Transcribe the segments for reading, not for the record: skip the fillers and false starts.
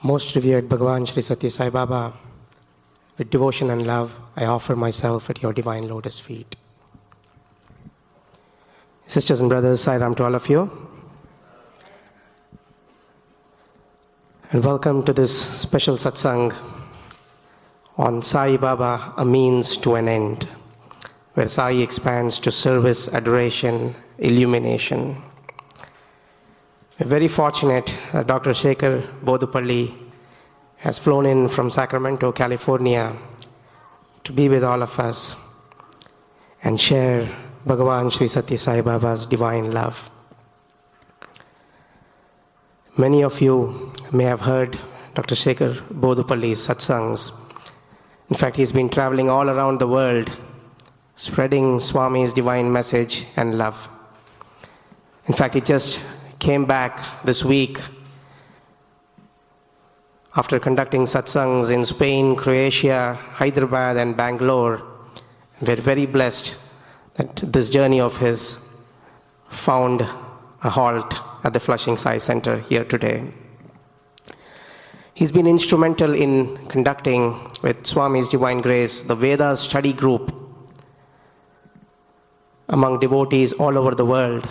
Most revered Bhagavan Shri Sathya Sai Baba, with devotion and love, I offer myself at your divine lotus feet. Sisters and brothers, Sai Ram to all of you. And welcome to this special satsang on Sai Baba, a means to an end, where Sai expands to service, adoration, illumination. We're very fortunate that Dr. Sekhar, Boddupalli, has flown in from Sacramento, California, to be with all of us and share Bhagavan Shri Sathya Sai Baba's divine love. Many of you may have heard Dr. Sekhar Boddupalli's satsangs. In fact, he's been traveling all around the world, spreading Swami's divine message and love. In fact, he just came back this week after conducting satsangs in Spain, Croatia, Hyderabad, and Bangalore. We're very blessed that this journey of his found a halt at the Flushing Sai Center here today. He's been instrumental in conducting, with Swami's divine grace, the Vedas study group among devotees all over the world.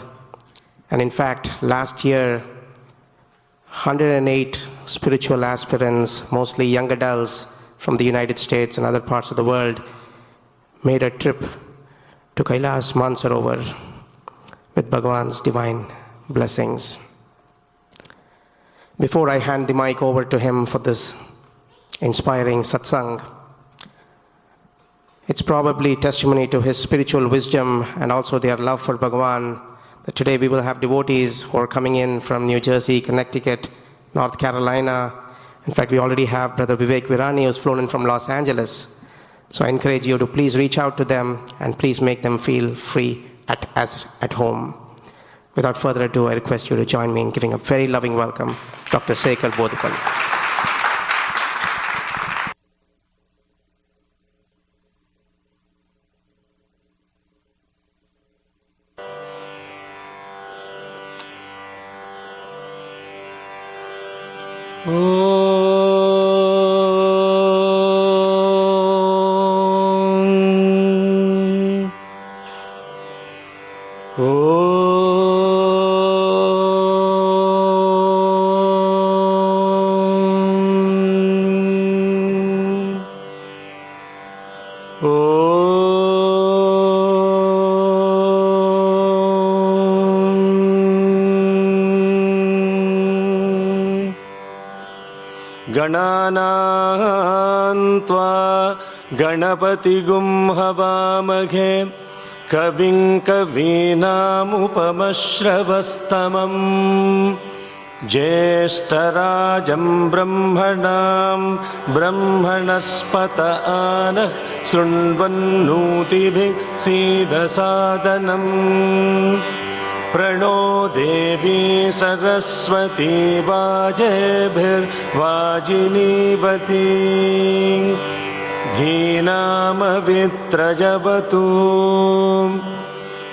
And in fact, last year, 108 spiritual aspirants, mostly young adults from the United States and other parts of the world, made a trip to Kailash Mansarovar with Bhagavan's divine blessings. Before I hand the mic over to him for this inspiring satsang, it's probably testimony to his spiritual wisdom and also their love for Bhagavan that today we will have devotees who are coming in from New Jersey, Connecticut, North Carolina. In fact, we already have Brother Vivek Virani who's flown in from Los Angeles. So I encourage you to please reach out to them and please make them feel free at home. Without further ado, I request you to join me in giving a very loving welcome, Dr. Sekhar Boddupalli. गणानान्त्वा गणपतिगुं हवामहे कविं कवीनामुपमश्रवस्तमम् ज्येष्ठराजं ब्रह्मणां ब्रह्मणस्पत आनः शृण्वन्नोतिभिः सीदसादनम् प्रणो देवी सरस्वती वाजेभिर्वाजिनीवती धीनामवित्रजवतु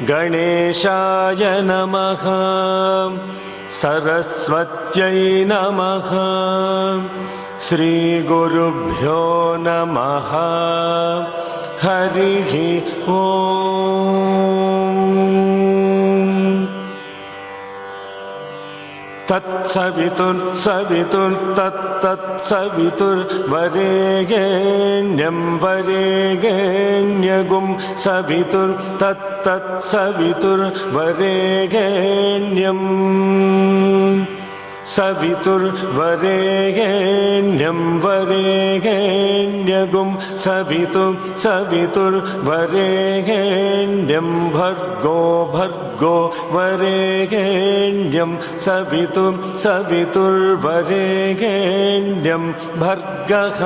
गणेशाय नमः सरस्वत्यै नमः श्रीगुरुभ्यो नमः हरिः ओम् तत्सवितुर्वरेण्यं वरेण्यगुं सवितुर्वरेण्यम् सवितुर्वरेण्यं वरेण्यगुं सवितुर्वरेण्यं भर्गो वरेण्यं सवितुर्वरेण्यं भर्गः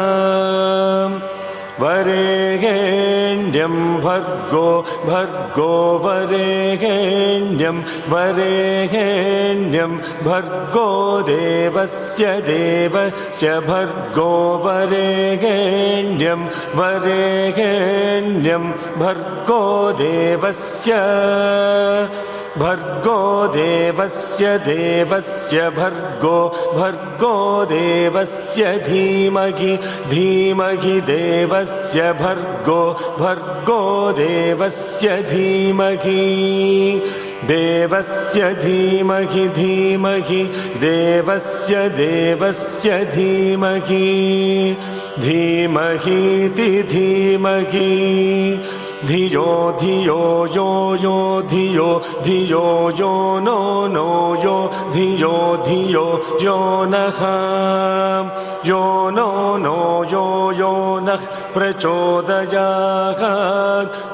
वरेण्यं भर्गो वरेण्यं भर्गो देवस्य भर्गो वरेण्यं भर्गो देवस्य भर्गो देवस्य देवस्य भर्गो भर्गो देवस्य धीमहि धीमहि देवस्य भर्गो भर्गो देवस्य धीमहि देवस्य धीमहि धीमहि देवस्य देवस्य धीमहि धीमहीति धीमहि धियो धियो यो यो धियो धियो यो नो नो यो धियो धियो यो नः यो नो नो यो नः प्रचोदयात्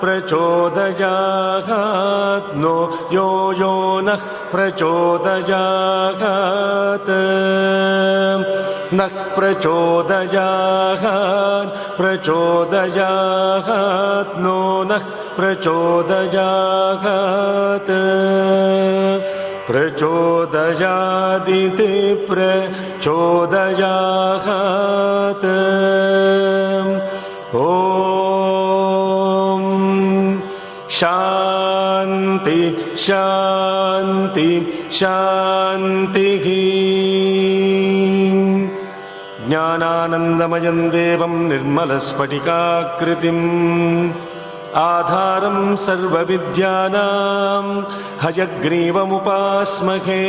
प्रचोदयात् नो यो नः प्रचोदयात् नः प्रचोदयात् प्रचोदयात् नो नः प्रचोदयात् प्रचोदयादिति प्रचोदयात् ॐ शान्ति शान्ति शान्तिः ज्ञानानन्दमयं देवं निर्मलस्फटिकाकृतिम् आधारं सर्वविद्यानां हयग्रीवमुपास्महे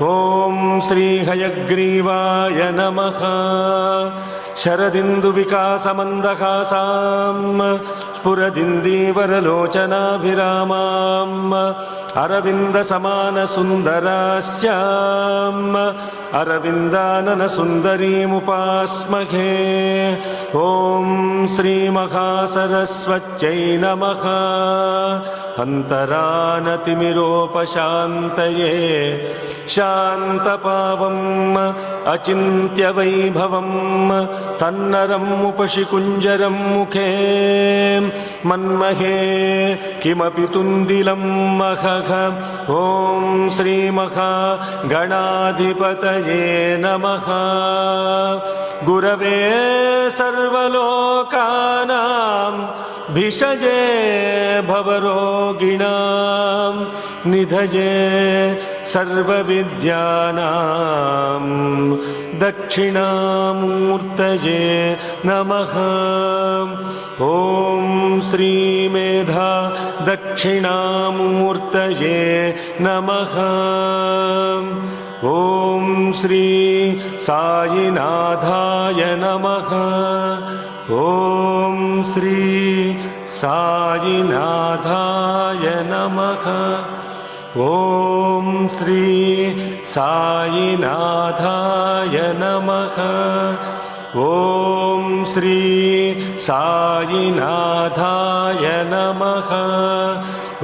ॐ श्रीहयग्रीवाय नमः शरदिन्दुविकासमन्दहासां स्फुरदिन्दीवरलोचनाभिरामाम् अरविन्दसमानसुन्दराश्चाम् अरविन्दाननसुन्दरीमुपास्महे ॐ श्रीमहासरस्वत्यै नमः अन्तरानतिमिरोपशान्तये शान्तपावम् अचिन्त्यवैभवम् तन्नरम् उपशिकुञ्जरं मुखे मन्महे किमपि तुन्दिलं महः ॐ श्रीमहागणाधिपतये नमः गुरवे सर्वलोकानां भिषजे भवरोगिणां निधये सर्वविद्यानां दक्षिणामूर्तये नमः ॐ श्रीमेधा दक्षिणामूर्तये नमः ॐ श्री साईनाथाय नमः ॐ श्री साईनाथाय नमः ॐ श्री साईनाथाय नमः ॐ श्री साईनाथाय नमः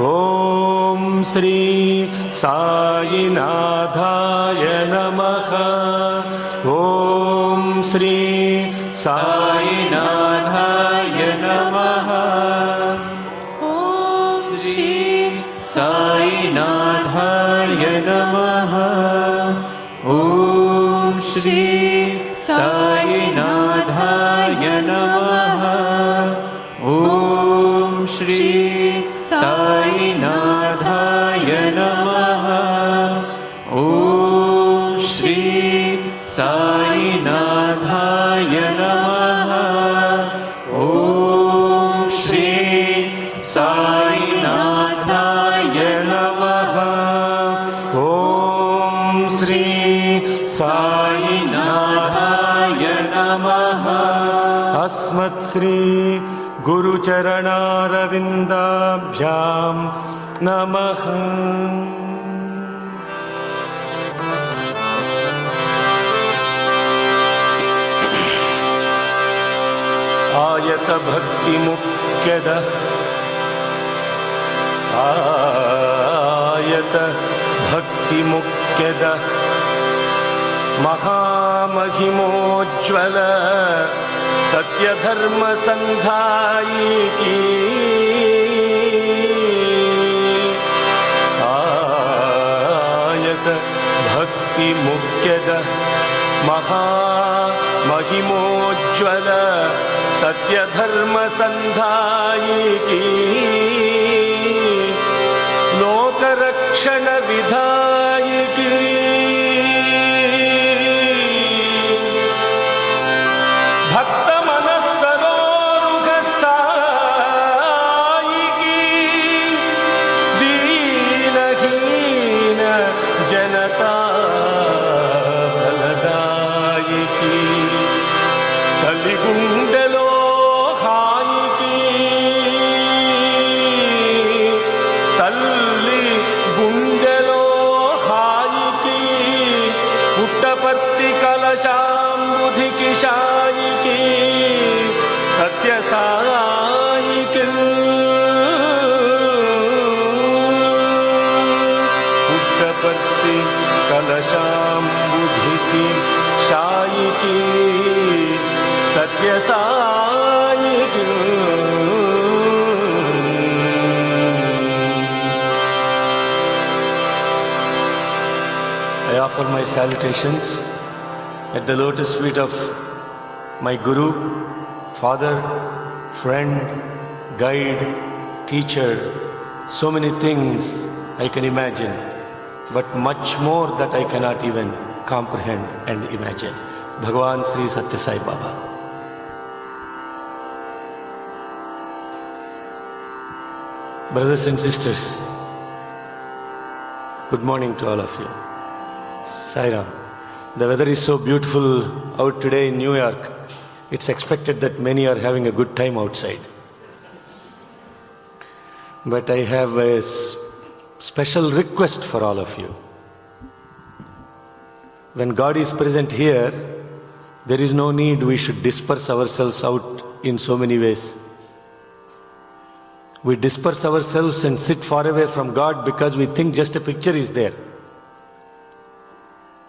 ॐ श्री साईनाथाय नमः ॐ श्री साईनाथाय नमः ॐ श्री साईनाथाय नमः ॐ श्री साईनाथाय नमः ॐ श्री साईनाथाय नमः ॐ श्री साईनाथाय नमः ॐ श्री साईनाथाय नमः ॐ श्री साईनाथाय नमः अस्मत्श्री गुरुचरणारविन्दाभ्यां नमः आयत भक्तिमुख्यद आयत भक्तिमुख्यद महामहिमोज्ज्वल सत्यधर्म संधायिकी आयत भक्तिमुख्यद महामहिमोज्ज्वल सत्यधर्म संधायिकी लोक क्षण विधायिकी भक्त मनस्सरोरुहस्थायिकी दीनहीन जनता फलदायिकी तलिगुंडेलो कलशाम्बुधिकी शायिकी सत्य सायिकी पुट्टपर्ति कलशाम्बुधिकी शायिकी सत्य सायिकी. I offer my salutations at the lotus feet of my Guru, Father, Friend, Guide, Teacher. So many things I can imagine, but much more that I cannot even comprehend and imagine. Bhagavan Sri Sathya Sai Baba. Brothers and sisters, good morning to all of you. Sai Ram. The weather is so beautiful out today in New York. It's expected that many are having a good time outside. But I have a special request for all of you. When God is present here, there is no need we should disperse ourselves out in so many ways. We disperse ourselves and sit far away from God because we think just a picture is there.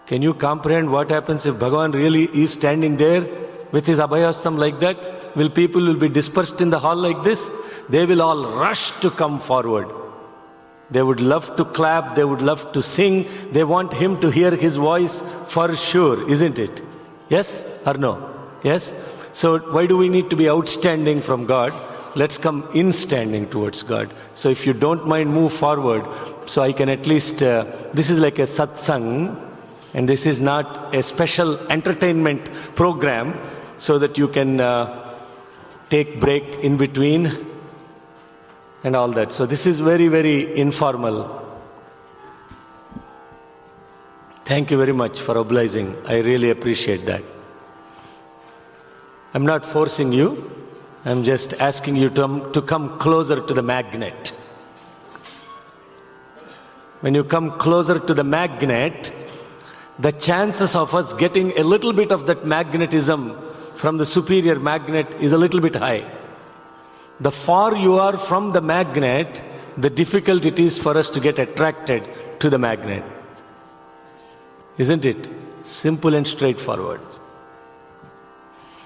Can you comprehend what happens if Bhagavan really is standing there with his abhayastam like that? Will people be dispersed in the hall like this? They will all rush to come forward. They would love to clap, they would love to sing, they want him to hear his voice for sure, isn't it? Yes or no? Yes? So why do we need to be outstanding from God? Let's come instanding towards God. So if you don't mind, move forward. So I can at least, this is like a satsang. And this is not a special entertainment program so that you can take break in between and all that. So this is very, very informal. Thank you very much for obliging. I really appreciate that. I'm not forcing you. I'm just asking you to come closer to the magnet. When you come closer to the magnet, the chances of us getting a little bit of that magnetism from the superior magnet is a little bit high. The far you are from the magnet, the difficult it is for us to get attracted to the magnet. Isn't it? Simple and straightforward.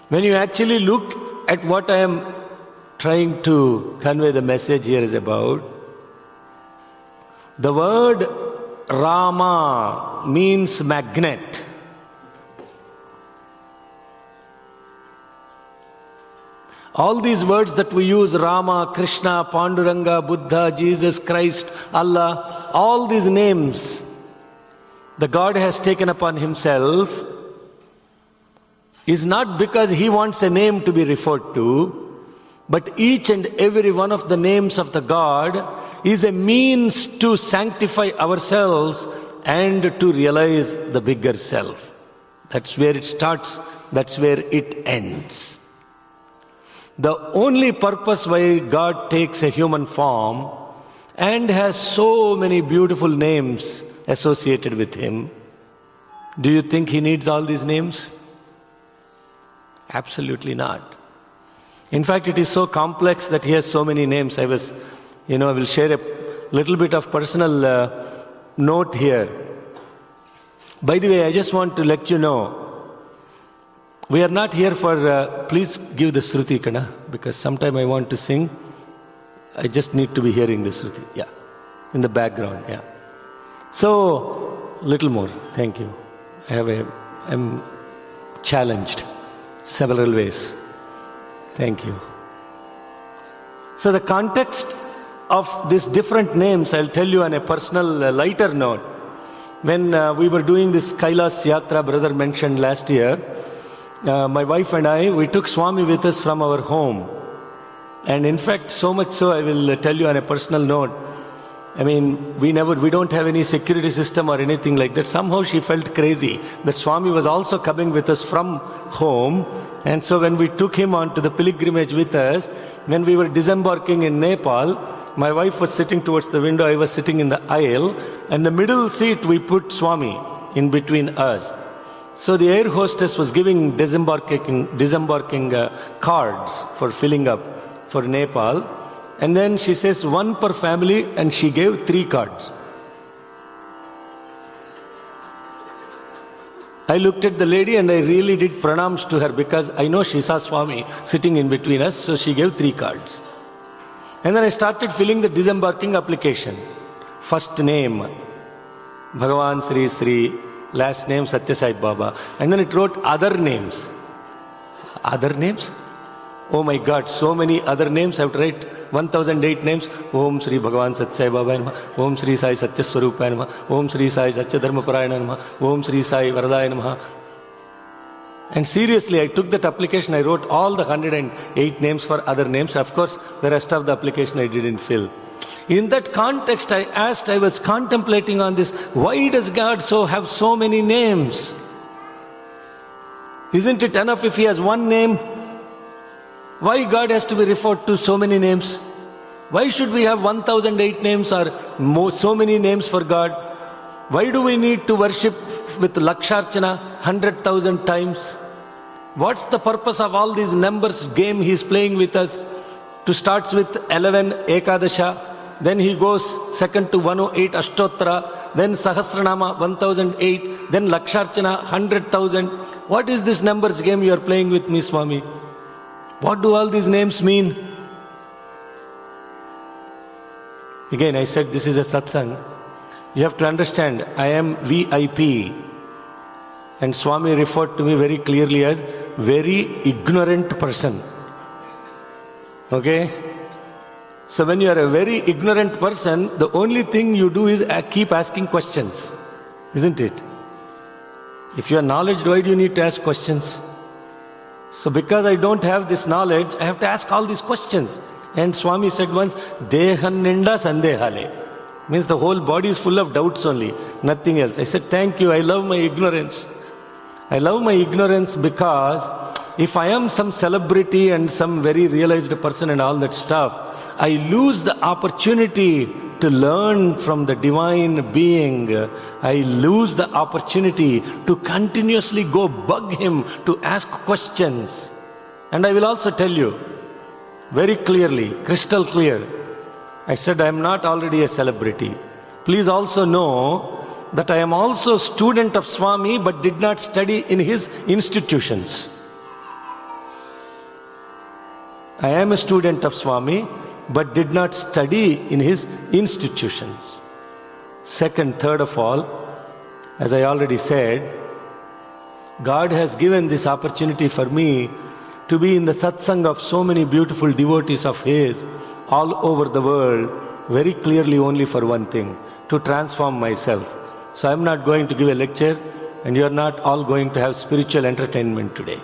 When you actually look at what I am trying to convey the message here is about, the word Rama means magnet. All these words that we use, Rama, Krishna, Panduranga, Buddha, Jesus Christ, Allah, all these names the God has taken upon himself is not because he wants a name to be referred to, but each and every one of the names of the God is a means to sanctify ourselves and to realize the bigger self. That's where it starts, that's where it ends. The only purpose why God takes a human form and has so many beautiful names associated with him, do you think he needs all these names? Absolutely not. In fact, it is so complex that he has so many names. I will share a little bit of personal note here. By the way, I just want to let you know, we are not here for, please give the Shruti, Kana, because sometime I want to sing. I just need to be hearing the Shruti. Yeah, in the background, yeah. So, little more, thank you. I'm challenged several ways. Thank you. So the context of these different names, I'll tell you on a personal, lighter note. When we were doing this Kailas Yatra, brother mentioned last year, my wife and I, we took Swami with us from our home. And in fact, so much so, I will tell you on a personal note, I mean, we don't have any security system or anything like that. Somehow she felt crazy that Swami was also coming with us from home. And so when we took him on to the pilgrimage with us, when we were disembarking in Nepal, my wife was sitting towards the window, I was sitting in the aisle, and the middle seat we put Swami in between us. So the air hostess was giving disembarking cards for filling up for Nepal. And then she says, one per family, and she gave 3 cards. I looked at the lady and I really did pranams to her because I know she saw Swami sitting in between us, so she gave 3 cards. And then I started filling the disembarking application. First name, Bhagavan Sri Sri, last name Sathya Sai Baba. And then it wrote other names. Other names? Oh my God, so many other names. I have to write 1008 names. Om Sri Bhagavan Sathya Sai Baba Namaha. Om Sri Sai Satya Swarupa Namaha. Om Sri Sai Satya Dharma Parayana Namaha. Om Sri Sai Varadaya Namaha. And seriously, I took that application, I wrote all the 108 names for other names. Of course, the rest of the application I didn't fill. In that context, I was contemplating on this. Why does God have so many names? Isn't it enough if He has one name? Why God has to be referred to so many names? Why should we have 1008 names or so many names for God? Why do we need to worship with Laksharchana 100,000 times? What's the purpose of all these numbers game He's playing with us? To starts with 11 Ekadasha, then He goes second to 108 Ashtottara, then Sahasranama 1008, then Laksharchana 100,000. What is this numbers game you are playing with me, Swami? What do all these names mean? Again, I said this is a satsang. You have to understand, I am VIP. And Swami referred to me very clearly as very ignorant person. Okay? So when you are a very ignorant person, the only thing you do is keep asking questions. Isn't it? If you are knowledge, why do you need to ask questions? So because I don't have this knowledge, I have to ask all these questions. And Swami said once, Dehanninda Sandehale. Means the whole body is full of doubts only, nothing else. I said, thank you, I love my ignorance. I love my ignorance because if I am some celebrity and some very realized person and all that stuff, I lose the opportunity to learn from the divine being. I lose the opportunity to continuously go bug Him, to ask questions. And I will also tell you, very clearly, crystal clear, I said I am not already a celebrity. Please also know that I am also a student of Swami but did not study in his institutions. I am a student of Swami but did not study in his institutions. Second, third of all, as I already said, God has given this opportunity for me to be in the satsang of so many beautiful devotees of His all over the world, very clearly only for one thing, to transform myself. So I'm not going to give a lecture and you are not all going to have spiritual entertainment today.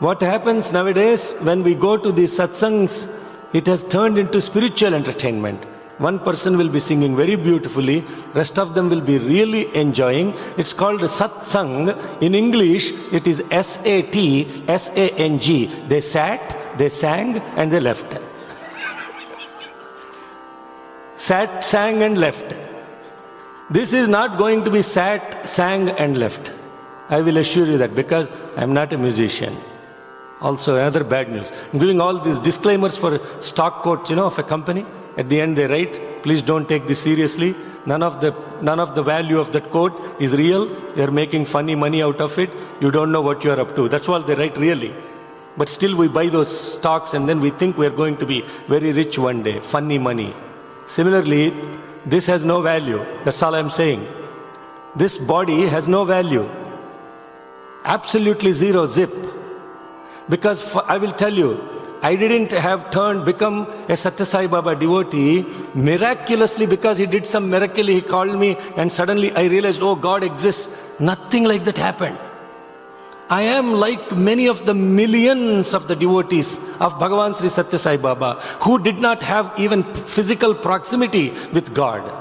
What happens nowadays when we go to these satsangs, it has turned into spiritual entertainment. One person will be singing very beautifully, rest of them will be really enjoying. It's called satsang. In English, it is S-A-T-S-A-N-G. They sat, they sang, and they left. Sat, sang, and left. This is not going to be sat, sang, and left. I will assure you that because I am not a musician. Also, another bad news. I'm giving all these disclaimers for stock quotes, of a company. At the end they write, please don't take this seriously. None of the value of that quote is real. You're making funny money out of it. You don't know what you're up to. That's all they write really. But still we buy those stocks and then we think we're going to be very rich one day. Funny money. Similarly, this has no value. That's all I'm saying. This body has no value. Absolutely zero, zip. Because I will tell you, I didn't have become a Satya Sai Baba devotee. Miraculously, because he did some miracle, he called me and suddenly I realized, oh, God exists. Nothing like that happened. I am like many of the millions of the devotees of Bhagavan Sri Satya Sai Baba who did not have even physical proximity with God.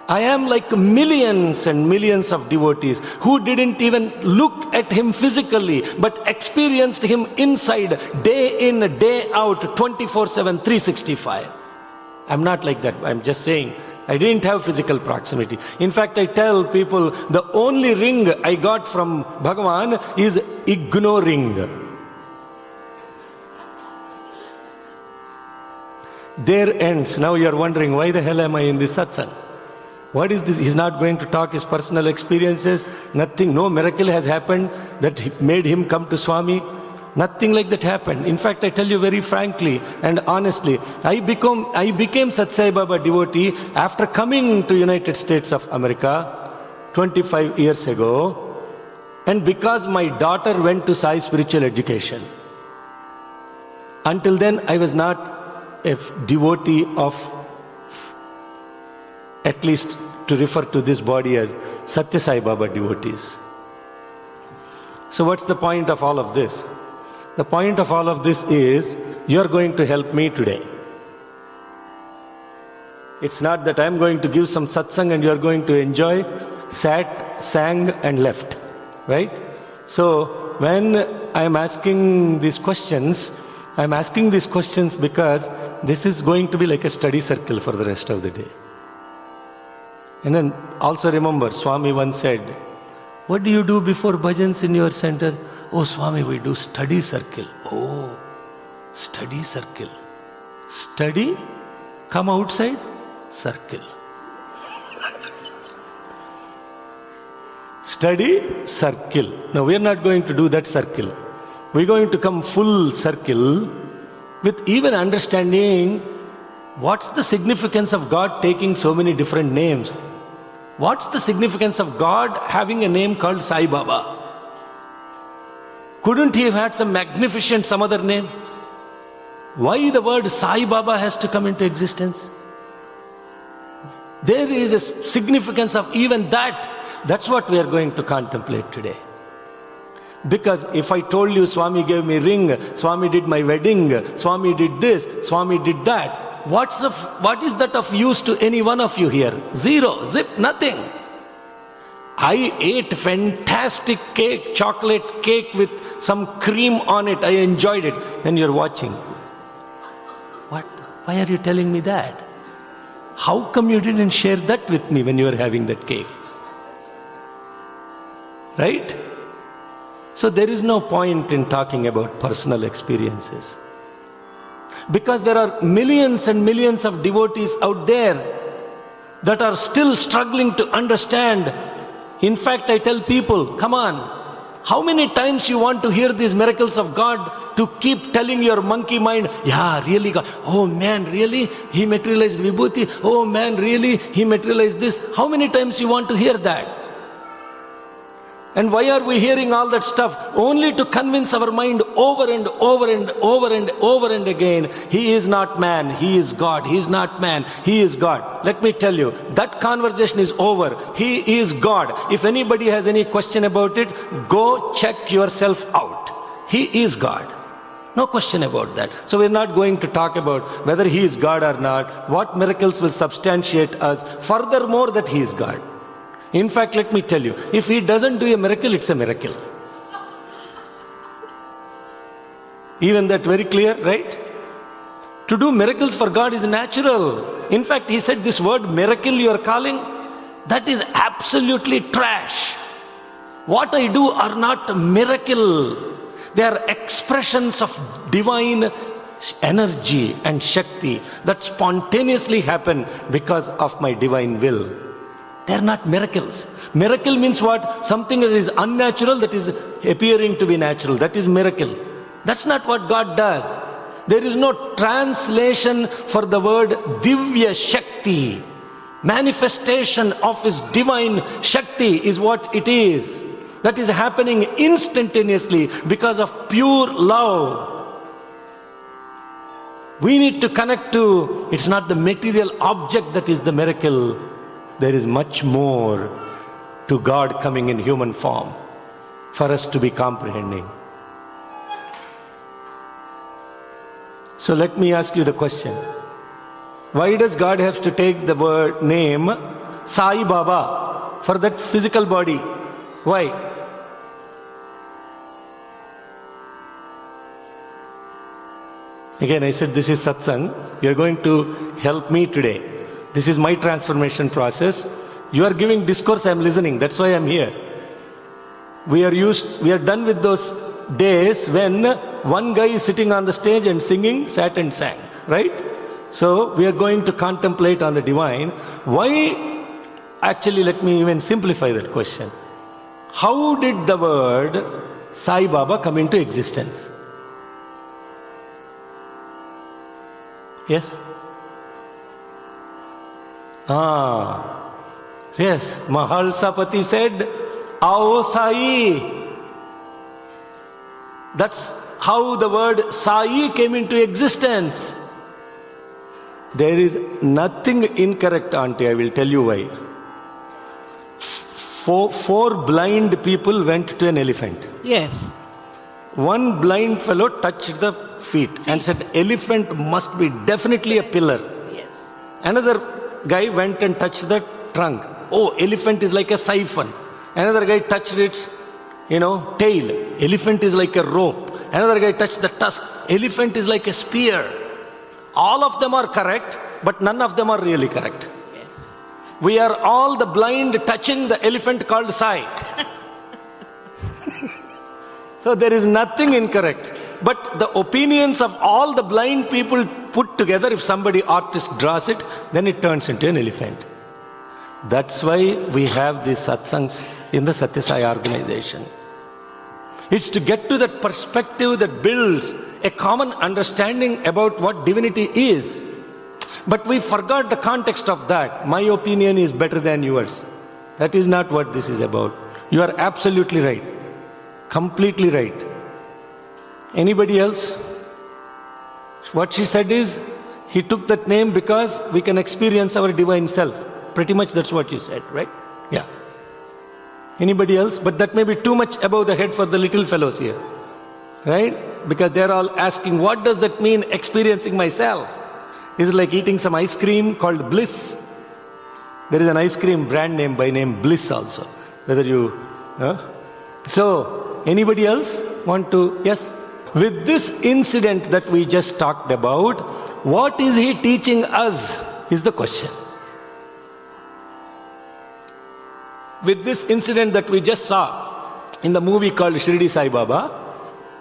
I am like millions and millions of devotees who didn't even look at him physically but experienced him inside, day in, day out, 24/7, 365. I'm not like that. I'm just saying, I didn't have physical proximity. In fact, I tell people the only ring I got from Bhagavan is ignoring. There ends. Now you are wondering, why the hell am I in this satsang? What is this? He's not going to talk his personal experiences. Nothing, no miracle has happened that made him come to Swami. Nothing like that happened. In fact, I tell you very frankly and honestly, I became Satya Sai Baba devotee after coming to United States of America 25 years ago, and because my daughter went to Sai Spiritual Education. Until then, I was not a devotee of, at least to refer to this body as Satya Sai Baba devotees. So what's the point of all of this? The point of all of this is, you're going to help me today. It's not that I'm going to give some satsang and you're going to enjoy, sat, sang and left, right? So when I'm asking these questions, I'm asking these questions because this is going to be like a study circle for the rest of the day. And then also remember, Swami once said, what do you do before bhajans in your center? Oh, Swami, we do study circle. Oh, study circle. Study, come outside, circle. Study, circle. Now, we are not going to do that circle. We're going to come full circle with even understanding what's the significance of God taking so many different names. What's the significance of God having a name called Sai Baba? Couldn't he have had some magnificent some other name? Why the word Sai Baba has to come into existence? There is a significance of even that. That's what we are going to contemplate today. Because if I told you Swami gave me ring, Swami did my wedding, Swami did this, Swami did that, what is that of use to any one of you here? Zero, zip, nothing. I ate fantastic cake, chocolate cake with some cream on it. I enjoyed it. Then you're watching. What? Why are you telling me that? How come you didn't share that with me when you were having that cake? Right? So there is no point in talking about personal experiences. Because there are millions and millions of devotees out there that are still struggling to understand. In fact, I tell people, come on, how many times you want to hear these miracles of God to keep telling your monkey mind, yeah, really God, oh man, really? He materialized Vibhuti, oh man, really? He materialized this. How many times you want to hear that? And why are we hearing all that stuff? Only to convince our mind over and over and over and over and again, he is not man, he is God. He is not man, he is God. Let me tell you, that conversation is over. He is God. If anybody has any question about it, go check yourself out. He is God. No question about that. So we're not going to talk about whether he is God or not, what miracles will substantiate us, furthermore that he is God. In fact, let me tell you, if he doesn't do a miracle, it's a miracle. Even that very clear, right? To do miracles for God is natural. In fact, he said this word miracle you are calling, that is absolutely trash. What I do are not miracle. They are expressions of divine energy and Shakti that spontaneously happen because of my divine will. They are not miracles. Miracle means what? Something that is unnatural that is appearing to be natural. That is miracle. That's not what God does. There is no translation for the word Divya Shakti. Manifestation of his divine Shakti is what it is. That is happening instantaneously because of pure love. We need to connect to, it's not the material object that is the miracle. There is much more to God coming in human form for us to be comprehending. So let me ask you the question. Why does God have to take the word name Sai Baba for that physical body? Why? Again, I said this is satsang. You are going to help me today. This is my transformation process. You are giving discourse, I am listening. That's why I am here. We are done with those days when one guy is sitting on the stage and singing, sat and sang, right? So we are going to contemplate on the divine. Why? Actually, let me even simplify that question. How did the word Sai Baba come into existence? Yes? Yes. Mahalsapati said, Ao Sai. That's how the word Sai came into existence. There is nothing incorrect, auntie. I will tell you why. Four blind people went to an elephant. Yes. One blind fellow touched the feet and said, elephant must be definitely a pillar. Yes. Another guy went and touched the trunk. Oh, elephant is like a siphon. Another guy touched its, tail. Elephant is like a rope. Another guy touched the tusk. Elephant is like a spear. All of them are correct, but none of them are really correct. Yes. We are all the blind touching the elephant called Sai. So there is nothing incorrect. But the opinions of all the blind people put together, if somebody artist draws it, then it turns into an elephant. That's why we have these satsangs in the Sathya Sai organization. It's to get to that perspective that builds a common understanding about what divinity is. But we forgot the context of that. My opinion is better than yours. That is not what this is about. You are absolutely right. Completely right. Anybody else? What she said is, he took that name because we can experience our divine self. Pretty much that's what you said, right? Yeah. Anybody else? But that may be too much above the head for the little fellows here. Right? Because they're all asking, what does that mean, experiencing myself? Is it like eating some ice cream called Bliss? There is an ice cream brand name by name Bliss also. Whether you... So, anybody else want to... Yes? With this incident that we just talked about, what is he teaching us is the question. With this incident that we just saw in the movie called Shirdi Sai Baba,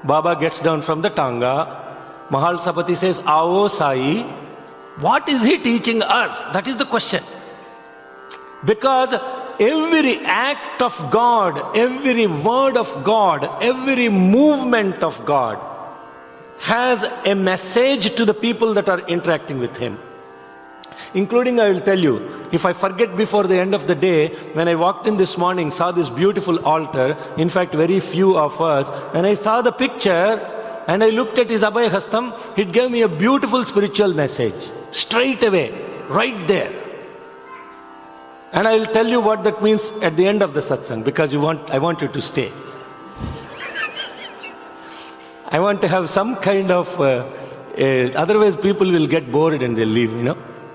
Baba gets down from the Tanga, Mahalsapati says, Ao Sai, what is he teaching us? That is the question. Because every act of God, every word of God, every movement of God has a message to the people that are interacting with him. Including, I will tell you, if I forget before the end of the day, when I walked in this morning, saw this beautiful altar, in fact very few of us, when I saw the picture and I looked at his Abhay Hastam, it gave me a beautiful spiritual message, straight away, right there. And I will tell you what that means at the end of the satsang, because I want you to stay. I want to have some kind of, otherwise people will get bored and they'll leave,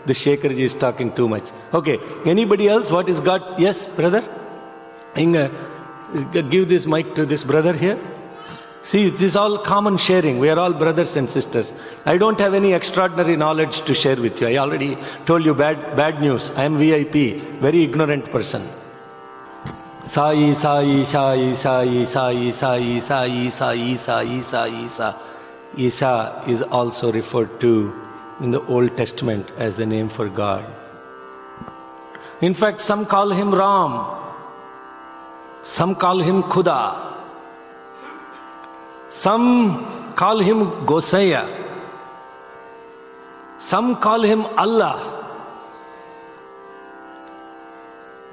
The Shekharji is talking too much. Okay, anybody else? What is God? Yes, brother? Give this mic to this brother here. See, this is all common sharing. We are all brothers and sisters. I don't have any extraordinary knowledge to share with you. I already told you bad news. I am VIP, very ignorant person. Sai, Sai, Sai, Sai, Sai, Sai, Sai, Sai, Sai, Sai, Sai. Isa is also referred to in the Old Testament as the name for God. In fact, some call him Ram. Some call him Khuda. Some call him Gosaya. Some call him Allah.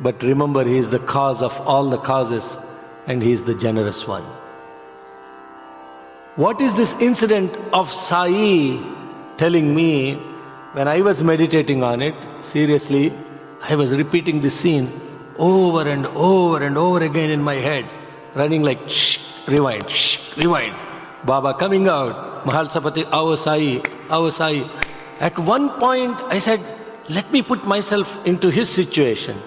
But remember, he is the cause of all the causes and he is the generous one. What is this incident of Sai telling me, when I was meditating on it, seriously, I was repeating this scene over and over and over again in my head, running like shh, rewind, shh, rewind. Baba coming out, Mahalsapati, Avo Sai, Avo Sai. At one point, I said, let me put myself into his situation.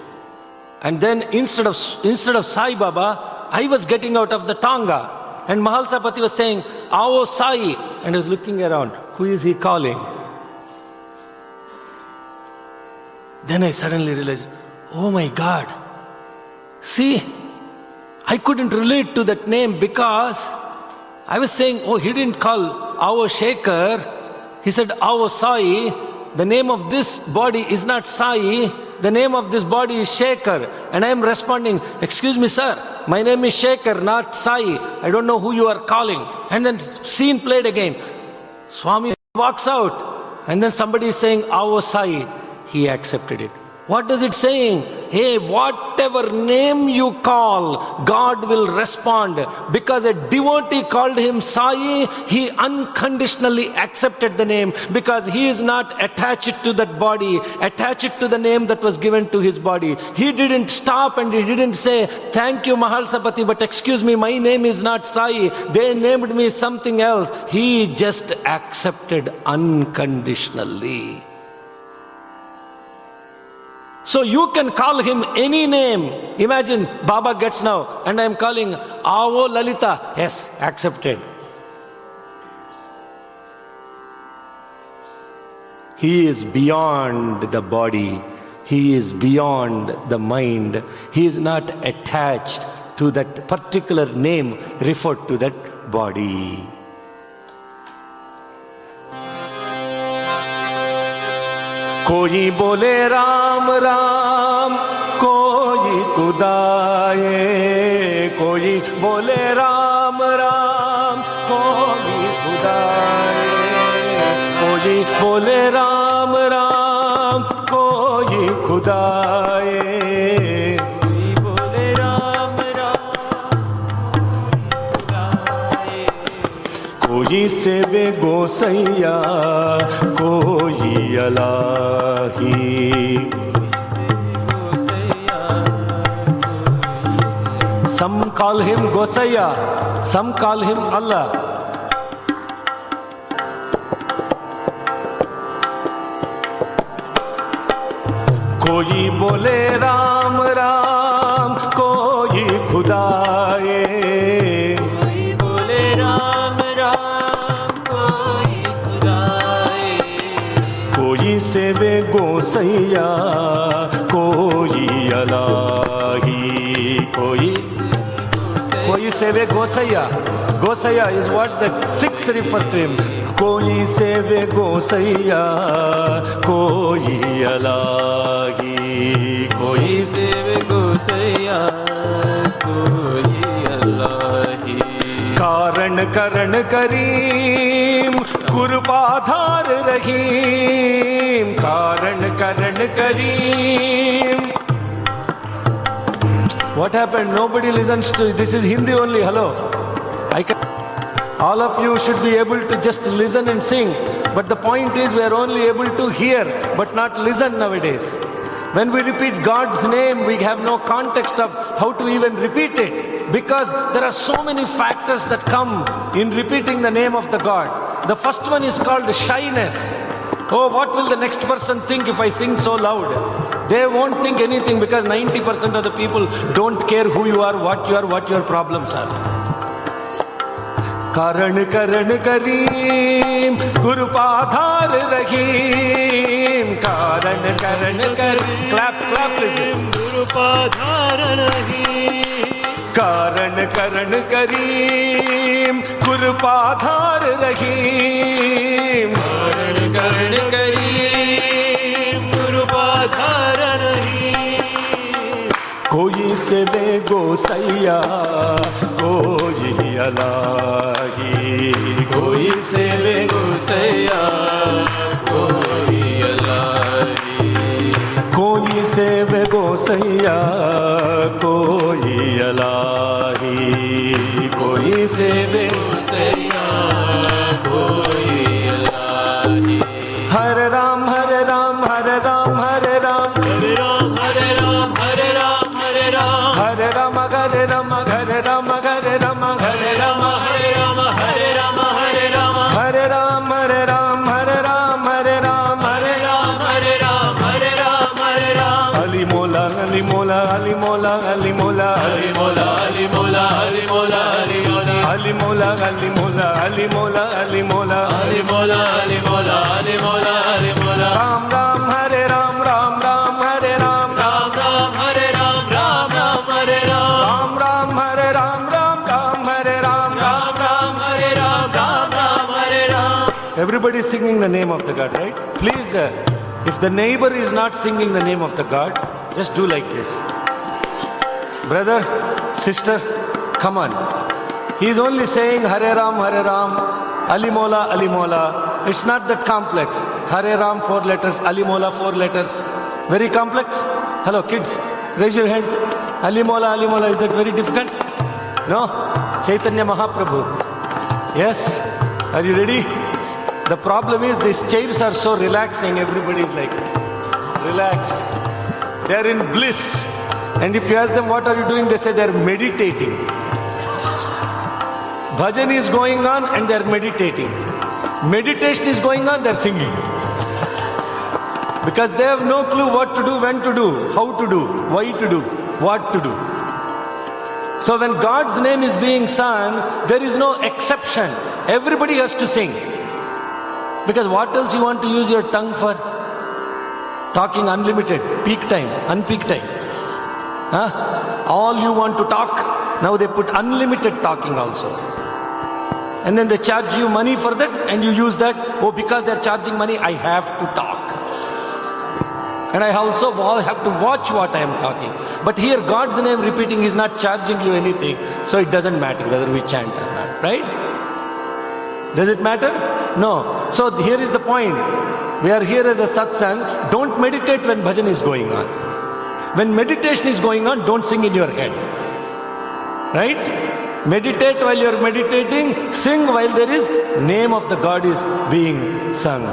And then instead of Sai Baba, I was getting out of the Tanga. And Mahalsapati was saying, Avo Sai. And I was looking around, who is he calling? Then I suddenly realized, oh my God. See, I couldn't relate to that name because I was saying, oh, he didn't call Avo Sekhar. He said, Avo Sai. The name of this body is not Sai. The name of this body is Sekhar. And I am responding, excuse me, sir, my name is Sekhar, not Sai. I don't know who you are calling. And then scene played again. Swami walks out. And then somebody is saying, Avo Sai. He accepted it. What does it saying? Hey, whatever name you call, God will respond. Because a devotee called him Sai, he unconditionally accepted the name because he is not attached to that body, attached to the name that was given to his body. He didn't stop and he didn't say, thank you Mahalsapati, but excuse me, my name is not Sai. They named me something else. He just accepted unconditionally. So you can call him any name. Imagine Baba gets now and I am calling Avo Lalita. Yes, accepted. He is beyond the body. He is beyond the mind. He is not attached to that particular name referred to that body. कोई बोले राम राम कोई कुदाए कोई बोले राम राम कोई कुदाए कोई बोले राम राम कोई खुदाए कोई बोले राम राम कोई सेवे गोसैया कोई Elahi some call him Gosaya, some call him Allah. कोई बोले राम राम कोई खुदाए कोई बोले राम राम कोई खुदाए कोई सेवे गोसैया कोई अलाही कोई सेवे गोसैया. Gosaya is what the Sikhs refer to him. कोई सेवे गोसैया कोई अलाही कोई सेवे गोसैया कोई अलाही कारण करण करीम कुर्बाधार रहीम कारण करण करीम. What happened? Nobody listens to this. Is Hindi only. Hello. All of you should be able to just listen and sing. But the point is we are only able to hear but not listen nowadays. When we repeat God's name, we have no context of how to even repeat it. Because there are so many factors that come in repeating the name of the God. The first one is called shyness. Oh, what will the next person think if I sing so loud? They won't think anything because 90% of the people don't care who you are, what your problems are. कारण करण करीम कुर्बाधार रहीम कारण करण करीम. Clap, listen. कुर्बाधार रहीम कारण करण करीम कुर्बाधार रहीम कारण करण करीम कुर्बाधार रहीम. कोई सेवे गोसैया कोई अलाही कोई सेवे गोसैया कोई अलाही कोई सेवे गोसैया कोई अलाही कोई सेवे गोसैया कोई Elahi. Mola, Hari Mola, Hari Mola, Ali Mola, Ali Mola, Ali Mola, Ali Mola, Hari Mola, Hari Mola, Hari Mola, Hari Mola. Ram Ram Hare Ram, Ram Ram Hare Ram, Ram Ram Hare Ram, Ram Ram Hare Ram, Ram Ram Hare Ram, Ram Ram Hare Ram, Ram Ram Hare Ram, Ram Ram Hare Ram. Everybody is singing the name of the God, right? Please, if the neighbor is not singing the name of the God, just do like this. Brother, sister, come on. He is only saying Hare Ram, Ali Mola, Ali Mola. It's not that complex. Hare Ram, 4 letters, Ali Mola, 4 letters. Very complex? Hello, kids, raise your hand. Ali Mola, is that very difficult? No? Chaitanya Mahaprabhu. Yes? Are you ready? The problem is these chairs are so relaxing, everybody is like relaxed. They are in bliss. And if you ask them, what are you doing? They say they are meditating. Bhajan is going on and they are meditating. Meditation is going on, they are singing. Because they have no clue what to do, when to do, how to do, why to do, what to do. So when God's name is being sung, there is no exception. Everybody has to sing. Because what else you want to use your tongue for? Talking unlimited, peak time, unpeak time. Huh? All you want to talk, now they put unlimited talking also. And then they charge you money for that and you use that. Oh, because they're charging money, I have to talk. And I also have to watch what I am talking. But here God's name repeating is not charging you anything. So it doesn't matter whether we chant or not, right? Does it matter? No. So here is the point. We are here as a satsang. Don't meditate when bhajan is going on. When meditation is going on, don't sing in your head. Right? Meditate while you are meditating. Sing while there is name of the God is being sung.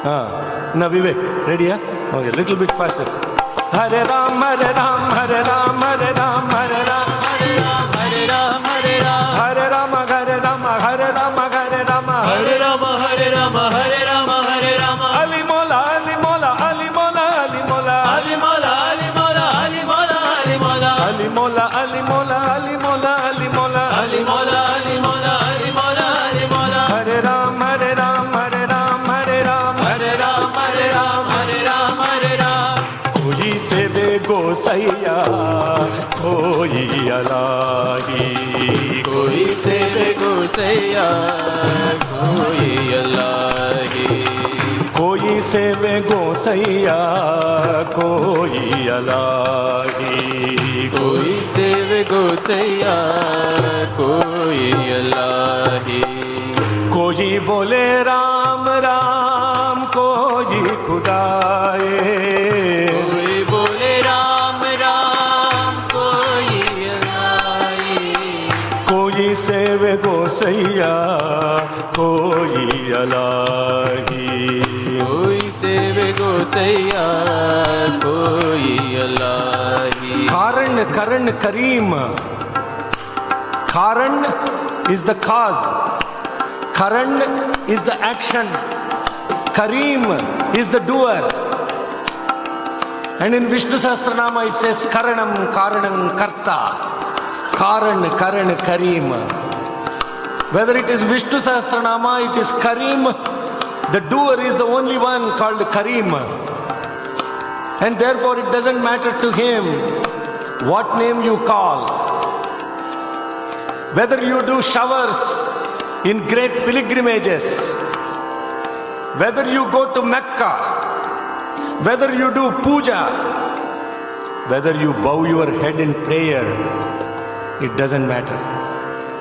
Now Vivek, ready? Yeah? Okay, little bit faster. Hare Ram, Hare Ram, Hare Ram, Hare Ram, Hare Ram, Hare Ram, Hare Ram, Hare Ram, Hare Rama, Hare Rama, Hare Rama, Hare Rama, Hare Rama, Hare Rama, Hare Rama, Hare Rama. Ali Mola, Ali Mola, Ali Mola, Ali Mola, Ali Mola, Ali Mola, Ali Mola, Ali Mola, Ali Mola, Ali Mola, Ali Mola, Ali Mola, Ali Mola, Ali Mola, Ali Mola, Ali Mola. Hare Ram, Hare Ram, Hare Ram, Hare Ram, Hare Ram, Hare Ram, Hare Ram, Hare Ram. कोई से दे गोसैया कोई अलाही कोई से बेगुसैया कोई अल्लाही कोई से वे गोसैया कोई अलाही कोई से बेगुसैया कोई अल्लाही कोई बोले राम राम कोई खुदाए कोई बोले राम राम कोई अल्लाही कोई सेवे गोसैया कोई अलाही कोई से बेगुसैया कोई अल्लाही कारण करण करीम Karan is the cause, Karan is the action, Kareem is the doer. And in Vishnu Sahasranama it says Karanam, Karanam, Karta, Karan, Karan, Kareem. Whether it is Vishnu Sahasranama, it is Kareem, the doer is the only one called Kareem. And therefore it doesn't matter to him what name you call. Whether you do showers in great pilgrimages, whether you go to Mecca, whether you do puja, whether you bow your head in prayer, it doesn't matter.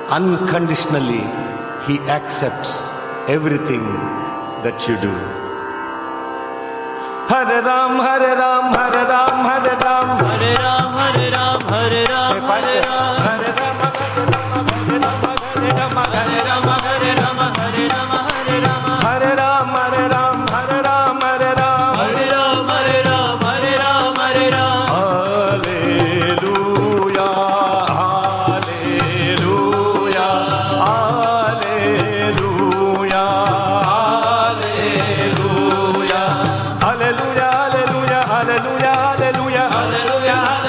Unconditionally, He accepts everything that you do. Hare Ram, Hare Ram, Hare Ram, Hare Ram, Hare Ram, Hare Ram, Hare Ram, Hey, faster. Hare Ram, Hare Ram, Hare Ram, Hare Ram, Hare Ram, Hare Ram, Hare Ram, Hare Ram, Hare Ram, Hare Ram, Hare Ram, Hare Ram, Hare Ram, Hare Ram, Hare Ram, Hare Ram. Hallelujah, Hallelujah, Hallelujah, Hallelujah, Hallelujah, Hallelujah, Hallelujah, Hallelujah, Hallelujah.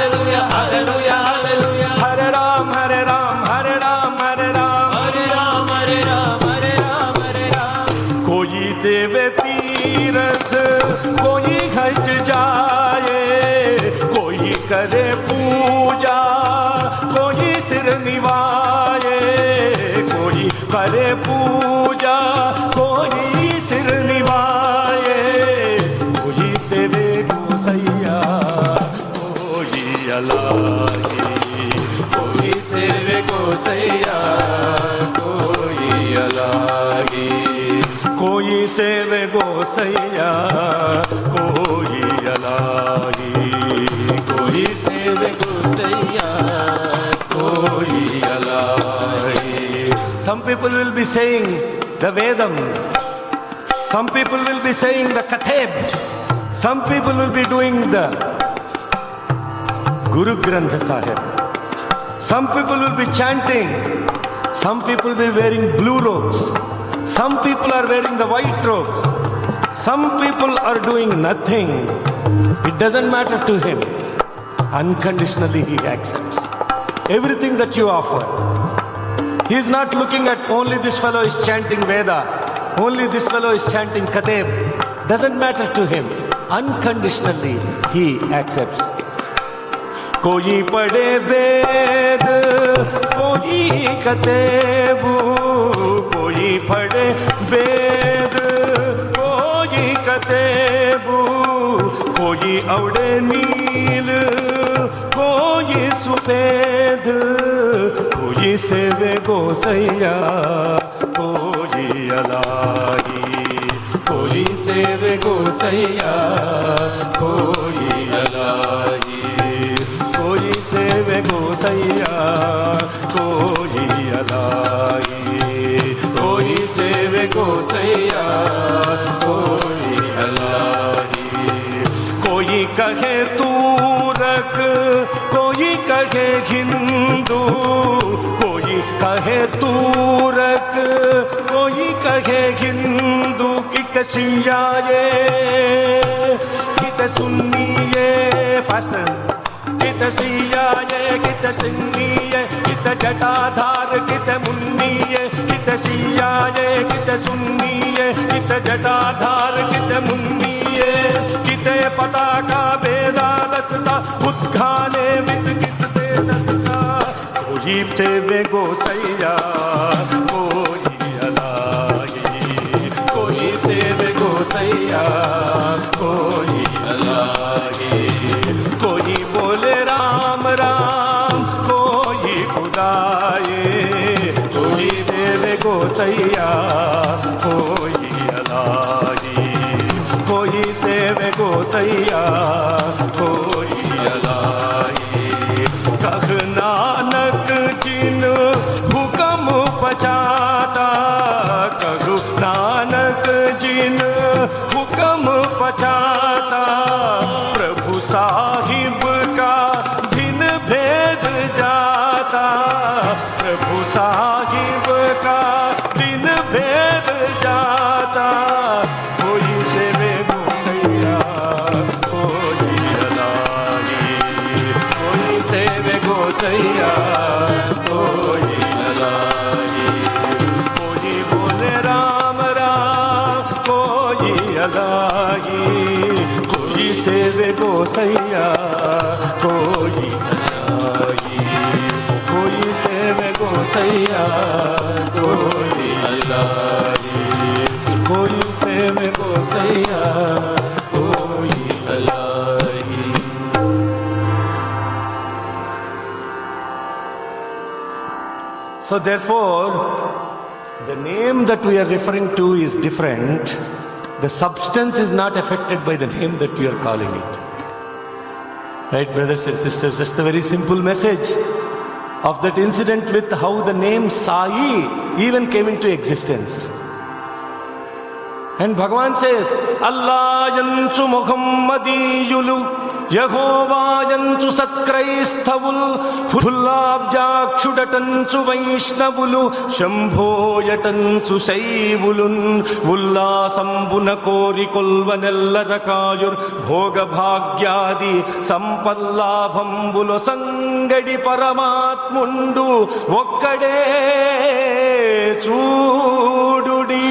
सिर निवाए, कोई करे पूजा कोई सिर निवाए, कोई सेवे गोसैया कोई अलाही, कोई सेवे गोसैया कोई अलाही, कोई सेवे गोसैया कोई अलाही, कोई सेवे गोसैया कोई Elahi. Some people will be saying the Vedam, some people will be saying the Katheb, some people will be doing the Guru Granth Sahib, some people will be chanting, some people will be wearing blue robes, some people are wearing the white robes, some people are doing nothing. It doesn't matter to him. Unconditionally he accepts everything that you offer. He is not looking at only this fellow is chanting Veda, only this fellow is chanting Kateb. Doesn't matter to him. Unconditionally he accepts. कोई पढ़े वेद कोई कतेबु, कोई पढ़े वेद कोई कतेबु, कोई अवड़े नील कोई सुपेद, कोई सेवे गोसैया कोई अलाही, कोई सेवे गोसैया कोई अलाही, कोई सेवे गोसैया कोई अलाही, कोई सेवे गोसैया कोई अलाही. कोई कहे तूरक कोई कहे हिंदू, कोई कहे तूरक कोई कहे हिंदू, कित शिया ये कित सुन्नी ये, फास्टर, कित सिया ये कित सिन्नी ये, कित जटाधार कित मुन्नी ये, कित सिया ये कित सुन्नी ये, कित जटाधार कित मुन्नी ये, कित पताका बेदा रसता उद्घाने मित किसते दसता, कोई सेवे गोसैया कोई अलाही, कोई सेवे गोसैया कोई अलाही, कोई बोले राम राम कोई खुदाए, कोई सेवे गोसैया कोई अलाही, कोई सेवे गोसैया कोई अलाही. कह नानक जिन हुक्म पचाता, कहु नानक जिन हुक्म पचाता, प्रभु साहिब का दिन भेद जाता, प्रभु साहिब का दिन भेद जाता, कोई सेवे गोसैया कोई अलाही, कोई सेवे गोसैया कोई अलाही, कोई बोले राम राम कोई अलाही, कोई सेवे गोसैया कोई अलाही, कोई सेवे गोसैया कोई अलाही, कोई सेवे गोसैया कोई Elahi. So therefore, the name that we are referring to is different. The substance is not affected by the name that we are calling it. Right, brothers and sisters? Just a very simple message of that incident with how the name Sai even came into existence. And Bhagavan says, Allah yanchu Muhammadiyulu, Yehovah yanchu Sakraisthavul, Pullabjakshudatanchu Vaishnavulu, Shambho yatanchu Shaivulun, Vulla Sambuna Kori Kolvanella Rakayur, Bhoga Bhagyadi, Sampallabhambulo Sangadi Paramatmundu, Vokkade Chududi.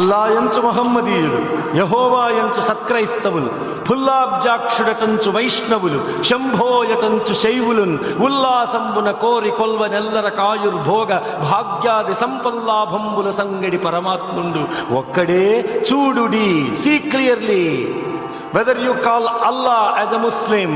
అల్లాయంచు మహమ్మదీయులు, యహోవాయంచు సత్క్రైస్తవులు, పుల్లాబ్జాక్షుడటంచు వైష్ణవులు, శంభోయటంచు శైవులున్, ఉల్లాసంబున కోరి కొల్వ నెల్లర కాయుర్భోగ భాగ్యాది సంపల్లాభంబుల సంగడి పరమాత్ముండు ఒక్కడే చూడుడి. See clearly. Whether you call Allah as a Muslim,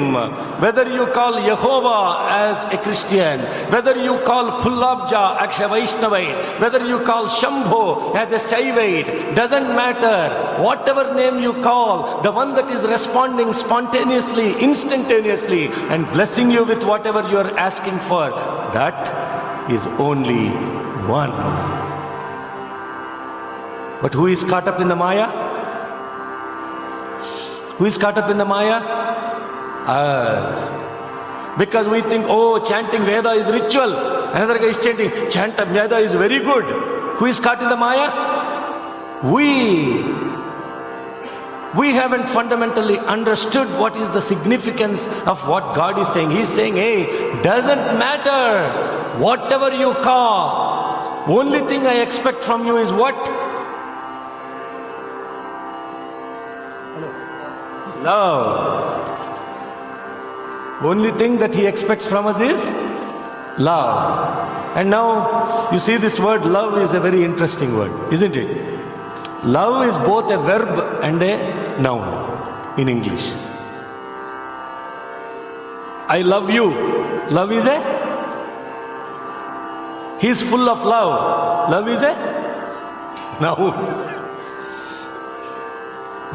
whether you call Jehovah as a Christian, whether you call Pullabja as a Vaishnavite, whether you call Shambho as a Shaivite, doesn't matter. Whatever name you call, the one that is responding spontaneously, instantaneously, and blessing you with whatever you are asking for, that is only one. But who is caught up in the Maya? Who is caught up in the Maya? Us. Because we think, oh, chanting Veda is ritual. Another guy is chanting, chant of Veda is very good. Who is caught in the Maya? We haven't fundamentally understood what is the significance of what God is saying. He is saying, hey, doesn't matter whatever you call. Only thing I expect from you is what? Love. Only thing that he expects from us is love. And now you see, this word love is a very interesting word, isn't it? Love is both a verb and a noun in English. I love you. Love is a? He is full of love. Love is a noun.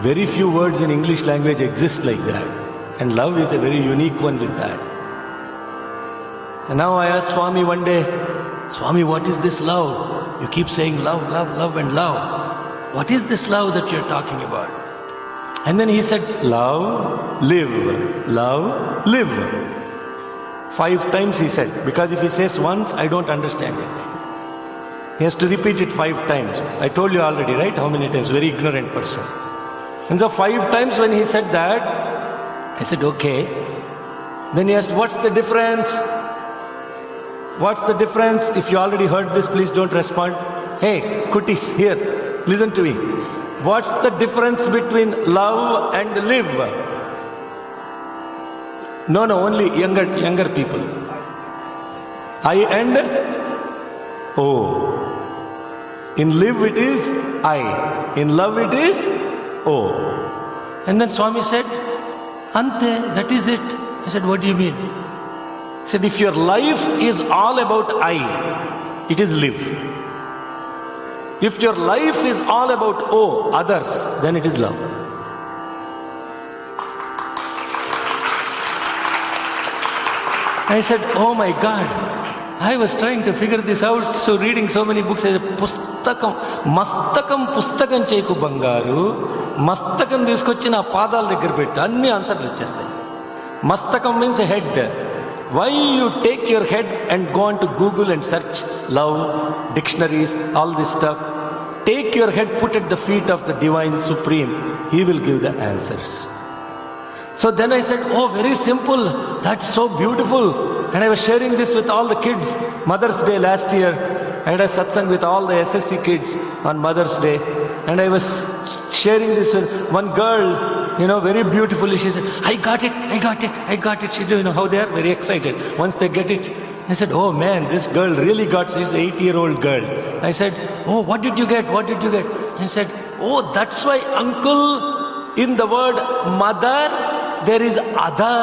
Very few words in English language exist like that. And love is a very unique one with that. And now I asked Swami one day, Swami, what is this love? You keep saying love, love, love and love. What is this love that you're talking about? And then he said, love, live, love, live. 5 times he said, because if he says once, I don't understand it. He has to repeat it 5 times. I told you already, right? How many times? Very ignorant person. And so 5 times when he said that, I said, okay. Then he asked, what's the difference? What's the difference? If you already heard this, please don't respond. Hey, Kutis, here, listen to me. What's the difference between love and live? No, only younger people. I and O. In live it is I. In love it is O. And then Swami said, Ante, that is it. I said, what do you mean? He said, if your life is all about I, it is live. If your life is all about O, others, then it is love. I said, oh my God, I was trying to figure this out, so reading so many books, I said, పుస్తకం చేకు బంగారు, మస్తకం తీసుకొచ్చి నా పాదాల దగ్గర పెట్టు, అన్ని ఆన్సర్లు వచ్చేస్తాయి. మస్తకం means head. Why you take your head and go on to Google and search love, dictionaries, all this stuff? Take your head, put at the feet of the Divine Supreme. He will give the answers. So then I said, oh, very simple. That's so beautiful. And I was sharing this with all the kids. Mother's Day last year, I had a satsang with all the SSC kids on Mother's Day. And I was sharing this with one girl, very beautifully. She said, I got it. She didn't know how they are very excited. Once they get it, I said, oh man, this girl really got it. She's an 8-year-old girl. I said, oh, what did you get? I said, oh, that's why uncle, in the word mother, there is other.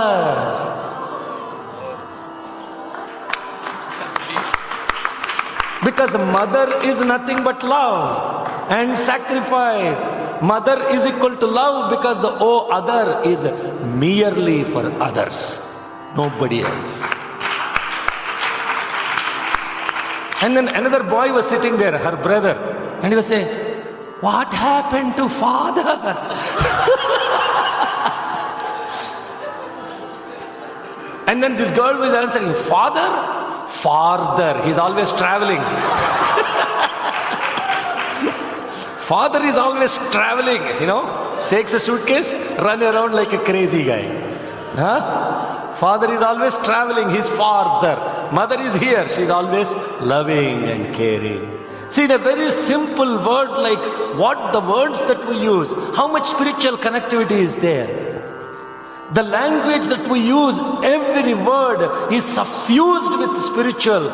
Because mother is nothing but love and sacrifice. Mother is equal to love because the other is merely for others, nobody else. And then another boy was sitting there, her brother, and he was saying, what happened to father? And then this girl was answering, father? Farther. He's always traveling. Father is always traveling, Takes a suitcase, run around like a crazy guy. Father is always traveling, he's farther. Mother is here, she's always loving and caring. See, in a very simple word like what the words that we use, how much spiritual connectivity is there? The language that we use, every word is suffused with spiritual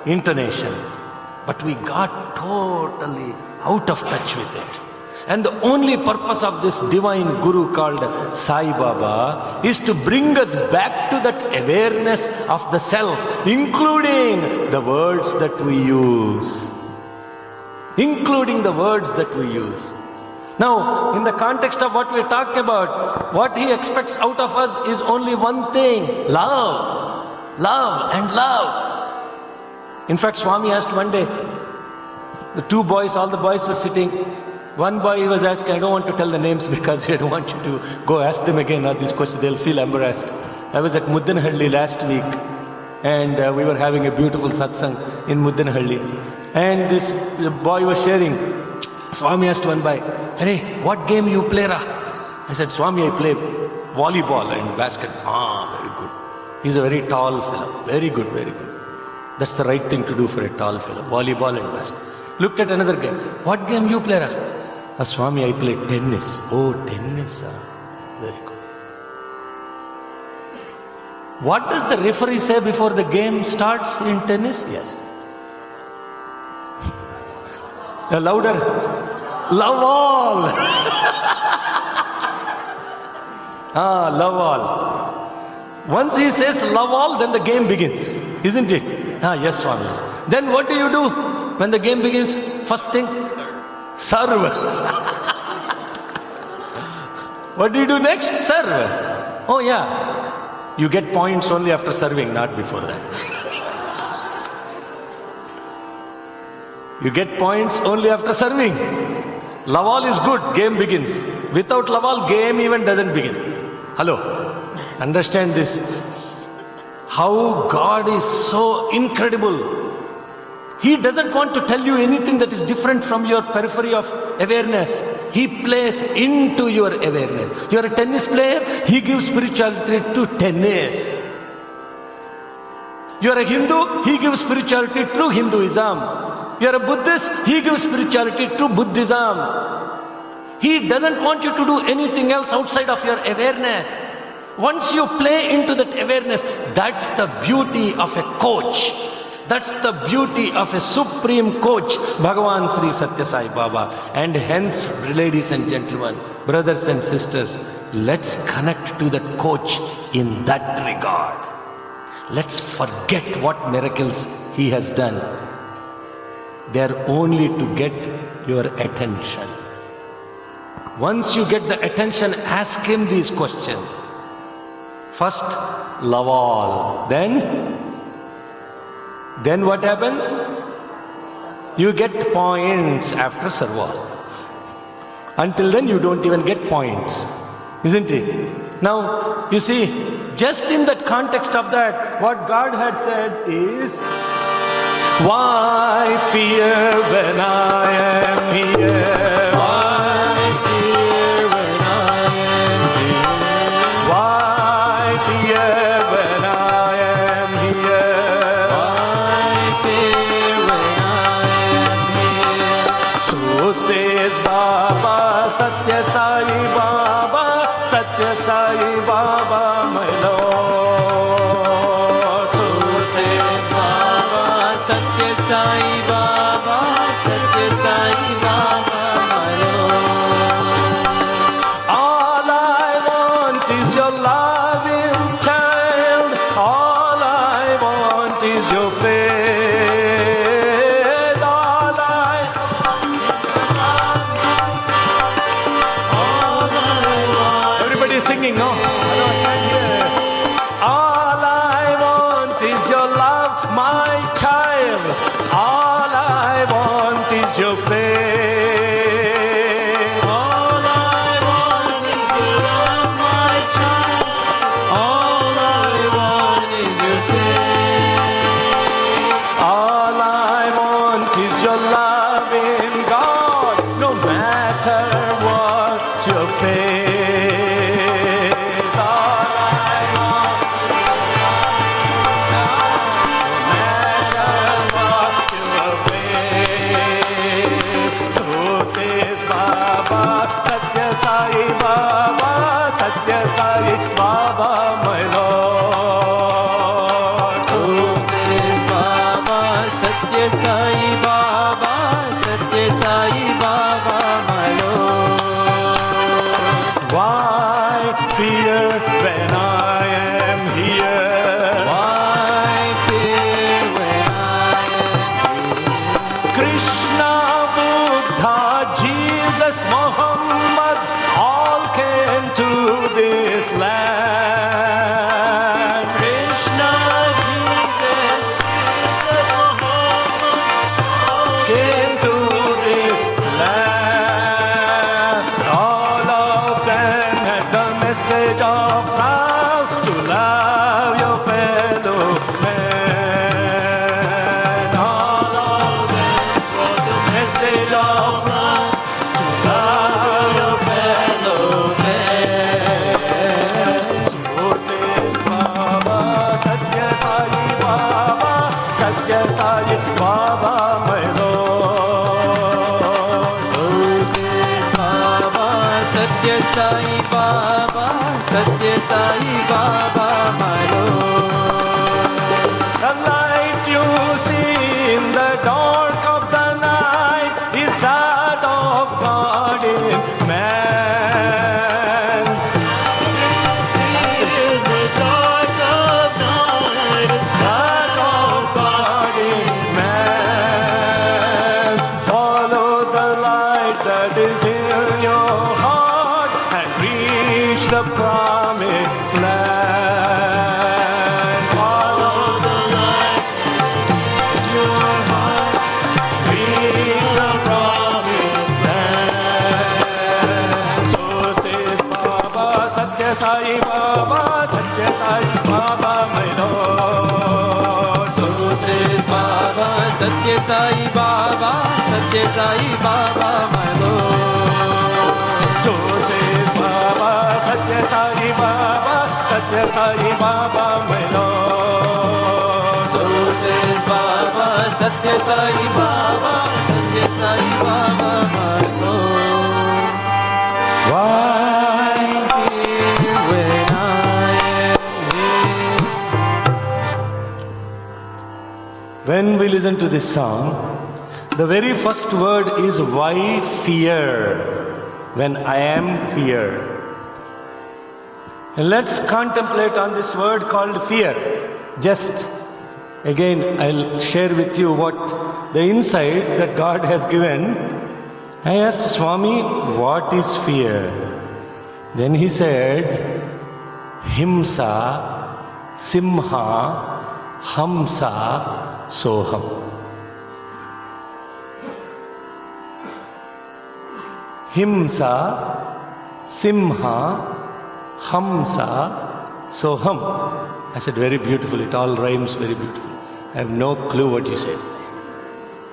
intonation. But we got totally out of touch with it. And the only purpose of this divine Guru called Sai Baba is to bring us back to that awareness of the self, including the words that we use. Including the words that we use. Now, in the context of what we're talking about, what he expects out of us is only one thing: love. Love and love. In fact, Swami asked one day, the two boys, all the boys were sitting. One boy, he was asking, I don't want to tell the names because I don't want you to go ask them again all these questions, they'll feel embarrassed. I was at Muddenhalli last week and we were having a beautiful satsang in Muddenhalli. And this boy was sharing. Swami asked one boy, "Hey, what game you play, Ra?" I said, "Swami, I play volleyball and basket." "Ah, very good." He's a very tall fellow. Very good, very good. That's the right thing to do for a tall fellow. Volleyball and basket. Looked at another guy. "What game you play, Ra?" "Swami, I play tennis." "Oh, tennis, very good." What does the referee say before the game starts in tennis? Yes. Louder. Love all. Love all. Once he says love all, then the game begins, isn't it? Yes, Swami. Then what do you do when the game begins? First thing? Serve. What do you do next? Serve. Oh yeah. You get points only after serving, not before that. You get points only after serving. Love all is good, game begins. Without love all, game even doesn't begin. Hello? Understand this. How God is so incredible. He doesn't want to tell you anything that is different from your periphery of awareness. He plays into your awareness. You're a tennis player, he gives spirituality to tennis. You're a Hindu, he gives spirituality through Hinduism. You're a Buddhist, he gives spirituality to Buddhism. He doesn't want you to do anything else outside of your awareness. Once you play into that awareness, that's the beauty of a coach. That's the beauty of a supreme coach, Bhagavan Sri Sathya Sai Baba. And hence, ladies and gentlemen, brothers and sisters, let's connect to that coach in that regard. Let's forget what miracles he has done. They're only to get your attention. Once you get the attention, ask him these questions. First, love all. Then what happens? You get points after serve all. Until then, you don't even get points. Isn't it? Now, you see, just in that context of that, what God had said is, why fear when I am here? Why fear when I am here? Why fear when I am here? Why fear when I am here? So says Baba, Sathya Sai Baba, Sathya Sai Baba, my Lord. Sathya Sai Baba, Sathya Sai Baba, my Lord. All I want is your loving child. All I want is your faith. All I want. Everybody is singing, no? I can't hear. All I want is your love, my child. All I want is your faith. All I want is your love, my child. All I want is your faith. All I want is your love in God, no matter what your faith. All I want is your love, no matter Satya Sai Baba, Satya Sai Baba, my Lord. Why fear when I am here? Why fear when I am here? Krishna, Buddha, Jesus, Muhammad, all came to this land. Krishna, Jesus, Came to this land. All of them had the message of love, to love your fellow man. All of them brought the message of love, to love your fellow man. So says Baba, Sathya Sai Baba, Sathya Sai Baba, my Lord. so says Baba, Satya Sai Baba, Satya Sai Baba, my Lord. The light you see in the dark of the night is that of God in man. In the dark of night, That of God in man. Follow the light that is in your heart and reach the promised land. Follow the light in your heart, reach the promised land. So says Baba, Satya Sai Baba, Satya Sai Baba, my Lord. So Says Baba, Satya Sai Baba, Satya Sai Baba, my Lord. So says Baba, Satya Sai Baba, Satya Sai Baba, my Lord. So says Baba, Satya Sai Baba, Satya Sai Baba, my Lord. Why Here when I am here. when we listen to this song, the very first word is why fear when I am here. And let's contemplate on this word called fear. Just again, I'll share with you what the insight that God has given. I asked Swami, what is fear? Then he said, Himsa, Simha, Hamsa, Soham. Himsa, Simha, Hamsa, Soham. I said, very beautiful. It all rhymes very beautiful. I have no clue what you said.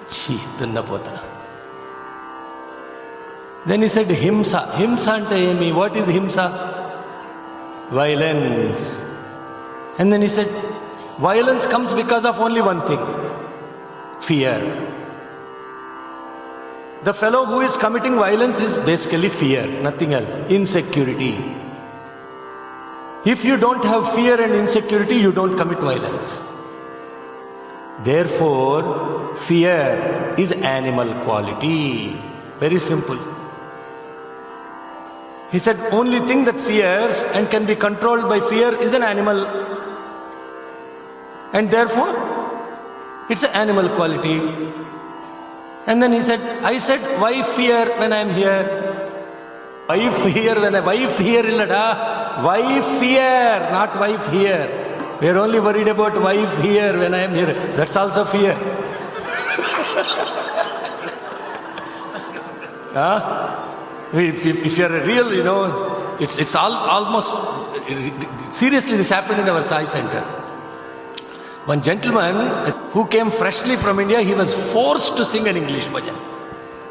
Chi, Dunnapota. Then he said, Himsa. Himsa ante emi. What is Himsa? Violence. And then he said, violence comes because of only one thing. Fear. The fellow who is committing violence is basically fear, nothing else. Insecurity. If you don't have fear and insecurity, you don't commit violence. Therefore, fear is animal quality. Very simple. He said, only thing that fears and can be controlled by fear is an animal. And therefore, it's an animal quality. And then he said, I said, why fear when I am here? Why fear when I, why fear illada? Why fear, not wife here. We are only worried about wife here when I am here. That's also fear. If you are a real, it's almost, seriously this happened in our Sai center. One gentleman who came freshly from India, he was forced to sing an English bhajan.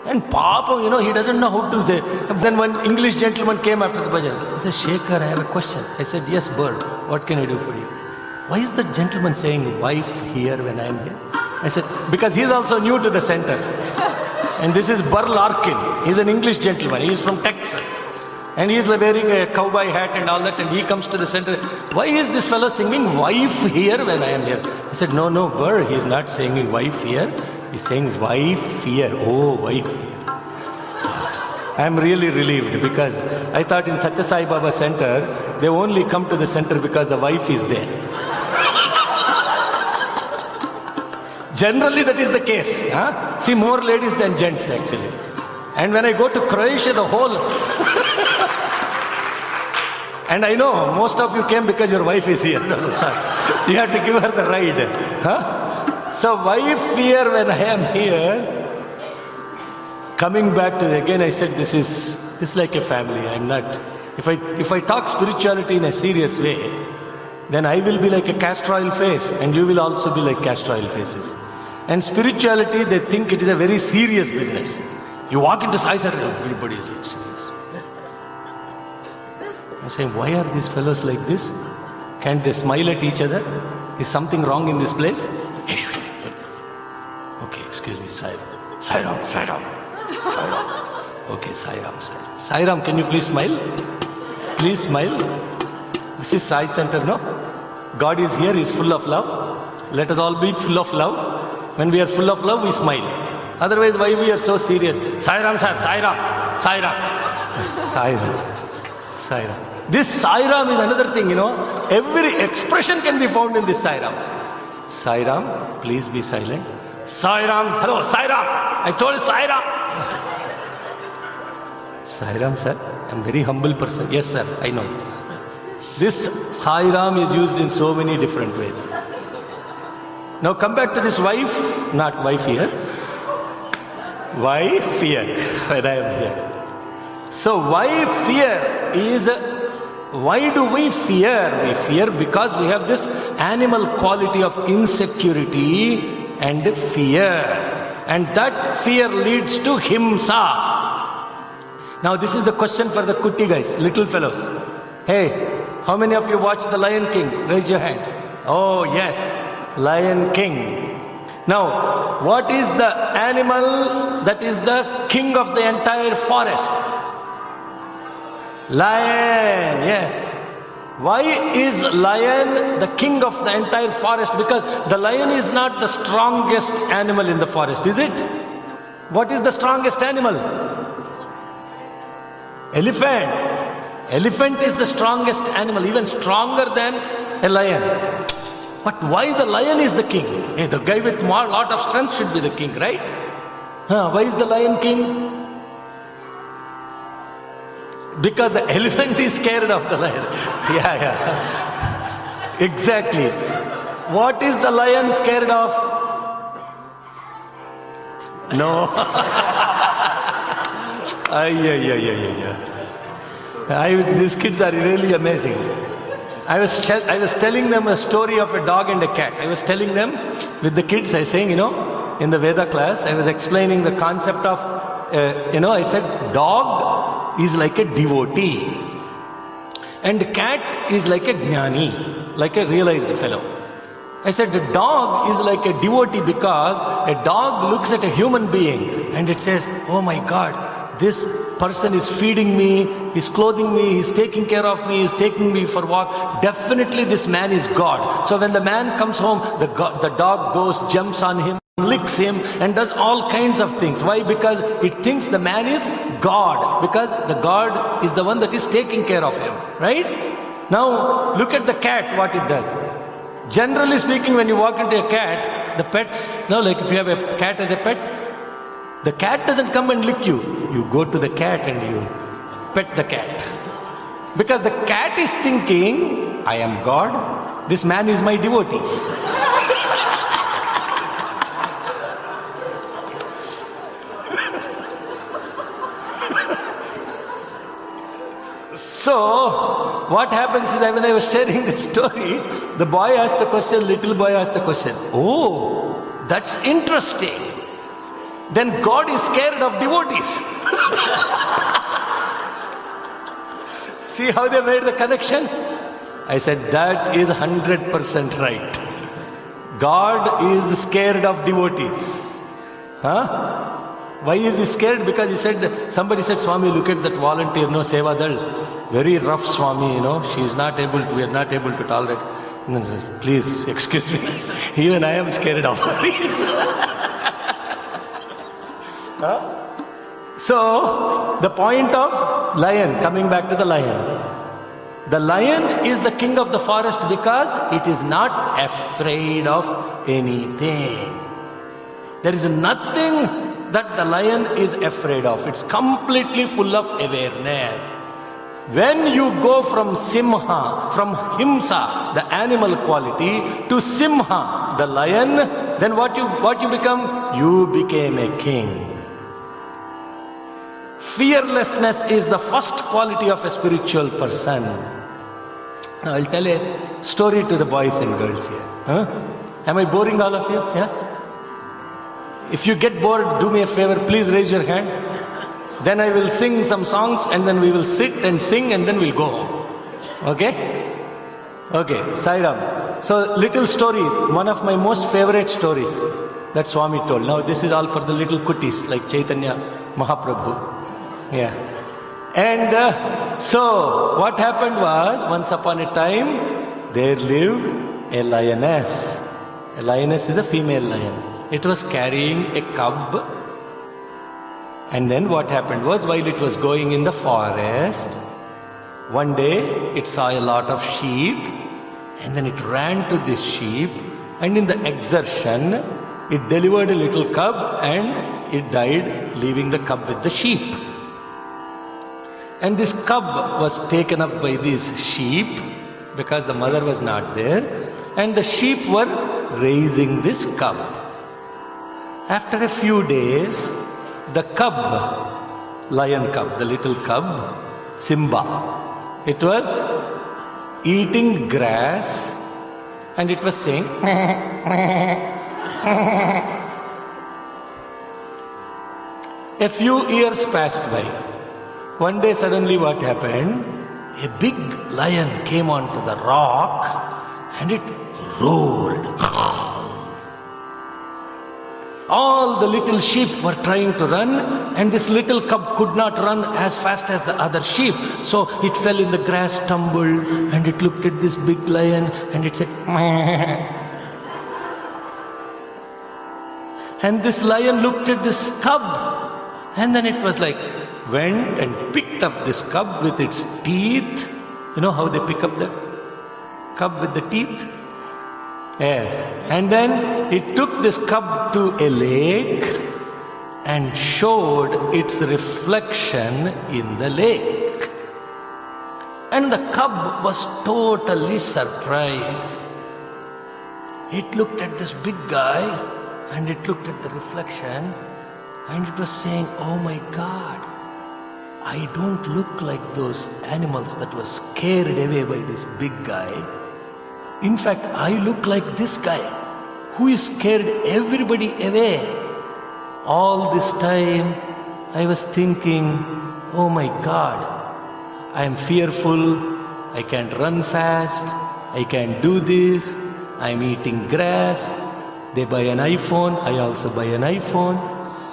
And Papa, he doesn't know how to say. Then one English gentleman came after the bhajan. He said, Sekhar, I have a question. I said, yes, bird, what can I do for you? Why is the gentleman saying wife here when I am here? I said, because he is also new to the center. And this is Burl Larkin. He is an English gentleman. He is from Texas. And he's wearing a cowboy hat and all that, and he comes to the center. Why is this fellow singing wife here when I am here? I said, no, Burr, he's not singing wife here. He's saying wife here. Oh, wife here. I'm really relieved because I thought in Sathya Sai Baba Center, they only come to the center because the wife is there. Generally, that is the case. Huh? See, more ladies than gents actually. And when I go to Croatia, the whole... And I know most of you came because your wife is here. No, sorry. You have to give her the ride. Huh? So wife here when I am here, coming back to again, I said this is like a family. I'm not. If I talk spirituality in a serious way, then I will be like a castor oil face, and you will also be like castor oil faces. And spirituality, they think it is a very serious business. You walk into Sai Center, everybody is like serious. I'm saying, why are these fellows like this? Can't they smile at each other? Is something wrong in this place? Okay, excuse me, Sai Ram. Okay, Sai Ram. Sai Ram, can you please smile? Please smile. This is Sai Center, no? God is here, He is full of love. Let us all be full of love. When we are full of love, we smile. Otherwise, why we are so serious? Sai Ram, sir, Sai Ram, Sai Ram. Sai Ram, Sai Ram. This Sai Ram is another thing, Every expression can be found in this Sai Ram. Sai Ram, please be silent. Sai Ram, hello, Sai Ram. I told you Sai Ram. Sai Ram, sir, I'm a very humble person. Yes, sir, I know. This Sai Ram is used in so many different ways. Now come back to this wife, not wife here. Wife here, when I am here. So why fear is, why do we fear? We fear because we have this animal quality of insecurity and fear. And that fear leads to himsa. Now this is the question for the kuti guys, little fellows. Hey, how many of you watched The Lion King? Raise your hand. Oh yes, Lion King. Now, what is the animal that is the king of the entire forest? Lion, yes. Why is lion the king of the entire forest? Because the lion is not the strongest animal in the forest, is it? What is the strongest animal? Elephant. Elephant is the strongest animal, even stronger than a lion. But why the lion is the king? Hey, the guy with more lot of strength should be the king, right? Why is the lion king? Because the elephant is scared of the lion. Yeah. Exactly. What is the lion scared of? No. These kids are really amazing. I was telling them a story of a dog and a cat. I was telling them with the kids, I was saying, in the Veda class, I was explaining the concept of, I said, dog is like a devotee. And cat is like a jnani, like a realized fellow. I said, the dog is like a devotee because a dog looks at a human being and it says, oh my God, this person is feeding me, he's clothing me, he's taking care of me, he's taking me for walk. Definitely this man is God. So when the man comes home, the dog goes, jumps on him, licks him and does all kinds of things. Why? Because it thinks the man is God. Because the God is the one that is taking care of him. Right? Now look at the cat, what it does. Generally speaking, when you walk into a cat, the pets, like if you have a cat as a pet, the cat doesn't come and lick you. You go to the cat and you pet the cat. Because the cat is thinking, I am God, this man is my devotee. So, what happens is that when I was sharing this story, the boy asked the question, little boy asked the question, oh, that's interesting. Then God is scared of devotees. See how they made the connection? I said, that is 100% right. God is scared of devotees. Why is he scared? Because he said, somebody said, Swami, look at that volunteer, no, Seva Dal. Very rough Swami, she is not able to, we are not able to tolerate. And then he says, please, excuse me, even I am scared of her. So, the point of lion, coming back to the lion. The lion is the king of the forest because it is not afraid of anything. There is nothing that the lion is afraid of. It's completely full of awareness. When you go from simha, from himsa, the animal quality, to simha, the lion, then what you become? You became a king. Fearlessness is the first quality of a spiritual person. Now I'll tell a story to the boys and girls here. Am I boring all of you? Yeah? If you get bored, do me a favor, please raise your hand. Then I will sing some songs and then we will sit and sing and then we'll go home. Okay? Okay, Sai Ram. So, little story, one of my most favorite stories that Swami told. Now this is all for the little kuttis like Chaitanya Mahaprabhu. Yeah. And so, what happened was, once upon a time, there lived a lioness. A lioness is a female lion. It was carrying a cub. And then what happened was, while it was going in the forest, one day it saw a lot of sheep, and then it ran to this sheep, and in the exertion, it delivered a little cub and it died, leaving the cub with the sheep. And this cub was taken up by these sheep because the mother was not there, and the sheep were raising this cub. After a few days, the cub, lion cub, the little cub, Simba, it was eating grass and it was saying, a few years passed by. One day suddenly what happened? A big lion came onto the rock and it roared. All the little sheep were trying to run, and this little cub could not run as fast as the other sheep. So it fell in the grass, tumbled, and it looked at this big lion and it said, Meh. And this lion looked at this cub, and then it was like, went and picked up this cub with its teeth. You know how they pick up the cub with the teeth? Yes. And then it took this cub to a lake and showed its reflection in the lake. And the cub was totally surprised. It looked at this big guy and it looked at the reflection and it was saying, oh my God, I don't look like those animals that were scared away by this big guy. In fact, I look like this guy who is scared everybody away. All this time, I was thinking, oh my God, I am fearful, I can't run fast, I can't do this, I'm eating grass. They buy an iPhone, I also buy an iPhone.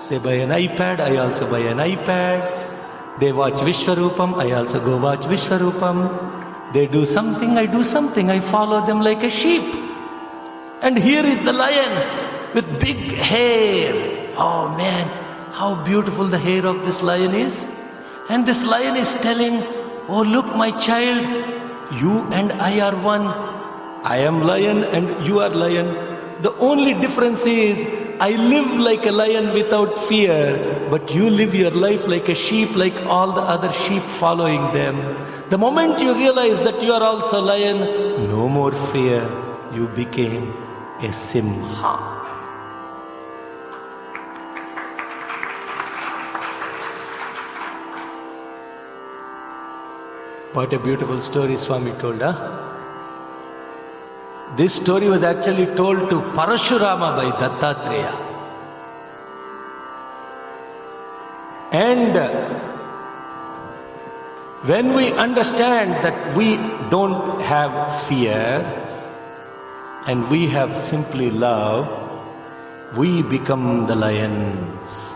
They buy an iPad, I also buy an iPad. They watch Vishwarupam, I also go watch Vishwarupam. They do something, I do something. I follow them like a sheep. And here is the lion with big hair. Oh man, how beautiful the hair of this lion is. And this lion is telling, oh look my child, you and I are one. I am lion and you are lion. The only difference is, I live like a lion without fear, but you live your life like a sheep, like all the other sheep following them. The moment you realize that you are also lion, no more fear, you became a simha. What a beautiful story Swami told, huh? This story was actually told to Parashurama by Dattatreya. And when we understand that we don't have fear and we have simply love, we become the lions.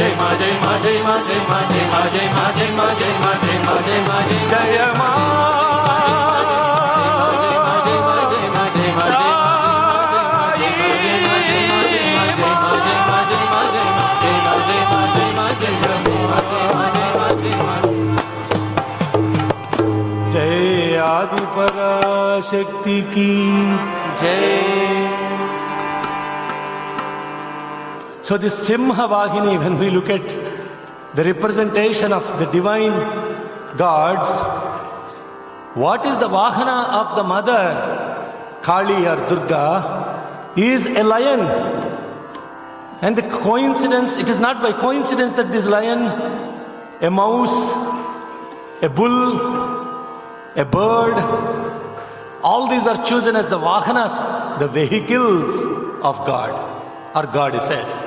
Jai Ma, Jai Ma, Jai Ma, Jai Ma, Jai Ma, Jai Ma, Jai Ma, Jai Ma, Jai Ma, Jai Ma, Jai Ma, जय आदि पराशक्ति की Jai. So this Simha Vahini, when we look at the representation of the divine gods, what is the Vahana of the mother, Kali or Durga, is a lion. And the coincidence, it is not by coincidence that this lion, a mouse, a bull, a bird, all these are chosen as the Vahanas, the vehicles of God or goddesses.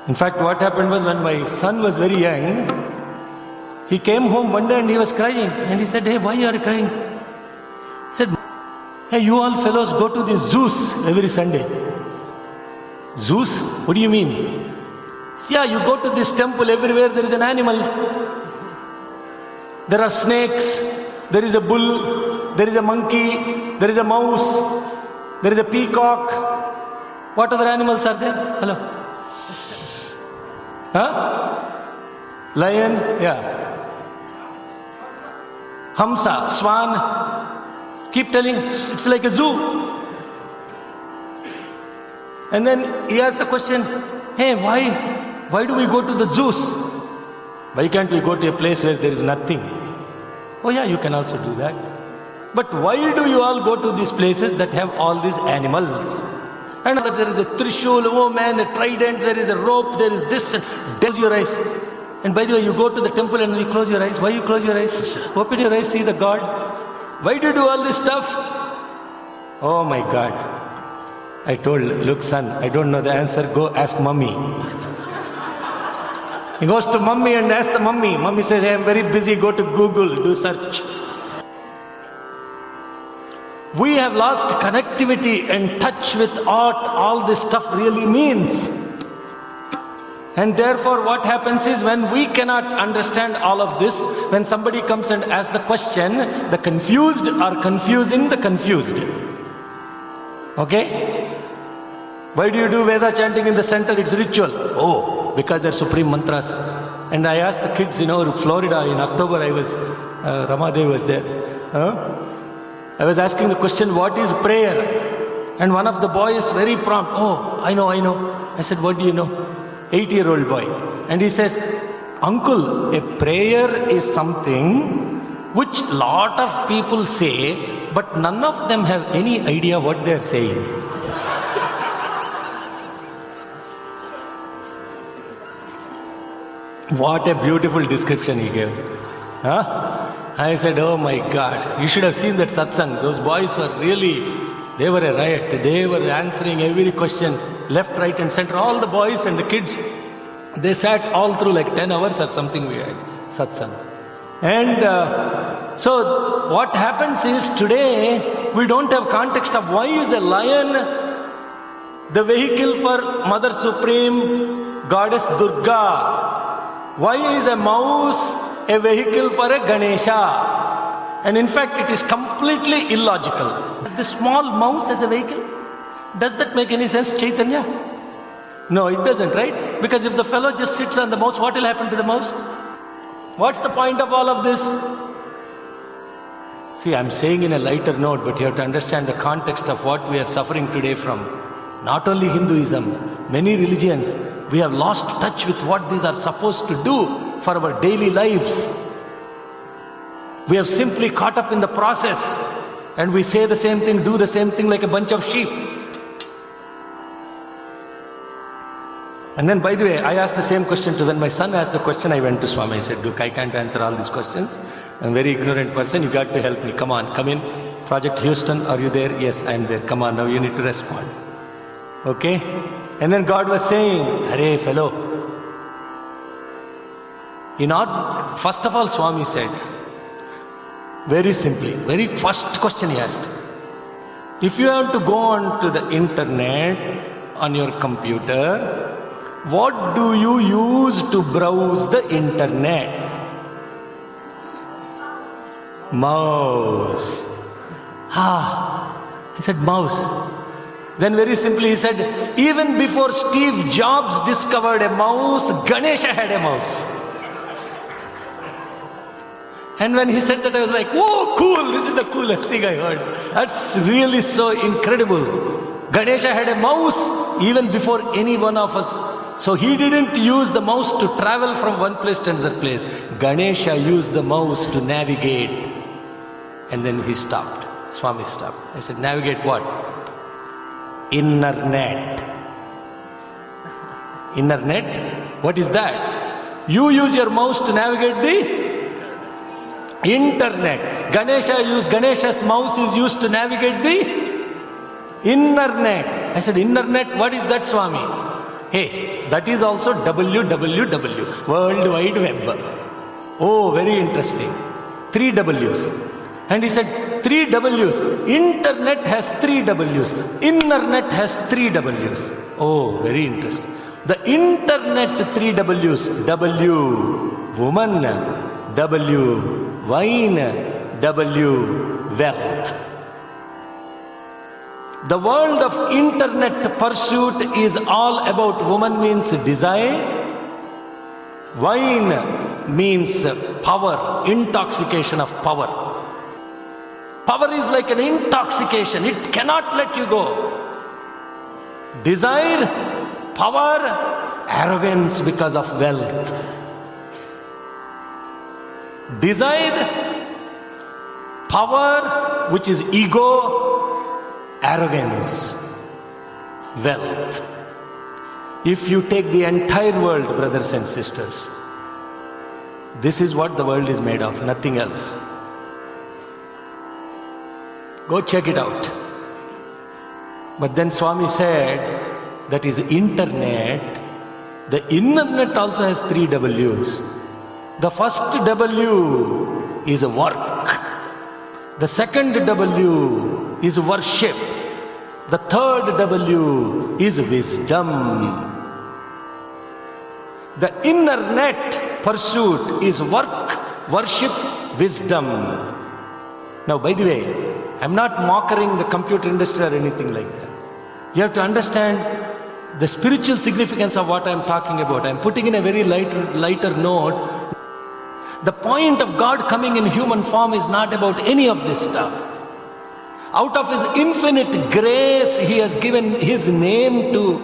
In fact, what happened was when my son was very young, he came home one day and he was crying. And he said, "Hey, why are you crying?" He said, "Hey, you all fellows go to the zoos every Sunday." Zoos? What do you mean? Yeah, you go to this temple, everywhere there is an animal. There are snakes, there is a bull, there is a monkey, there is a mouse, there is a peacock. What other animals are there? Hello? Huh? Lion? Yeah. Hamsa, swan. Keep telling, it's like a zoo. And then he asked the question, "Hey, why do we go to the zoos? Why can't we go to a place where there is nothing?" "Oh yeah, you can also do that. But why do you all go to these places that have all these animals? And that there is a trishul, oh man, a trident, there is a rope, there is this, and close your eyes. And by the way, you go to the temple and you close your eyes. Why you close your eyes? Open your eyes, see the God. Why do you do all this stuff?" Oh my God. I told, "Look son, I don't know the answer, go ask mummy." He goes to mummy and asks the mummy. Mummy says, "I am very busy, go to Google, do search." We have lost connectivity and touch with what all this stuff really means. And therefore what happens is, when we cannot understand all of this, when somebody comes and asks the question, the confused are confusing the confused. Okay? Why do you do Veda chanting in the center? It's ritual. Oh, because they're supreme mantras. And I asked the kids, Florida in October, I was, Ramadev was there. I was asking the question, what is prayer? And one of the boys very prompt, "Oh, I know. I said, "What do you know?" 8-year-old boy. And he says, "Uncle, a prayer is something which lot of people say, but none of them have any idea what they're saying." What a beautiful description he gave. Huh? I said, "Oh my God, you should have seen that satsang. Those boys were really, they were a riot. They were answering every question, left, right and center. All the boys and the kids, they sat all through like 10 hours or something we had, satsang. And so what happens is, today we don't have context of why is a lion the vehicle for Mother Supreme, Goddess Durga. Why is a mouse a vehicle for a Ganesha? And in fact, it is completely illogical. Is the small mouse as a vehicle? Does that make any sense, Chaitanya? No, it doesn't, right? Because if the fellow just sits on the mouse, what will happen to the mouse? What's the point of all of this? See, I'm saying in a lighter note, but you have to understand the context of what we are suffering today from. Not only Hinduism, many religions, we have lost touch with what these are supposed to do for our daily lives. We have simply caught up in the process, and we say the same thing, do the same thing like a bunch of sheep. And then, by the way, I asked the same question to, when my son asked the question, I went to Swami. I said, "Look, I can't answer all these questions. I'm a very ignorant person. You got to help me. Come on, come in. Project Houston, are you there?" "Yes, I'm there." "Come on, now you need to respond." Okay? And then God was saying, "Arey fellow, first of all," Swami said, very simply, very first question he asked, if you have to go on to the internet on your computer what do you use to browse the internet? Mouse. I said, mouse. Then very simply he said, even before Steve Jobs discovered a mouse, Ganesha had a mouse. And when he said that, I was like, whoa, cool, this is the coolest thing I heard. That's really so incredible. Ganesha had a mouse even before any one of us. So he didn't use the mouse to travel from one place to another place. Ganesha used the mouse to navigate. And then he stopped. Swami stopped. I said, navigate what? Internet. Internet? What is that? You use your mouse to navigate the internet. Ganesha's mouse is used to navigate the internet. I said, internet, what is that, Swami? Hey, that is also www, World Wide Web. Oh, very interesting. 3 W's. And he said, 3 W's. Internet has 3 W's. Internet has 3 W's. Oh, very interesting. The internet 3 W's. W, woman. W, wine. W, wealth. The world of internet pursuit is all about woman means desire. Wine means power, intoxication of power. Power is like an intoxication. It cannot let you go. Desire, power, arrogance because of wealth. Desire, power, which is ego, arrogance, wealth. If you take the entire world, brothers and sisters, this is what the world is made of, nothing else. Go check it out. But then Swami said, that is internet. The internet also has 3 W's. The first W is work. The second W is worship. The third W is wisdom. The internet pursuit is work, worship, wisdom. Now, by the way, I'm not mocking the computer industry or anything like that. You have to understand the spiritual significance of what I'm talking about. I'm putting in a very lighter note. The point of God coming in human form is not about any of this stuff. Out of His infinite grace, He has given His name to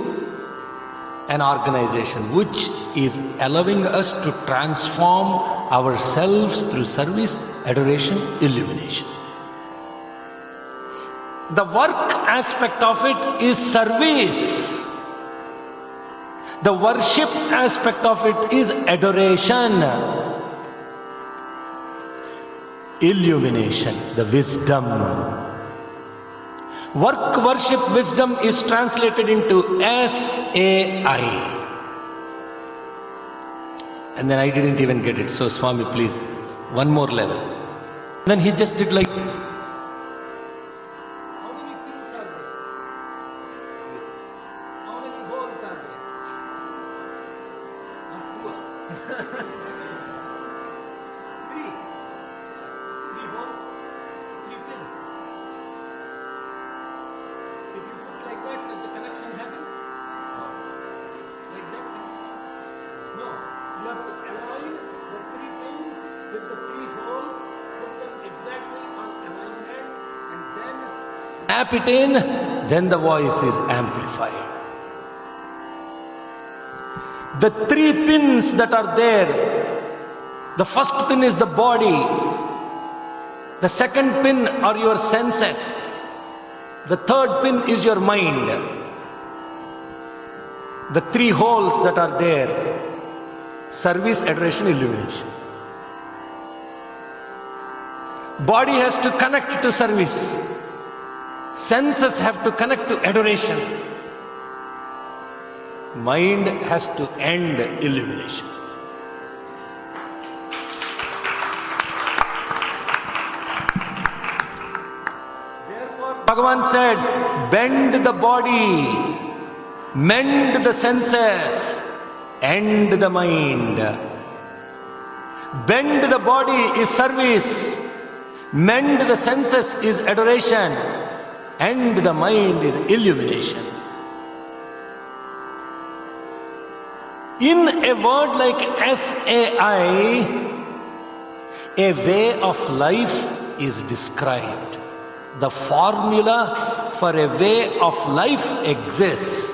an organization which is allowing us to transform ourselves through service, adoration, illumination. The work aspect of it is service. The worship aspect of it is adoration. Illumination, the wisdom. Work, worship, wisdom is translated into SAI. And then I didn't even get it. So Swami, please, one more level. Then he just did like, tap it in, then the voice is amplified. The 3 pins that are there, the first pin is the body, the second pin are your senses, the third pin is your mind. The 3 holes that are there, service, adoration, illumination. Body has to connect to service. Senses have to connect to adoration. Mind has to end illumination. Therefore, Bhagavan said, bend the body, mend the senses, end the mind. Bend the body is service. Mend the senses is adoration. End the mind is illumination. In a word like SAI, a way of life is described. The formula for a way of life exists.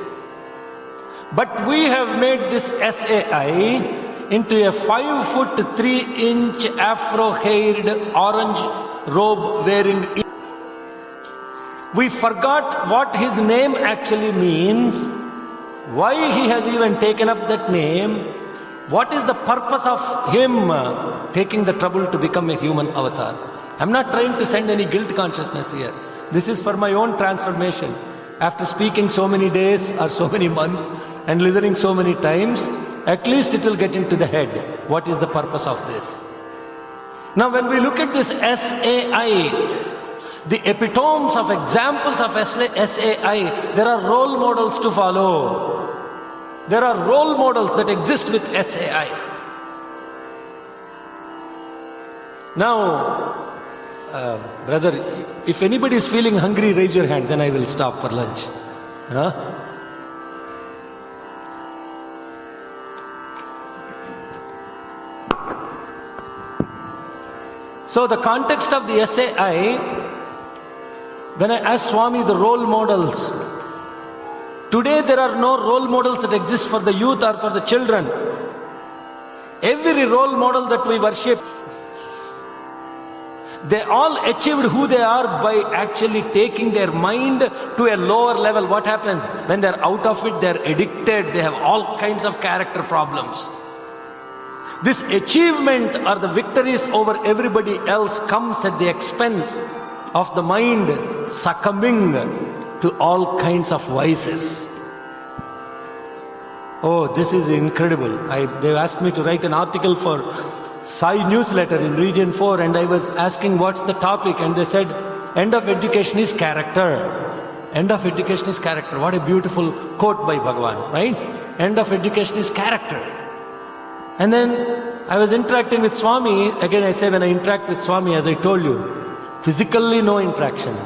But we have made this SAI into a 5'3" afro-haired orange robe wearing. We forgot what his name actually means, why he has even taken up that name, what is the purpose of him taking the trouble to become a human avatar. I'm not trying to send any guilt consciousness here. This is for my own transformation. After speaking so many days or so many months and listening so many times, at least it will get into the head. What is the purpose of this? Now when we look at this SAI, the epitomes of examples of SAI, there are role models to follow. There are role models that exist with SAI. Now, brother, if anybody is feeling hungry, raise your hand, then I will stop for lunch. Huh? So the context of the SAI, when I asked Swami the role models, today there are no role models that exist for the youth or for the children. Every role model that we worship, they all achieved who they are by actually taking their mind to a lower level. What happens? When they're out of it, they're addicted, they have all kinds of character problems. This achievement or the victories over everybody else comes at the expense of the mind succumbing to all kinds of vices. Oh, this is incredible. They asked me to write an article for Sai newsletter in Region 4, and I was asking what's the topic, and they said, end of education is character. End of education is character. What a beautiful quote by Bhagavan, right? End of education is character. And then I was interacting with Swami. Again I say, when I interact with Swami, as I told you, physically no interaction.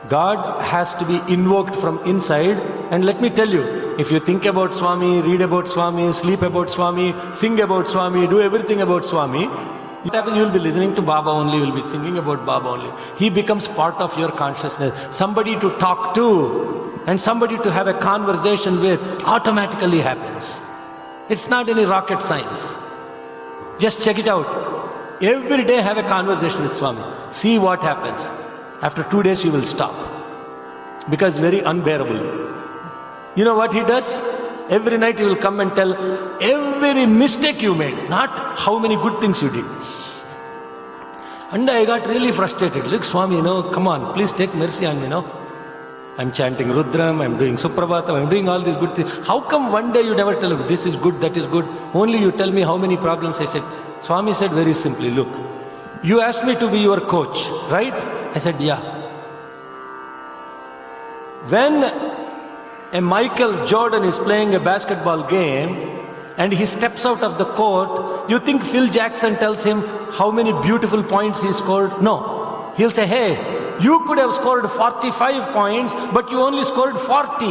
God has to be invoked from inside. And let me tell you, if you think about Swami, read about Swami, sleep about Swami, sing about Swami, do everything about Swami, what happens? You will be listening to Baba only, you will be singing about Baba only. He becomes part of your consciousness. Somebody to talk to and somebody to have a conversation with automatically happens. It's not any rocket science. Just check it out. Every day have a conversation with Swami. See what happens. After 2 days you will stop. Because very unbearable. You know what he does? Every night he will come and tell every mistake you made, not how many good things you did. And I got really frustrated. Look, Swami, come on, please take mercy on me, I'm chanting Rudram, I'm doing Suprabhatam, I'm doing all these good things. How come one day you never tell me, this is good, that is good? Only you tell me how many problems. I said, Swami said very simply, look, you asked me to be your coach, right? I said, yeah. When a Michael Jordan is playing a basketball game and he steps out of the court, you think Phil Jackson tells him how many beautiful points he scored? No. He'll say, hey, you could have scored 45 points, but you only scored 40.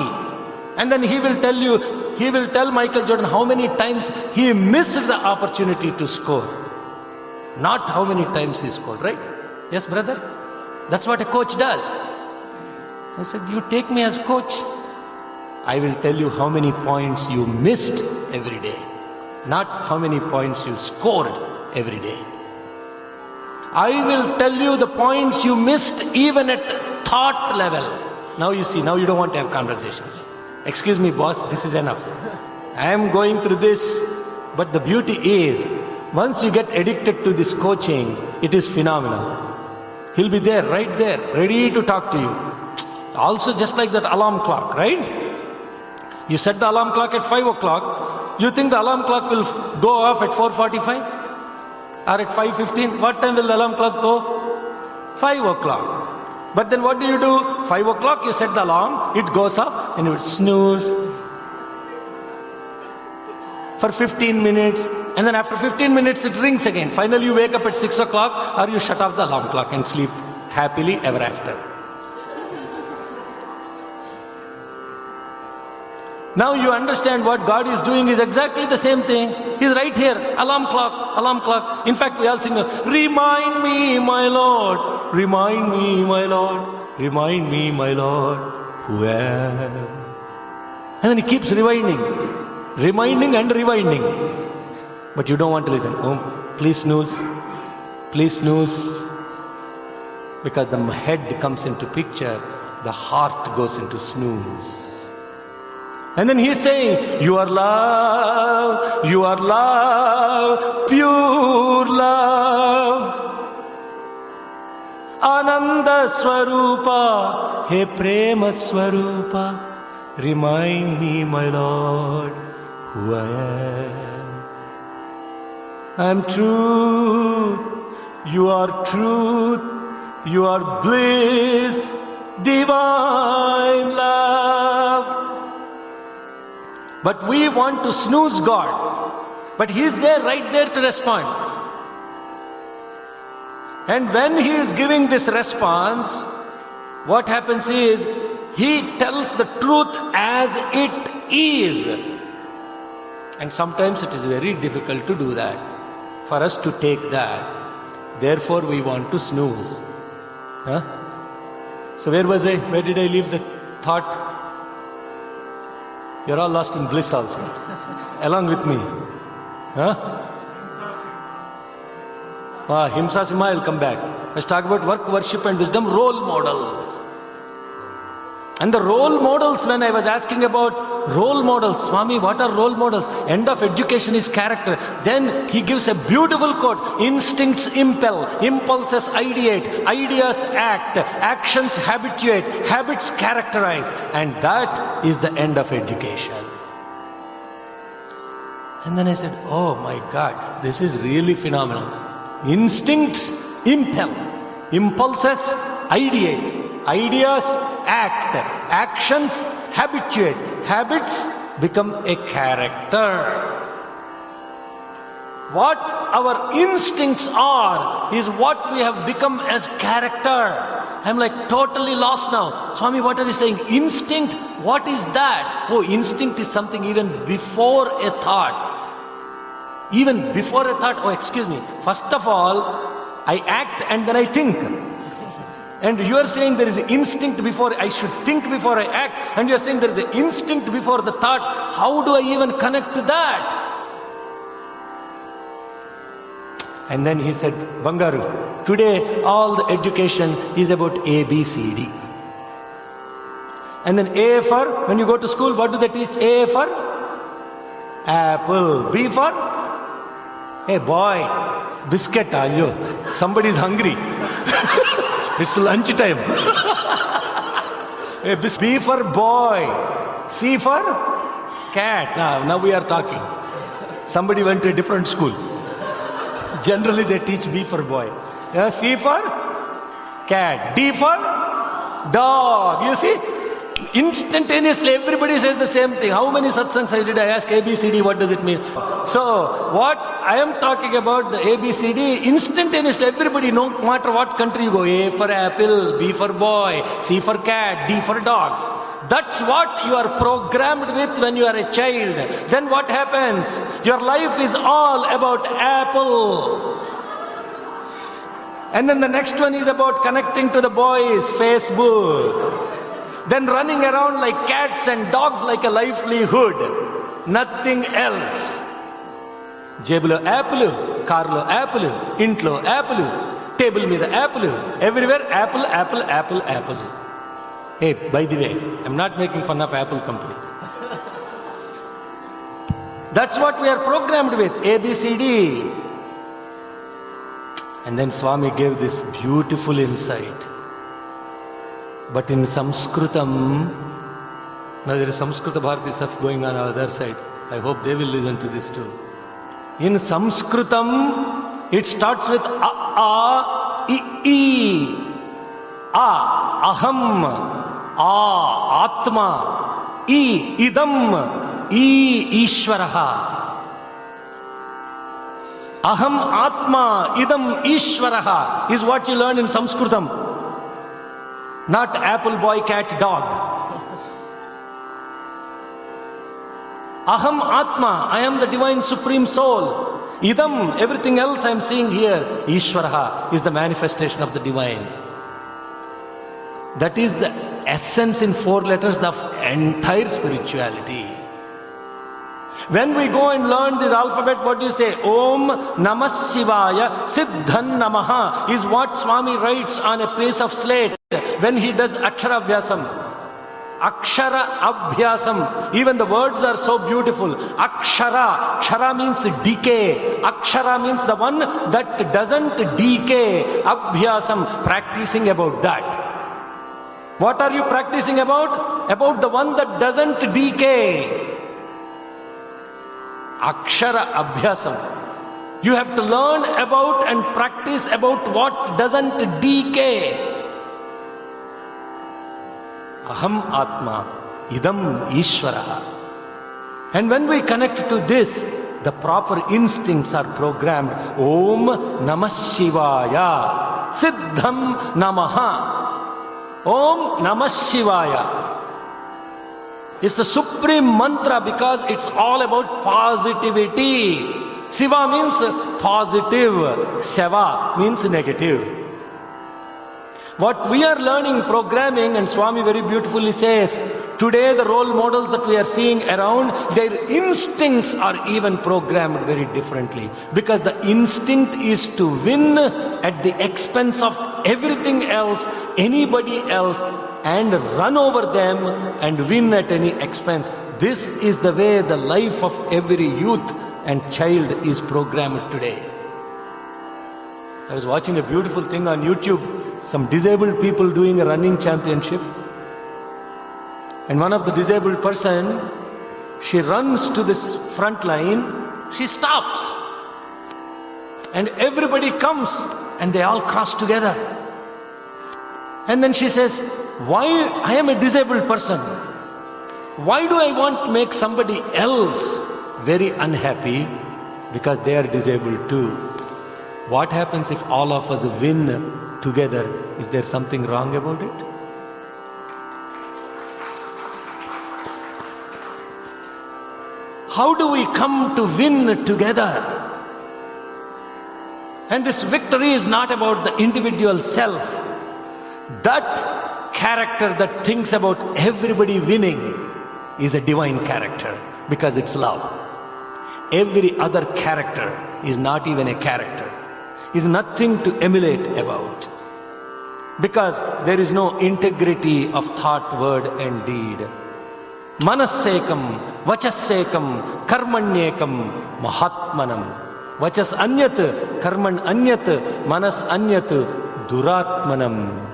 And then he will tell Michael Jordan how many times he missed the opportunity to score. Not how many times he scored, right? Yes, brother? That's what a coach does. I said, you take me as coach. I will tell you how many points you missed every day. Not how many points you scored every day. I will tell you the points you missed even at thought level. Now you see, now you don't want to have conversation. Excuse me, boss, this is enough. I am going through this. But the beauty is, once you get addicted to this coaching, it is phenomenal. He'll be there, right there, ready to talk to you. Also just like that alarm clock, right? You set the alarm clock at 5 o'clock. You think the alarm clock will go off at 4:45? Or at 5:15? What time will the alarm clock go? 5 o'clock. But then what do? 5 o'clock you set the alarm, it goes off and you snooze. for 15 minutes, and then after 15 minutes it rings again. Finally you wake up at 6 o'clock, or you shut off the alarm clock and sleep happily ever after. Now you understand what God is doing is exactly the same thing. He's right here, alarm clock, alarm clock. In fact, we all sing, remind me, my Lord, remind me, my Lord, remind me, my Lord, who am. And then he keeps reminding and rewinding. But you don't want to listen. Oh, please snooze, because the head comes into picture, the heart goes into snooze. And then he's saying, you are love, pure love. Ananda Swarupa, He Prema Swarupa, remind me, my Lord, who I am. I'm truth, you are bliss, divine love. But we want to snooze God. But He is there, right there to respond. And when He is giving this response, what happens is, He tells the truth as it is. And sometimes it is very difficult to do that, for us to take that. Therefore we want to snooze. Huh? So where was I? Where did I leave the thought? You're all lost in bliss also, along with me. Huh? Himsa Sima will come back. Let's talk about work, worship and wisdom, role models. And the role models, when I was asking about role models, Swami, what are role models? End of education is character. Then he gives a beautiful quote, instincts impel, impulses ideate, ideas act, actions habituate, habits characterize. And that is the end of education. And then I said, oh my God, this is really phenomenal. Instincts impel, impulses ideate, ideas act, actions habituate, habits become a character. What our instincts are is what we have become as character. I'm like totally lost now. Swami, what are you saying? Instinct? What is that? Oh, instinct is something even before a thought. Even before a thought, oh excuse me, first of all, I act and then I think. And you are saying there is an instinct before, I should think before I act, and you are saying there is an instinct before the thought. How do I even connect to that? And then he said, Bangaru, today all the education is about A, B, C, D. And then A for, when you go to school, what do they teach? A for apple. B for, hey boy, biscuit, are you? Somebody is hungry. It's lunch time. B for boy. C for cat. Now we are talking. Somebody went to a different school. Generally they teach B for boy. C for cat. D for dog. You see? Instantaneously everybody says the same thing. How many satsangs I did I ask ABCD, what does it mean? So what I am talking about, the ABCD, instantaneously everybody, no matter what country you go, A for apple, B for boy, C for cat, D for dogs. That's what you are programmed with when you are a child. Then what happens? Your life is all about apple. And then the next one is about connecting to the boys, Facebook. Then running around like cats and dogs like a livelihood. Nothing else. Jebulo apple, carlo apple, intlo apple, table meeda apple, everywhere apple, apple, apple, apple. Hey, by the way, I'm not making fun of Apple company. That's what we are programmed with, A, B, C, D. And then Swami gave this beautiful insight. But in Sanskritam, now there is Samskrita Bharati stuff going on the other side. I hope they will listen to this too. In Sanskritam, it starts with A, I, A, Aham, A, Atma, I, Idam, I, Ishvaraha. Aham Atma Idam Ishvaraha is what you learn in Sanskritam. Not apple boy, cat, dog. Aham Atma, I am the divine supreme soul. Idam, everything else I am seeing here, Ishvaraha is the manifestation of the divine. That is the essence in 4 letters of entire spirituality. When we go and learn this alphabet, what do you say? Om Namah Shivaya Siddhan Namaha is what Swami writes on a piece of slate when he does Akshara Abhyasam. Akshara Abhyasam. Even the words are so beautiful. Akshara. Kshara means decay. Akshara means the one that doesn't decay. Abhyasam. Practicing about that. What are you practicing about? About the one that doesn't decay. Akshara Abhyasam. You have to learn about and practice about what doesn't decay. Aham Atma, Idam Ishvaraha. And when we connect to this, the proper instincts are programmed. Om Namah Shivaya Siddham Namaha. Om Namah Shivaya. It's the supreme mantra because it's all about positivity. Siva means positive. Seva means negative. What we are learning, programming, and Swami very beautifully says, today the role models that we are seeing around, their instincts are even programmed very differently. Because the instinct is to win at the expense of everything else, anybody else, and run over them and win at any expense. This is the way the life of every youth and child is programmed today. I was watching a beautiful thing on YouTube, some disabled people doing a running championship. And one of the disabled person, she runs to this front line, she stops. And everybody comes and they all cross together. And then she says, why I am a disabled person? Why do I want to make somebody else very unhappy? Because they are disabled too. What happens if all of us win together? Is there something wrong about it? How do we come to win together? And this victory is not about the individual self. That character that thinks about everybody winning is a divine character because it's love. Every other character is not even a character, is nothing to emulate about. Because there is no integrity of thought, word and deed. Manassekam, vachassekam, karmanyekam, mahatmanam. Vachas anyat, karman anyat, manas anyat, duratmanam.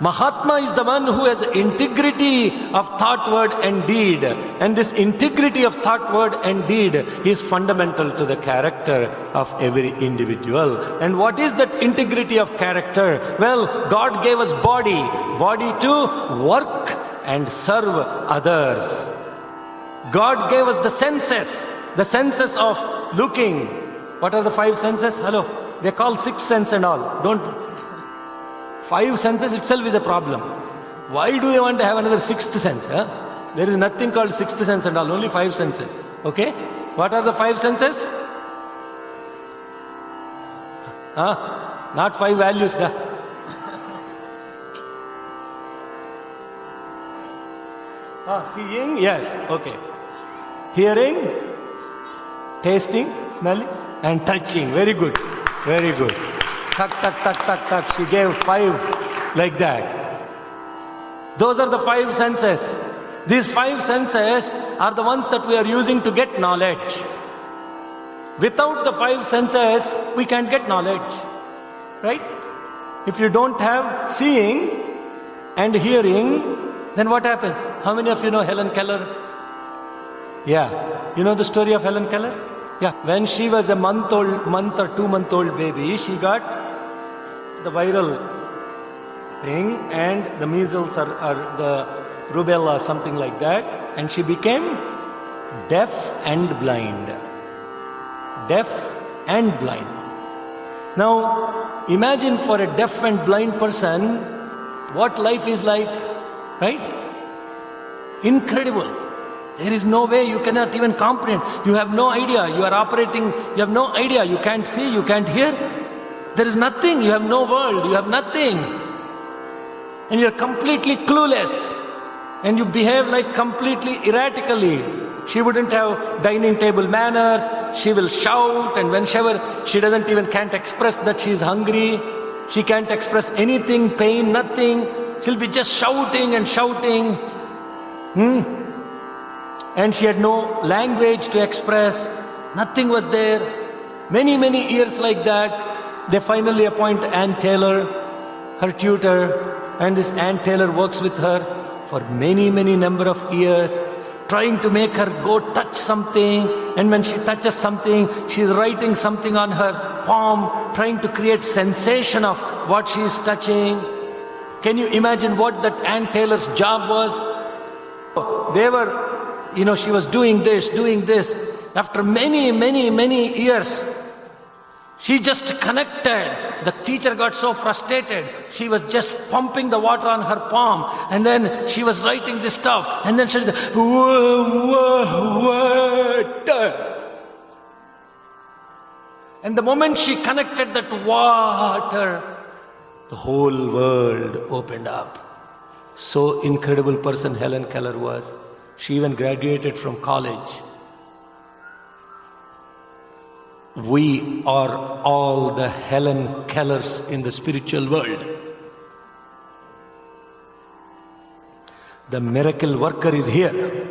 Mahatma is the one who has integrity of thought, word and deed. And this integrity of thought, word and deed is fundamental to the character of every individual. And what is that integrity of character? Well, God gave us body to work and serve others. God gave us the senses of looking. What are the 5 senses? Hello. They call 6th sense and all. 5 senses itself is a problem. Why do you want to have another 6th sense? Huh? There is nothing called 6th sense and all, only 5 senses. Okay? What are the 5 senses? Not 5 values. Seeing, yes, okay. Hearing, tasting, smelling, and touching. Very good, very good. Tuck, tuck, tuck, tuck, tuck. She gave 5 like that. Those are the 5 senses. These 5 senses are the ones that we are using to get knowledge. Without the 5 senses, we can't get knowledge. Right? If you don't have seeing and hearing, then what happens? How many of you know Helen Keller? Yeah. You know the story of Helen Keller? Yeah. When she was a month or 2-month-old baby, she got the viral thing and the measles or the rubella, something like that, and she became deaf and blind. Deaf and blind. Now, imagine for a deaf and blind person what life is like, right? Incredible. There is no way, you cannot even comprehend. You have no idea. You are operating, you have no idea. You can't see, you can't hear. There is nothing. You have no world. You have nothing. And you are completely clueless. And you behave like completely erratically. She wouldn't have dining table manners. She will shout, and whenever she can't express that she is hungry. She can't express anything, pain, nothing. She'll be just shouting and shouting. And she had no language to express. Nothing was there. Many, many years like that. They finally appoint Ann Taylor, her tutor, and this Ann Taylor works with her for many, many number of years, trying to make her go touch something. And when she touches something, she's writing something on her palm, trying to create sensation of what she is touching. Can you imagine what that Ann Taylor's job was? They were, she was doing this. After many, many, many years, she just connected. The teacher got so frustrated. She was just pumping the water on her palm. And then she was writing this stuff. And then she said, water. And the moment she connected that water, the whole world opened up. So incredible person Helen Keller was. She even graduated from college. We are all the Helen Kellers in the spiritual world. The miracle worker is here.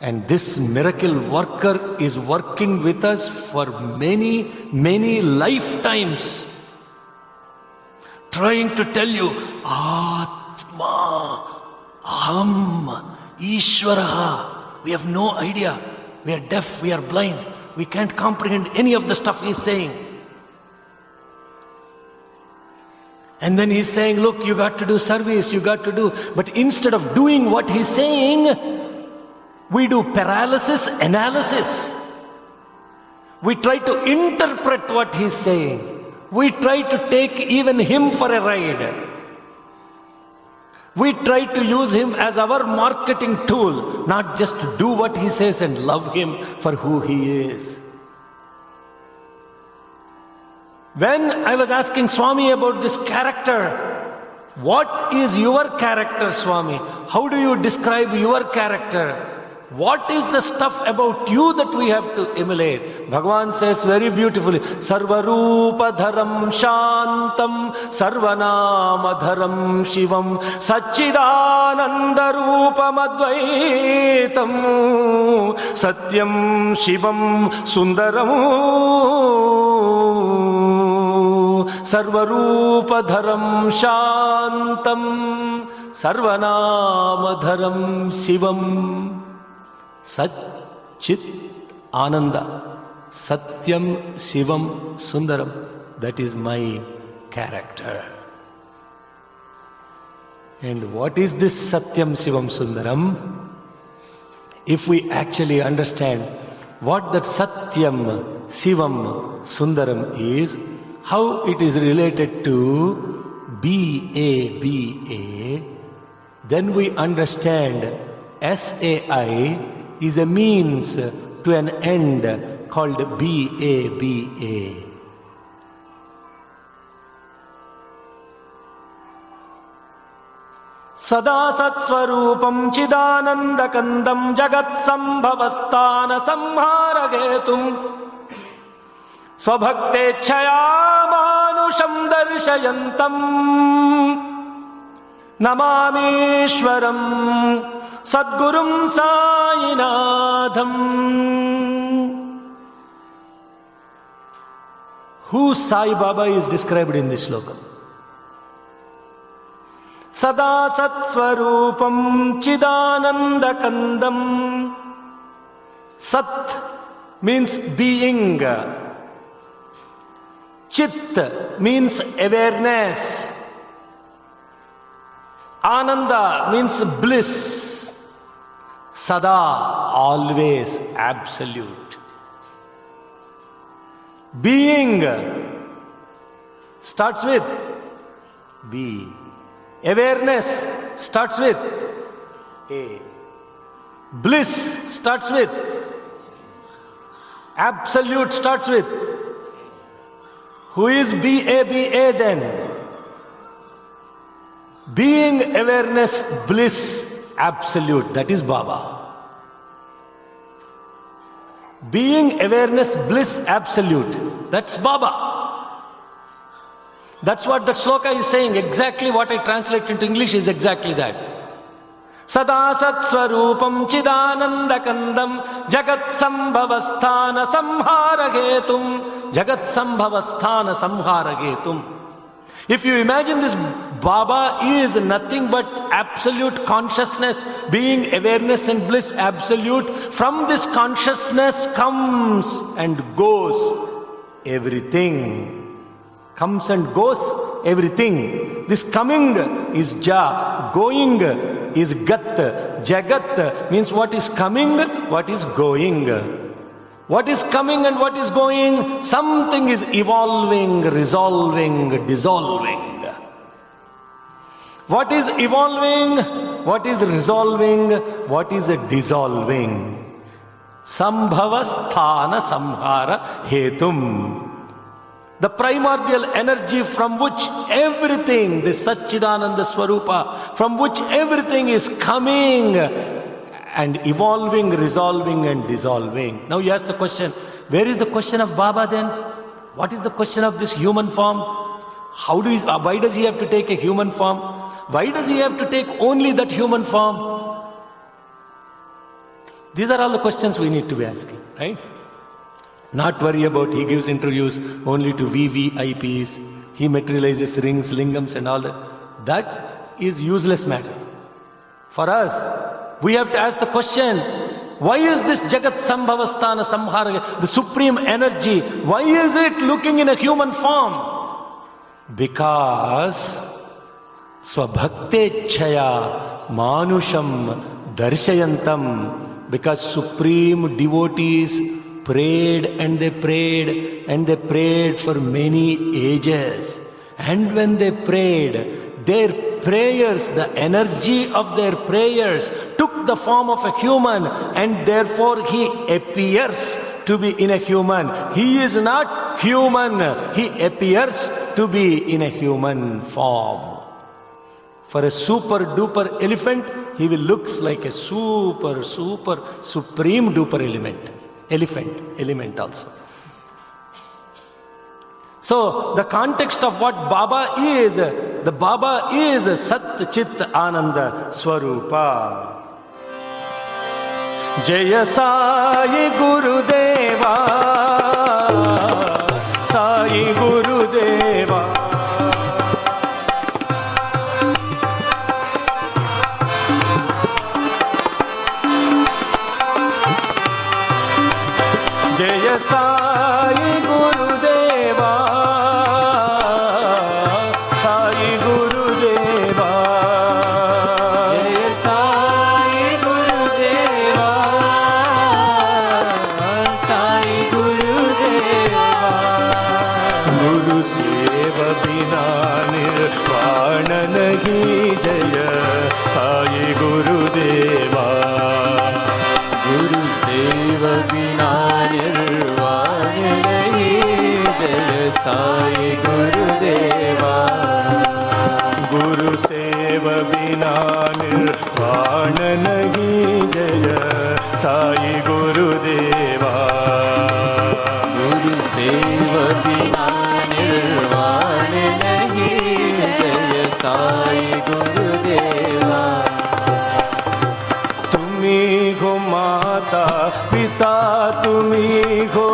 And this miracle worker is working with us for many, many lifetimes. Trying to tell you, Atma, Aham, Ishvaraha. We have no idea. We are deaf, we are blind. We can't comprehend any of the stuff he's saying. And then he's saying, look, you got to do service, you got to do. But instead of doing what he's saying, we do paralysis analysis. We try to interpret what he's saying. We try to take even him for a ride. We try to use him as our marketing tool, not just to do what he says and love him for who he is. When I was asking Swami about this character, what is your character, Swami? How do you describe your character? What is the stuff about you that we have to emulate? Bhagavan says very beautifully, Sarvarupa dharam shantam sarvanama dharam shivam Satchidananda rupam advaitam Satyam shivam sundaram Sarvarupa dharam shantam sarvanama dharam shivam Sat, Chit, Ananda, Satyam, Shivam, Sundaram. That is my character. And what is this Satyam, Shivam, Sundaram? If we actually understand what that Satyam, Shivam, Sundaram is, how it is related to B-A-B-A, then we understand SAI is a means to an end called BABA. Sada Satsvarupam Chidanandakandam Jagat Sambhavasthana Samharagetum Swabhakte Chaya Manusham Darshayantam Namamishwaram Sadgurum Sainatham. Who Sai Baba is described in this sloka? Sada Satsvarupam Chidanandakandam. Sat means being. Chit means awareness. Ananda means bliss. Sada, always, absolute. Being starts with B. Awareness starts with A. Bliss starts with Absolute starts with. Who is BABA then? Being, awareness, bliss, absolute. That is Baba. Being, awareness, bliss, absolute. That's Baba. That's what that sloka is saying. Exactly what I translate into English is exactly that. Sada Sat Swarupam Chidananda Kandam Jagat Sambhavasthana Samharagetum. Jagat Sambhavasthana Samharagetum. If you imagine this, Baba is nothing but absolute consciousness, being, awareness and bliss, absolute. From this consciousness comes and goes everything. Comes and goes everything. This coming is Ja, going is Gat. Jagat means what is coming, what is going. What is coming and what is going? Something is evolving, resolving, dissolving. What is evolving? What is resolving? What is dissolving? Sambhavasthana samhara hetum. The primordial energy from which everything, this Satchidananda Swarupa, from which everything is coming and evolving, resolving and dissolving. Now you ask the question, where is the question of Baba then? What is the question of this human form? Why does he have to take a human form? Why does he have to take only that human form? These are all the questions we need to be asking, right? Not worry about he gives interviews only to VVIPs, he materializes rings, lingams and all that. That is useless matter. For us, we have to ask the question, why is this Jagat Sambhavasthana Samhara, the supreme energy, why is it looking in a human form? Because Swabhaktechaya Manusham Darshayantam, because supreme devotees prayed and they prayed and they prayed for many ages. And when they prayed, their prayers, the energy of their prayers took the form of a human, and therefore he appears to be in a human. He is not human, he appears to be in a human form. For a super duper elephant, he will look like a super supreme duper element also. So the context of what Baba is, the Baba is Sat Chit Ananda Swarupa. Jaya Sai Gurudeva, Sai Gurudeva. Jaya Sai Gurudeva, Sai Gurudeva. Jaya Sai Gurudeva, Sai Gurudeva. Guru Seva Bina Nirvana Nahi. Jaya Sai Gurudeva. Guru Seva Bina Nirvana Nahi. Jaya Sai Gurudeva. Guru Seva Bina Nirvana Nahi. Jaya Sai Gurudeva. Guru Seva Bina Nirvana Nahi. Jaya Sai Gurudeva. तुम्ही हो माता पिता तुम्ही हो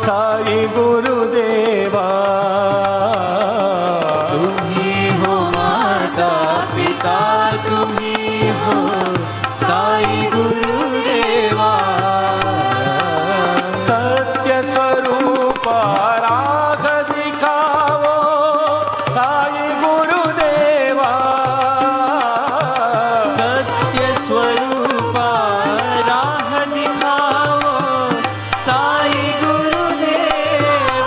साई गुरुदेवा. तुम्ही हो माता पिता तुम्ही हो साई गुरुदेवा. सत्य स्वरूप राग दिखावो साई गुरुदेवा. सत्य स्वरूप राह दिखाओ साई गुरुदेवा.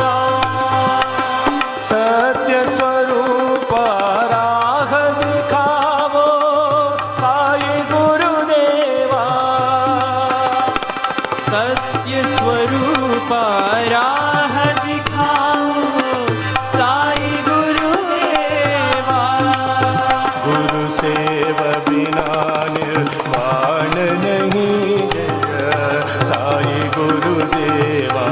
बिना निर्वाण नहीं जय साई गुरुदेवा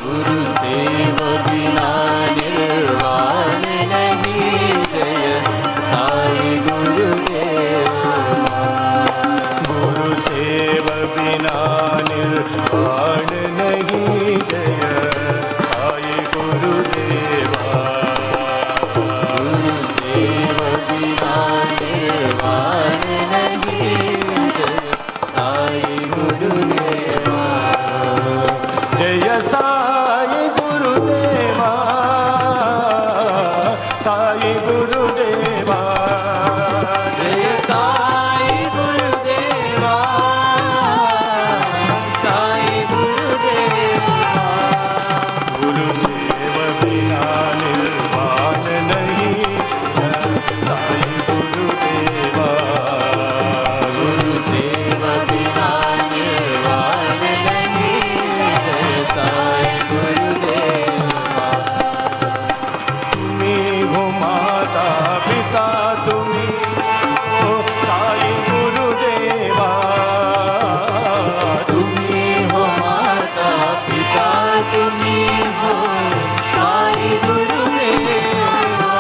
गुरु सेव बिना निर्वाण नहीं जय साई गुरुदेवा गुरु सेव बिना निर्वाण नहीं जय साई गुरुदेवा गुरु सेव बिना निर्वाण नहीं जय साई गुरुदेवा जय साई गुरुदेवा साई गुरुदेवा जय साई गुरुदेवा साई गुरुदेवा गुरु सेव बिना निर्वाण नहीं साई गुरुदेवा गुरु सेव बिना निर्वाण नहीं जय साई गुरुदेवा तुम्ही हो माता पिता तुम्ही हो साई गुरुदेवा तुम्ही हो माता पिता तुम्ही हो साई गुरुदेवा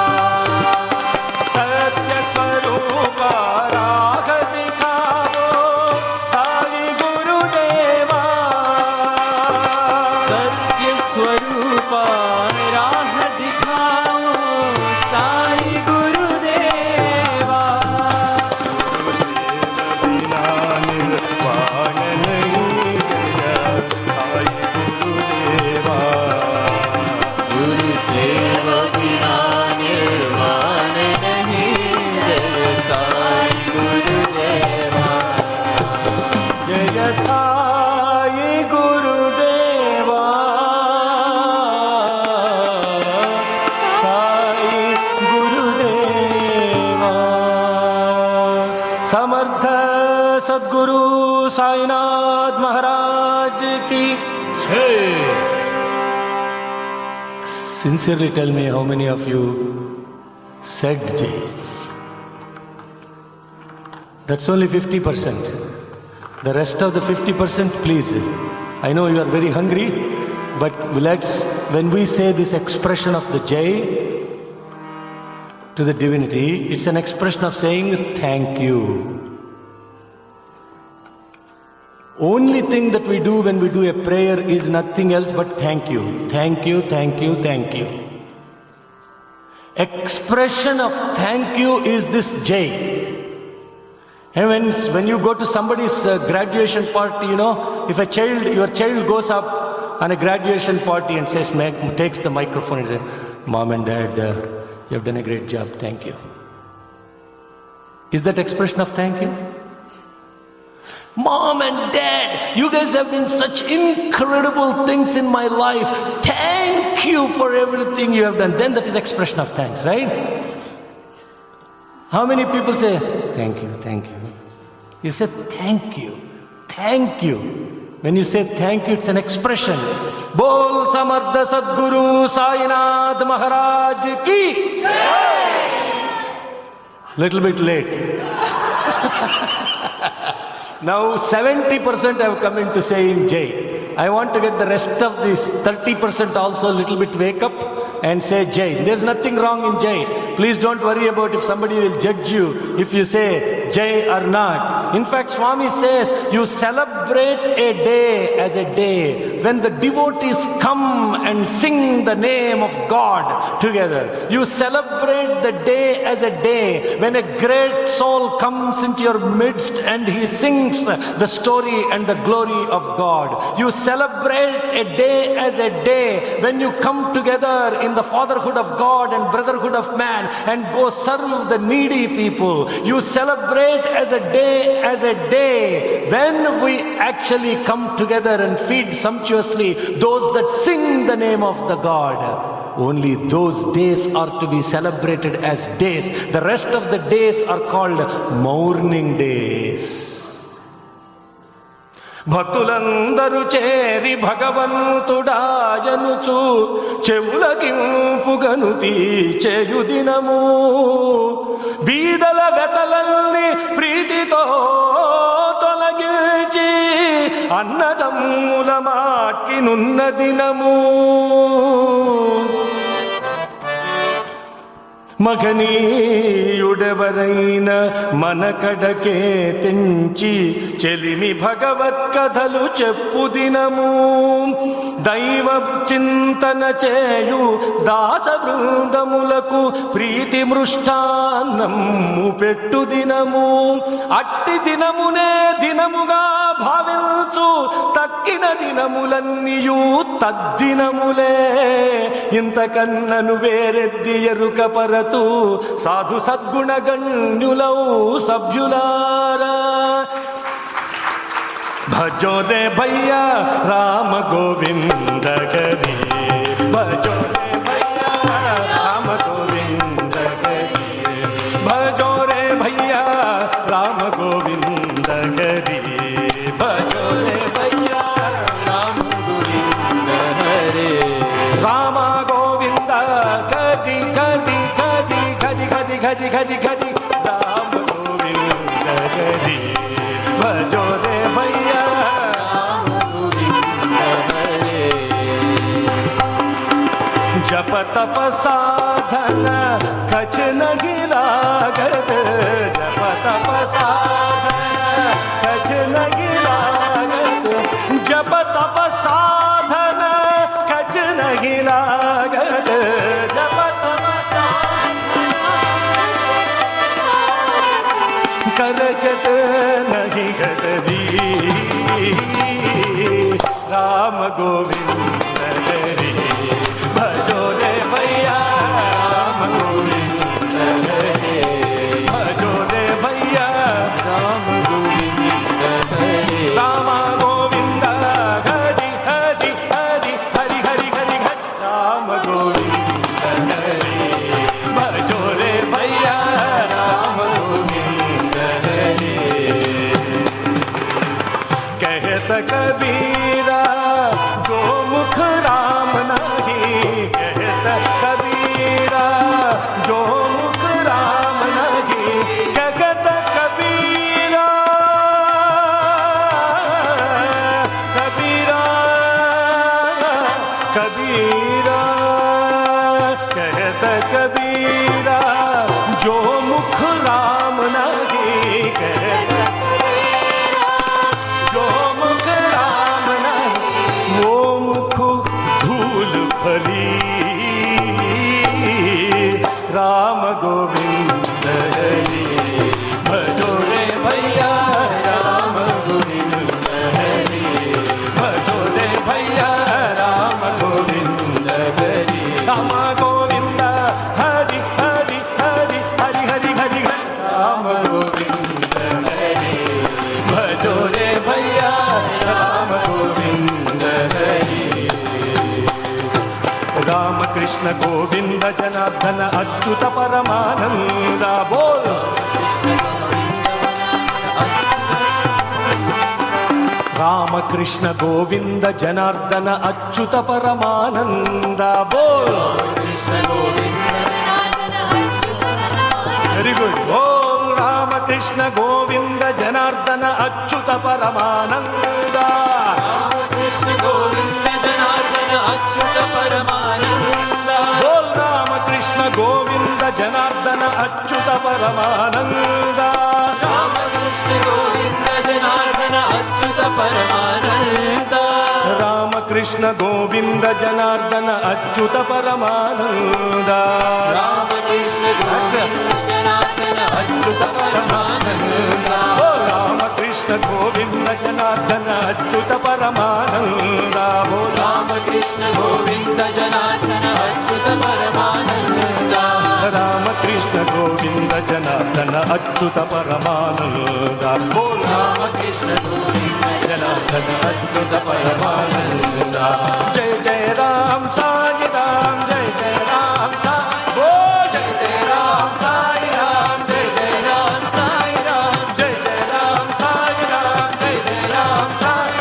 सत्य स्वरूप राग दिखाओ साई गुरुदेवा सत्य स्वरूप राह दिखाओ साई गुरुदेवा बिना निर्वाण नहीं जय साई गुरुदेवा गुरु सेव बिना निर्वाण नहीं जय साई गुरुदेवा जय साई गुरुदेवा साई गुरुदेवा समर्थ सद्गुरु साईनाथ महाराज की जय Sincerely tell me how many of you said Jai. That's only 50%. The rest of the 50%, please. I know you are very hungry, but when we say this expression of the Jai to the divinity, it's an expression of saying thank you. Only thing that we do when we do a prayer is nothing else but thank you. Thank you, thank you, thank you. Expression of thank you is this Jai. And when you go to somebody's graduation party, if your child goes up on a graduation party and takes the microphone and says, Mom and Dad, you have done a great job, thank you. Is that expression of thank you? Mom and Dad, you guys have been such incredible things in my life. Thank you for everything you have done. Then that is expression of thanks, right? How many people say, thank you, thank you? You say, thank you, thank you. When you say thank you, it's an expression. Bol Samartha Sadguru Sainath Maharaj ki. Little bit late. Now 70% have come into saying Jai. I want to get the rest of this 30% also a little bit wake up and say Jai. There's nothing wrong in Jai. Please don't worry about if somebody will judge you if you say Jai or not. In fact, Swami says you celebrate a day as a day when the devotees come and sing the name of God together. You celebrate the day as a day when a great soul comes into your midst and he sings the story and the glory of God. You celebrate a day as a day when you come together in the fatherhood of God and brotherhood of man and go serve the needy people. You celebrate as a day when we actually come together and feed sumptuously those that sing the name of the God. Only those days are to be celebrated as days. The rest of the days are called mourning days. భక్తులందరూ చేరి భగవంతుడాయనుచు చెవులకింపుగను తీచేయు దినము బీదల వెతలల్ని ప్రీతితో తొలగించి అన్నదమ్ముల మాట్కినున్న దినము మగనీయుడెవరైన మన కడకే తెంచి చెలిమి భగవత్ కథలు చెప్పు దినము దైవ చింతన చేయు దాస బృందములకు ప్రీతి మృష్టాన్నము పెట్టు దినము అట్టి దినమునే దినముగా భావించు తక్కిన దినములన్నీయు తద్దినములే ఇంతకన్నను వేరెద్ది ఎరుక పరతు సాధు సద్గుణ గణ్యులౌ సభ్యులారా భజో రే భయ్యా రామ గోవింద గరి భజో రే భయ్యా రామ గోవింద గరి భజో రే భయ్యా రామ గోవింద గరి భజో రే భయ్యా రామ గోవింద హరే రామ గోవింద గరి గరి గరి గరి గరి గరి గరి గరి రామ గోవింద గరి భజో రే భయ్యా రామ గోవింద హరే జప తప సాధన కచ నగి लागत जप तप साधन कछ नगी लागत जप तप साधन कछ नगी लागत जप तप करचत नहीं गदरी राम गोविंद हरि भजो रे भैया राम गोविंद हरि भजो रे भैया राम गोविंद हरि राम गोविंद हरि हरि हरि हरि हरि हरि हरि राम गोविंद हरि भजो रे भैया राम गोविंद हरि कहत कबीरा गोमुख राम नहीं कहत कबीरा जो मुख राम नहीं कहत कबीरा कबीरा कबीरा कहत कबीरा जो मुख राम नहीं कहत जो मुख राम नहीं वो मुख धूल भली राम गोविंद हरि भजो रे भैया राम गोविंद हरि भजो रे भैया राम गोविंद हरि राम गोविंद हरि हरि हरि हरि हरि हरि राम गोविंद हरि भजो रे भैया राम गोविंद हरि राम कृष्ण गोविंद जनार्दन अच्युत परमानंद बोल राम कृष्ण गोविंद जनार्दन अच्युत परमानंद बोल वेरी गुड बोल राम कृष्ण गोविंद जनार्दन अच्युत परमानंद कृष्ण गोविंद जनार्दन अच्युत परमानंद बोल राम कृष्ण गोविंद जनार्दन अच्युत परमानंद राम कृष्ण गोविंद जनार्दन अच्युत परमानंद राम कृष्ण गोविंद जनार्दन अच्युत परमानंद राम कृष्ण गोविंद जनार्दन अच्युत परमानंद बोल राम कृष्ण गोविंद जनार्दन अच्युत परमानंद बोल राम कृष्ण गोविंद जनार्दन अच्युत परमानंद राम कृष्ण गोविंद जनार्दन अच्युत परमानंद बोल राम कृष्ण गोविंद जनार्दन अच्युत परमानंद जय जय राम साई राम जय जय राम साई बोल जय जय राम साई राम जय जय राम साई राम जय जय राम साई राम जय जय Ram Sai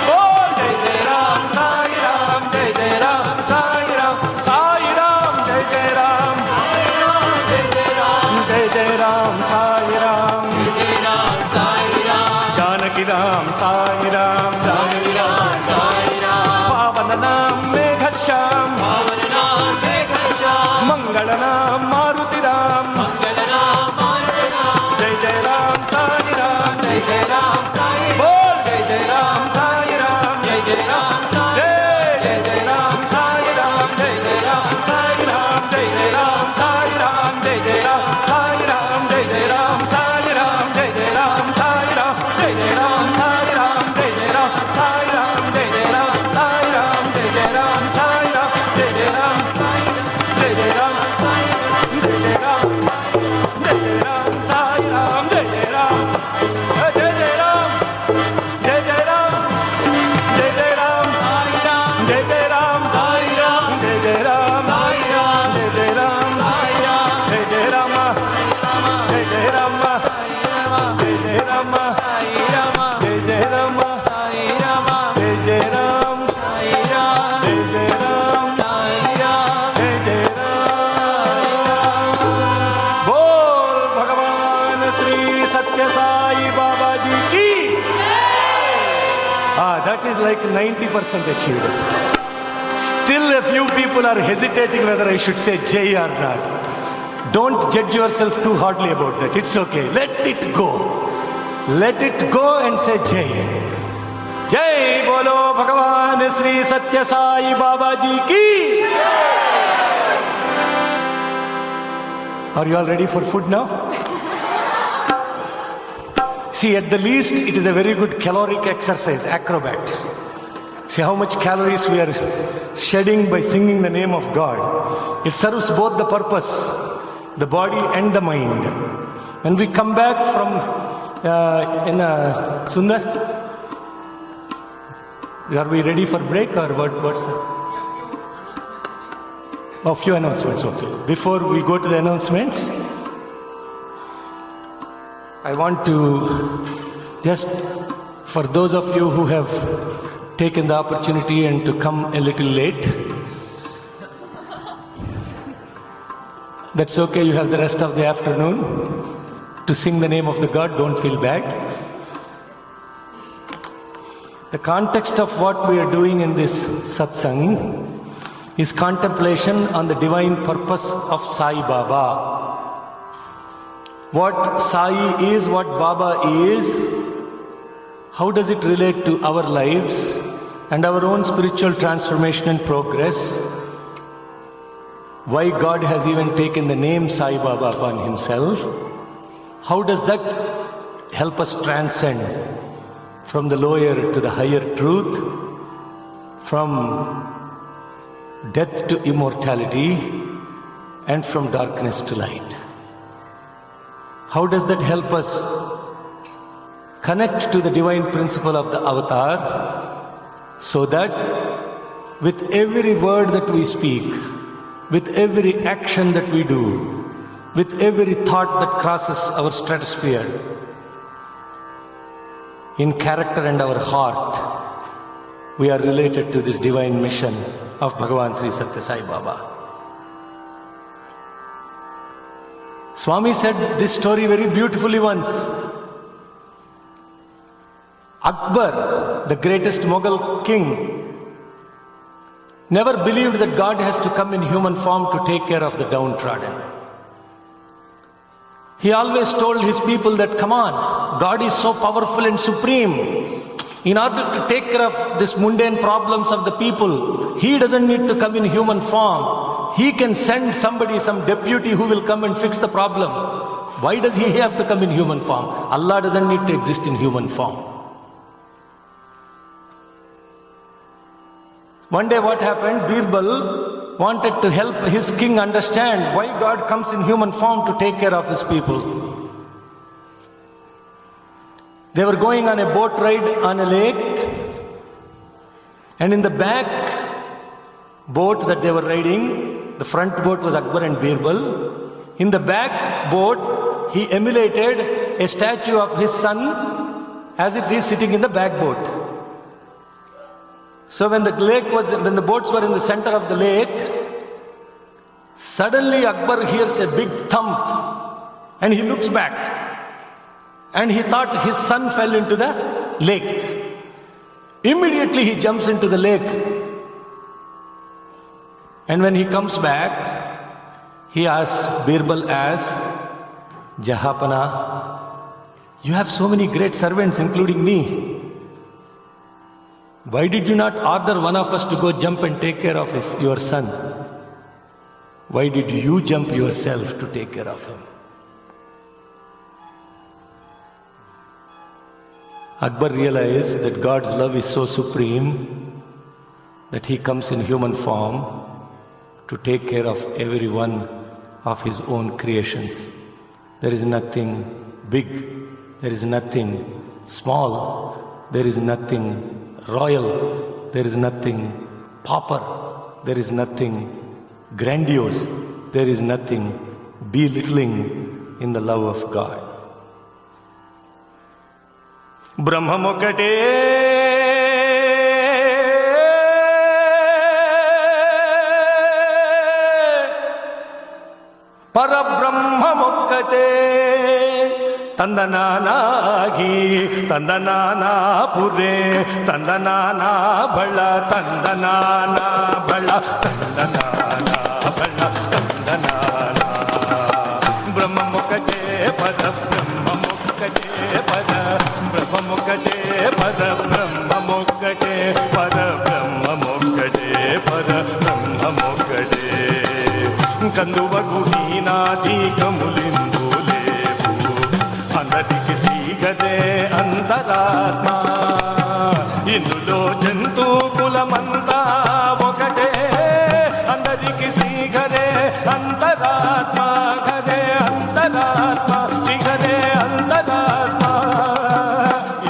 Sathya Sai Baba Ji ki. That is like 90% achieved. Still a few people are hesitating whether I should say Jai or not. Don't judge yourself too hardly about that. It's okay. Let it go. Let it go and say Jai. Jai Bolo Bhagavan Sri Sathya Sai Baba Ji ki. Are you all ready for food now? See, at the least, it is a very good caloric exercise, acrobat. See how much calories we are shedding by singing the name of God. It serves both the purpose, the body and the mind. When we come back from Sundar, are we ready for break or what's that? A few announcements, okay. Before we go to the announcements, I want to just, for those of you who have taken the opportunity and to come a little late, that's okay, you have the rest of the afternoon to sing the name of the God, don't feel bad. The context of what we are doing in this satsang is contemplation on the divine purpose of Sai Baba. What Sai is, what Baba is, how does it relate to our lives and our own spiritual transformation and progress? Why God has even taken the name Sai Baba upon himself? How does that help us transcend from the lower to the higher truth, from death to immortality, and from darkness to light? How does that help us connect to the divine principle of the avatar, so that with every word that we speak, with every action that we do, with every thought that crosses our stratosphere, in character and our heart, we are related to this divine mission of Bhagavan Sri Sathya Sai Baba. Swami said this story very beautifully once. Akbar, the greatest Mughal king, never believed that God has to come in human form to take care of the downtrodden. He always told his people that, come on, God is so powerful and supreme. In order to take care of these mundane problems of the people, He doesn't need to come in human form. He can send somebody, some deputy who will come and fix the problem. Why does He have to come in human form? Allah doesn't need to exist in human form. One day what happened? Birbal wanted to help his king understand why God comes in human form to take care of His people. They were going on a boat ride on a lake, and in the back boat that they were riding, the front boat was Akbar and Birbal. In the back boat, he emulated a statue of his son as if he is sitting in the back boat. So when the boats were in the center of the lake, suddenly Akbar hears a big thump and he looks back. And he thought his son fell into the lake. Immediately he jumps into the lake. And when he comes back, he asks, Birbal asks, Jahapana, you have so many great servants, including me. Why did you not order one of us to go jump and take care of your son? Why did you jump yourself to take care of him? Akbar realized that God's love is so supreme that He comes in human form to take care of every one of His own creations. There is nothing big, there is nothing small, there is nothing royal, there is nothing pauper, there is nothing grandiose, there is nothing belittling in the love of God. Brahmamokate Parabrahmamokate ತಂದನಾನಾಗಿ ತಂದನಾನ ಪುರೇ ತಂದನಾನ ಬಳ ತಂದನಾನ ಬಳ ತಂದನಾನ ಬಳ ತಂದನಾನ ಬ್ರಹ್ಮಮುಖಜೇ ಪದ ಬ್ರಹ್ಮಮುಖಜೇ ಪದ ಬ್ರಹ್ಮಮುಖಜೇ ಪದ ಬ್ರಹ್ಮಮುಖಜೇ ಪದ ಬ್ರಹ್ಮಮುಖಜೇ ಪದ ಬ್ರಹ್ಮಮುಖಜೇ కందువ గుహీనాది కములిందు లేవు అందరికి శ్రీగదే అంతరాత్మ ఇందులో జంతు కులమంతా ఒకటే అందరికి శ్రీగదే అంతరాత్మ గదే అంతరాత్మ శ్రీగదే అంతరాత్మ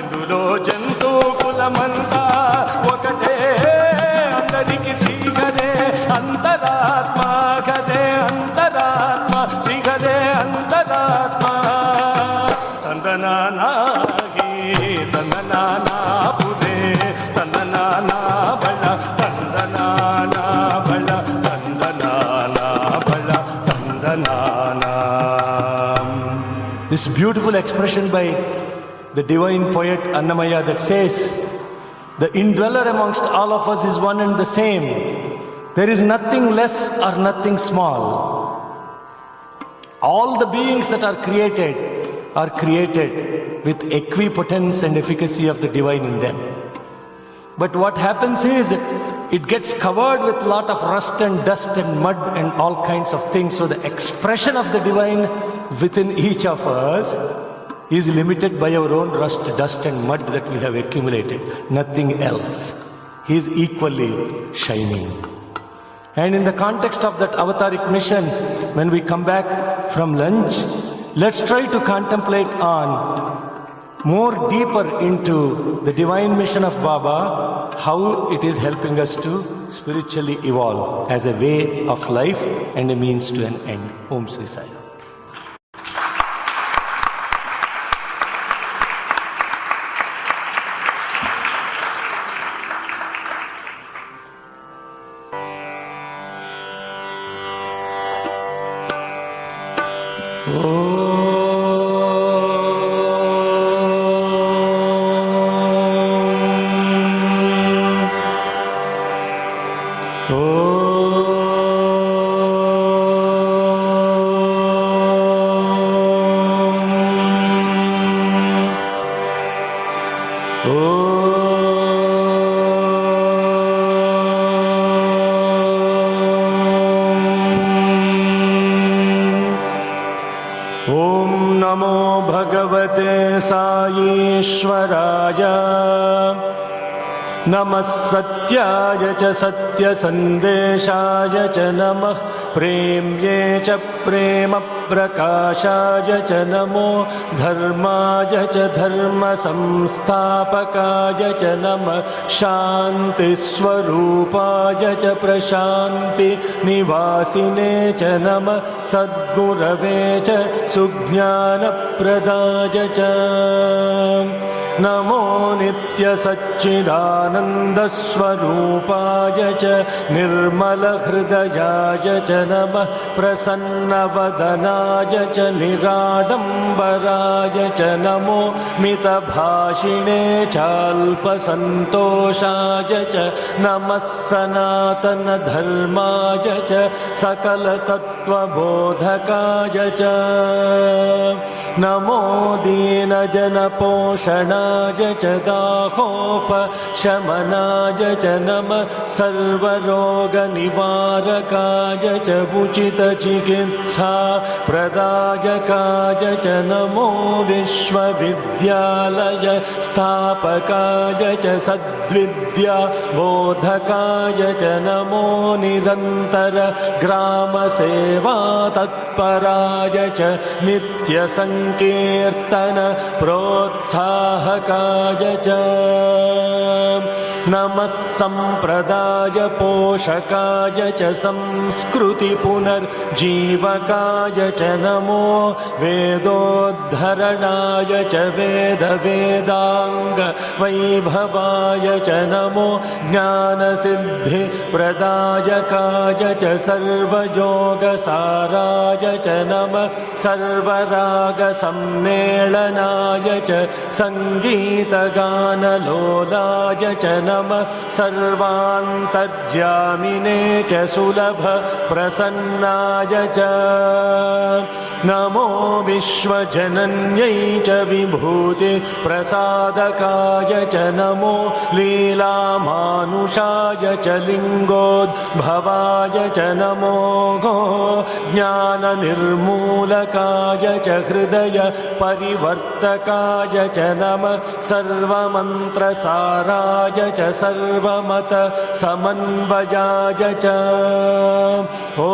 ఇందులో జంతు కులమంతా ఒకటే అందరికి శ్రీగదే అంతరాత్మ గదే అంతరాత్మ శ్రీగదే అంతరాత్మ తందనానాగి తందనానా పురే తందనానా బళ తందనానా బళ తందనానా బళ తందనానా. This beautiful expression by the divine poet Annamaya that says, the indweller amongst all of us is one and the same. There is nothing less or nothing small. All the beings that are created with equipotence and efficacy of the divine in them. But what happens is, it gets covered with lot of rust and dust and mud and all kinds of things. So the expression of the divine within each of us is limited by our own rust, dust and mud that we have accumulated. Nothing else. He is equally shining. And in the context of that avataric mission, when we come back from lunch, let's try to contemplate on more deeper into the divine mission of Baba, how it is helping us to spiritually evolve as a way of life and a means to an end. Om Sri Sai. ॐ नमो भगवते साईश्वराय नमः सत्याय च सत्यसन्देशाय च नमः प्रेम्ये च प्रेमप्रकाशाय च नमो धर्माय च धर्मसंस्थापकाय च नमः शान्तिस्वरूपाय च प्रशान्तिनिवासिने च नमः सद्गुरवे च सुज्ञानप्रदाय च नमो नित्यसच्चिदानन्दस्वरूपाय च निर्मलहृदयाय च नमः प्रसन्नवदनाय च निराडम्बराय च नमो मितभाषिणे चाल्पसन्तोषाय च नमः सनातनधर्माय च सकलतत्त्वबोधकाय च नमो दीनजनपोषणाय च दाहोपशमनाय च नमः सर्वरोगनिवारकाय च उचितचिकित्साप्रदायकाय च नमो विश्वविद्यालय स्थापकाय च सद्विद्याबोधकाय च नमो निरन्तर ग्रामसेवा तत्पराय च नित्यसङ्कीर्तन प्रोत्साहकाय च नमः सम्प्रदाय पोषकाय च संस्कृति पुनर्जीवकाय च नमो वेदोद्धरणाय च वेदांग वैभवाय च नमो ज्ञानसिद्धिप्रदायकाय च सर्वयोगसाराय च नमः सर्वरागसम्मेलनाय च सङ्गीतगानलोलाय च नमः सर्वान्तर्यामिने च सुलभप्रसन्नाय च नमो विश्वजनन्यै च विभूतिप्रसादकाय च नमो लीलामानुषाय च लिङ्गोद्भवाय च नमो ज्ञाननिर्मूलकाय च हृदय परिवर्तकाय च नमः सर्वमन्त्रसाराय च सर्वमत समन्वयाय च ॐ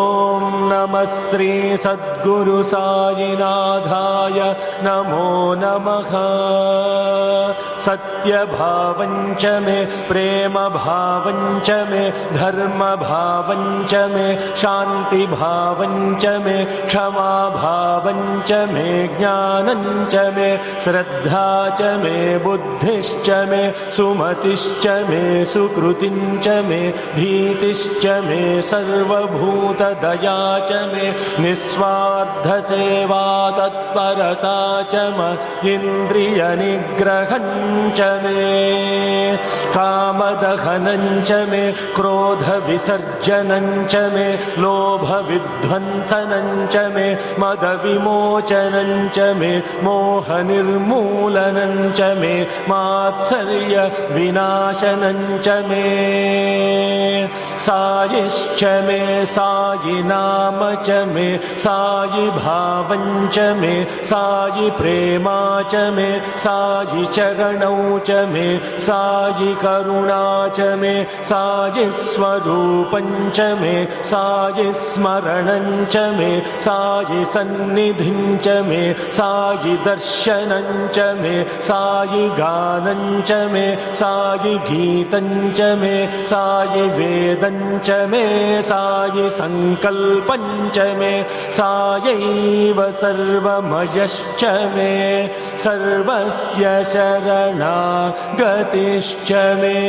नमः श्री सद्गुरु साईनाथाय नमो नमः सत्यभावञ्च मे प्रेमभावञ्च मे धर्मभावञ्च मे शान्तिभावञ्च मे क्षमाभावञ्च मे ज्ञानञ्च मे श्रद्धा च मे बुद्धिश्च मे सुमतिश्च मे सुकृतिञ्च मे धीतिश्च मे सर्वभूतदया च मे निस्वार्थसेवा तत्परता च म इन्द्रियनिग्रहञ्च मे कामदहनञ्च मे क्रोधविसर्जनञ्च मे लोभविध्वंसनञ्च मे मदविमोचनञ्च मे मोहनिर्मूलनञ्च मे मात्सर्यविनाशनञ्च मे सायिश्च मे सायिनाम च मे सायि भावञ्च मे सायि प्रेमा च मे सायि चरणौ च मे सायि करुणा च मे सायि स्वरूपञ्च मे सायि स्मरणञ्च मे सायि सन्निधिञ्च मे सायि दर्शनञ्च मे सायि गानञ्च मे सायि गीतञ्च मे सायि वेदञ्च मे सायि सङ्कल्पञ्च मे सायैव सर्वमयश्च मे सर्वस्य शरणागतिश्च मे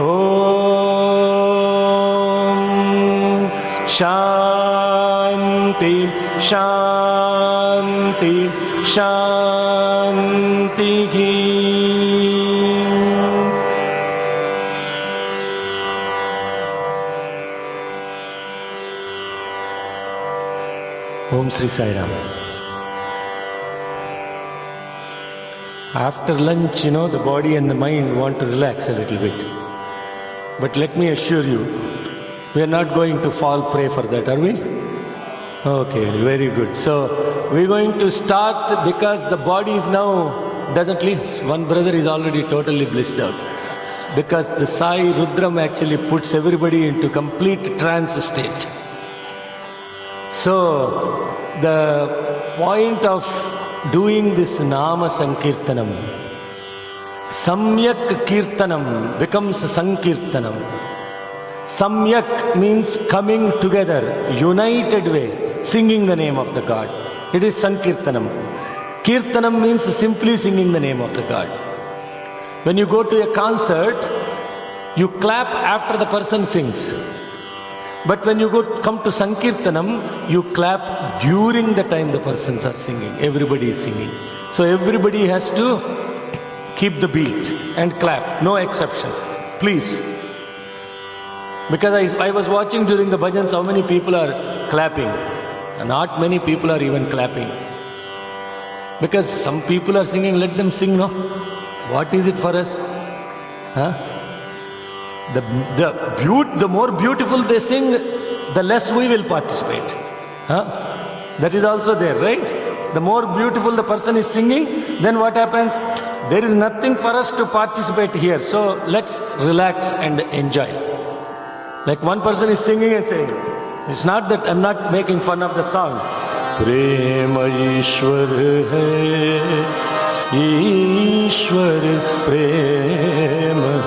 ॐ शान्ति शान्ति शान्तिः Om Sri Sai Ram. After lunch, the body and the mind want to relax a little bit. But let me assure you, we are not going to fall prey for that, are we? Okay, very good. So, we're going to start because the body is now, doesn't leave. One brother is already totally blissed out. Because the Sai Rudram actually puts everybody into complete trance state. So, the point of doing this Nama Sankirtanam, Samyak Kirtanam becomes Sankirtanam. Samyak means coming together, united way, singing the name of the God. It is Sankirtanam. Kirtanam means simply singing the name of the God. When you go to a concert, you clap after the person sings. But when you come to Sankirtanam, you clap during the time the persons are singing. Everybody is singing. So everybody has to keep the beat and clap, no exception. Please. Because I was watching during the bhajans how many people are clapping. Not many people are even clapping. Because some people are singing, let them sing, no? What is it for us? Huh? The more beautiful they sing, the less we will participate. Huh? That is also there, right? The more beautiful the person is singing, then what happens? There is nothing for us to participate here. So let's relax and enjoy. Like one person is singing and saying, it's not that I'm not making fun of the song. Prema Ishwar hai, Ishwar prema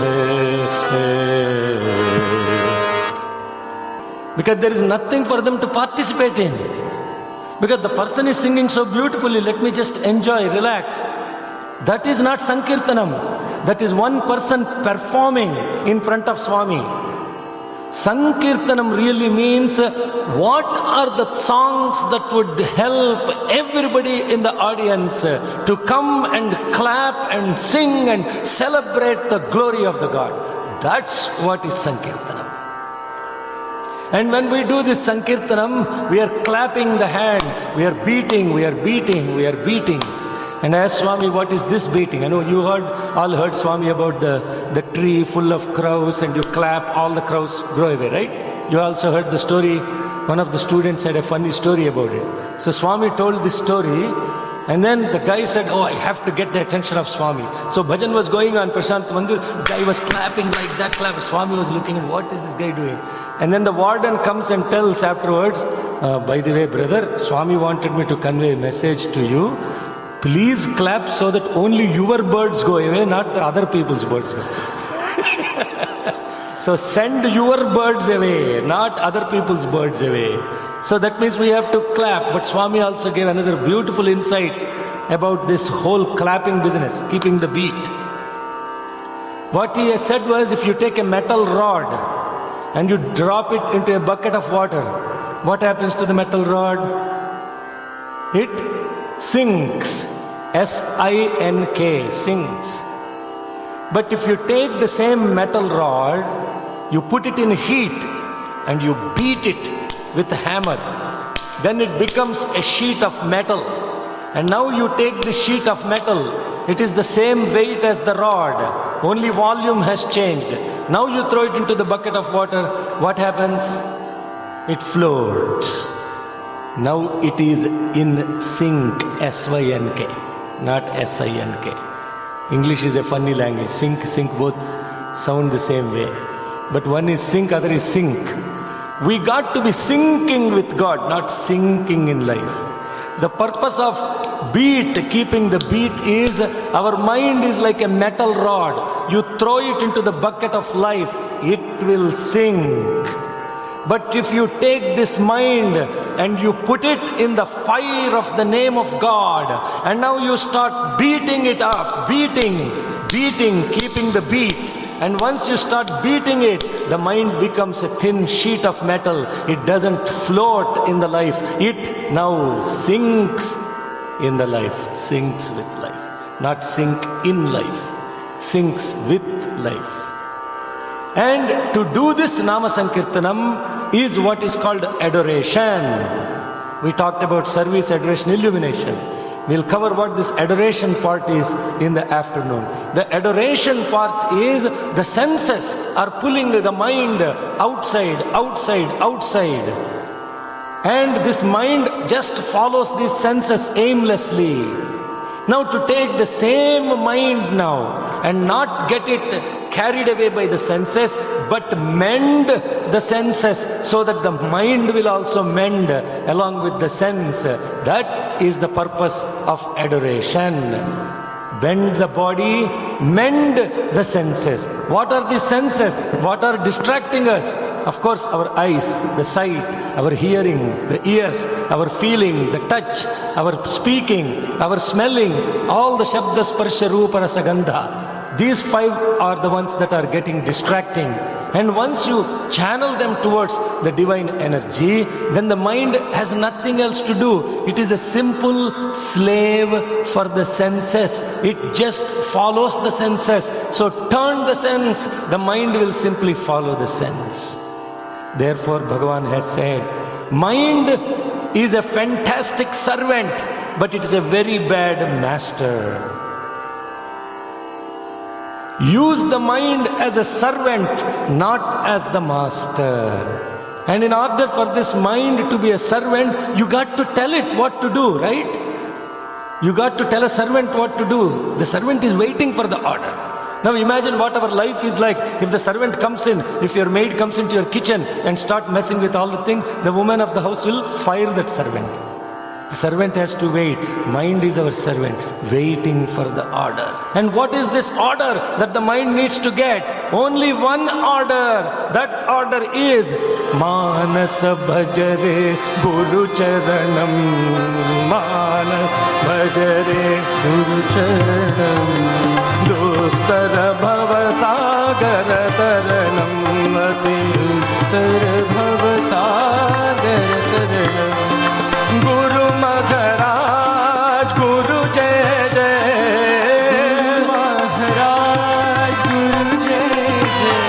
Because there is nothing for them to participate in. Because the person is singing so beautifully, let me just enjoy, relax. That is not Sankirtanam. That is one person performing in front of Swami. Sankirtanam really means what are the songs that would help everybody in the audience to come and clap and sing and celebrate the glory of the God. That's what is Sankirtanam. And when we do this Sankirtanam, we are clapping the hand, we are beating, we are beating, we are beating. And I asked Swami, what is this beating? I know you all heard Swami about the tree full of crows and you clap, all the crows grow away, right? You also heard the story, one of the students had a funny story about it. So Swami told this story and then the guy said, oh, I have to get the attention of Swami. So bhajan was going on Prashant Mandir, the guy was clapping like that, clap. Swami was looking at what is this guy doing? And then the warden comes and tells afterwards, by the way, brother, Swami wanted me to convey a message to you. Please clap so that only your birds go away, not the other people's birds go. So send your birds away, not other people's birds away. So that means we have to clap. But Swami also gave another beautiful insight about this whole clapping business, keeping the beat. What he has said was, if you take a metal rod and you drop it into a bucket of water, what happens to the metal rod? It sinks. S-I-N-K, sinks. But if you take the same metal rod, you put it in heat and you beat it with a hammer, then it becomes a sheet of metal. And now you take the sheet of metal, it is the same weight as the rod, only volume has changed. Now you throw it into the bucket of water, what happens? It floats. Now it is in sync, S-Y-N-K, not S-I-N-K. English is a funny language. Sync, both sound the same way. But one is sync, other is sink. We got to be sinking with God, not sinking in life. The purpose of beat, keeping the beat is, our mind is like a metal rod. You throw it into the bucket of life, it will sink. But if you take this mind and you put it in the fire of the name of God, and now you start beating it up, beating, keeping the beat. And once you start beating it, the mind becomes a thin sheet of metal. It doesn't float in the life. It now sinks in the life, sinks with life. Not sink in life, sinks with life. And to do this Nama Sankirtanam is what is called adoration. We talked about service, adoration, illumination. We'll cover what this adoration part is in the afternoon. The adoration part is the senses are pulling the mind outside. And this mind just follows these senses aimlessly. Now to take the same mind now and not get it carried away by the senses, but mend the senses so that the mind will also mend along with the sense. That is the purpose of adoration. Bend the body, mend the senses. What are the senses? What are distracting us? Of course, our eyes, the sight, our hearing, the ears, our feeling, the touch, our speaking, our smelling, all the Shabda, Sparsha, Rupa, Rasa, Gandha. These five are the ones that are getting distracting. And once you channel them towards the divine energy, then the mind has nothing else to do. It is a simple slave for the senses. It just follows the senses. So turn the sense, the mind will simply follow the sense. Therefore, Bhagavan has said, mind is a fantastic servant, but it is a very bad master. Use the mind as a servant, not as the master. And in order for this mind to be a servant, you got to tell it what to do, right? You got to tell a servant what to do. The servant is waiting for the order. Now imagine what our life is like. If the servant comes in, if your maid comes into your kitchen and start messing with all the things, the woman of the house will fire that servant. The servant has to wait. Mind is our servant, waiting for the order. And what is this order that the mind needs to get? Only one order. That order is Manasa Bhajare Guru Charanam. Manas Bhajare Guru Charanam. Dostara Bhava Sagara Taranam. Dostara Bhava Sagara Taranam. Guru Maharaj, Guru Jai Jai. Maharaj, Guru Jai Jai.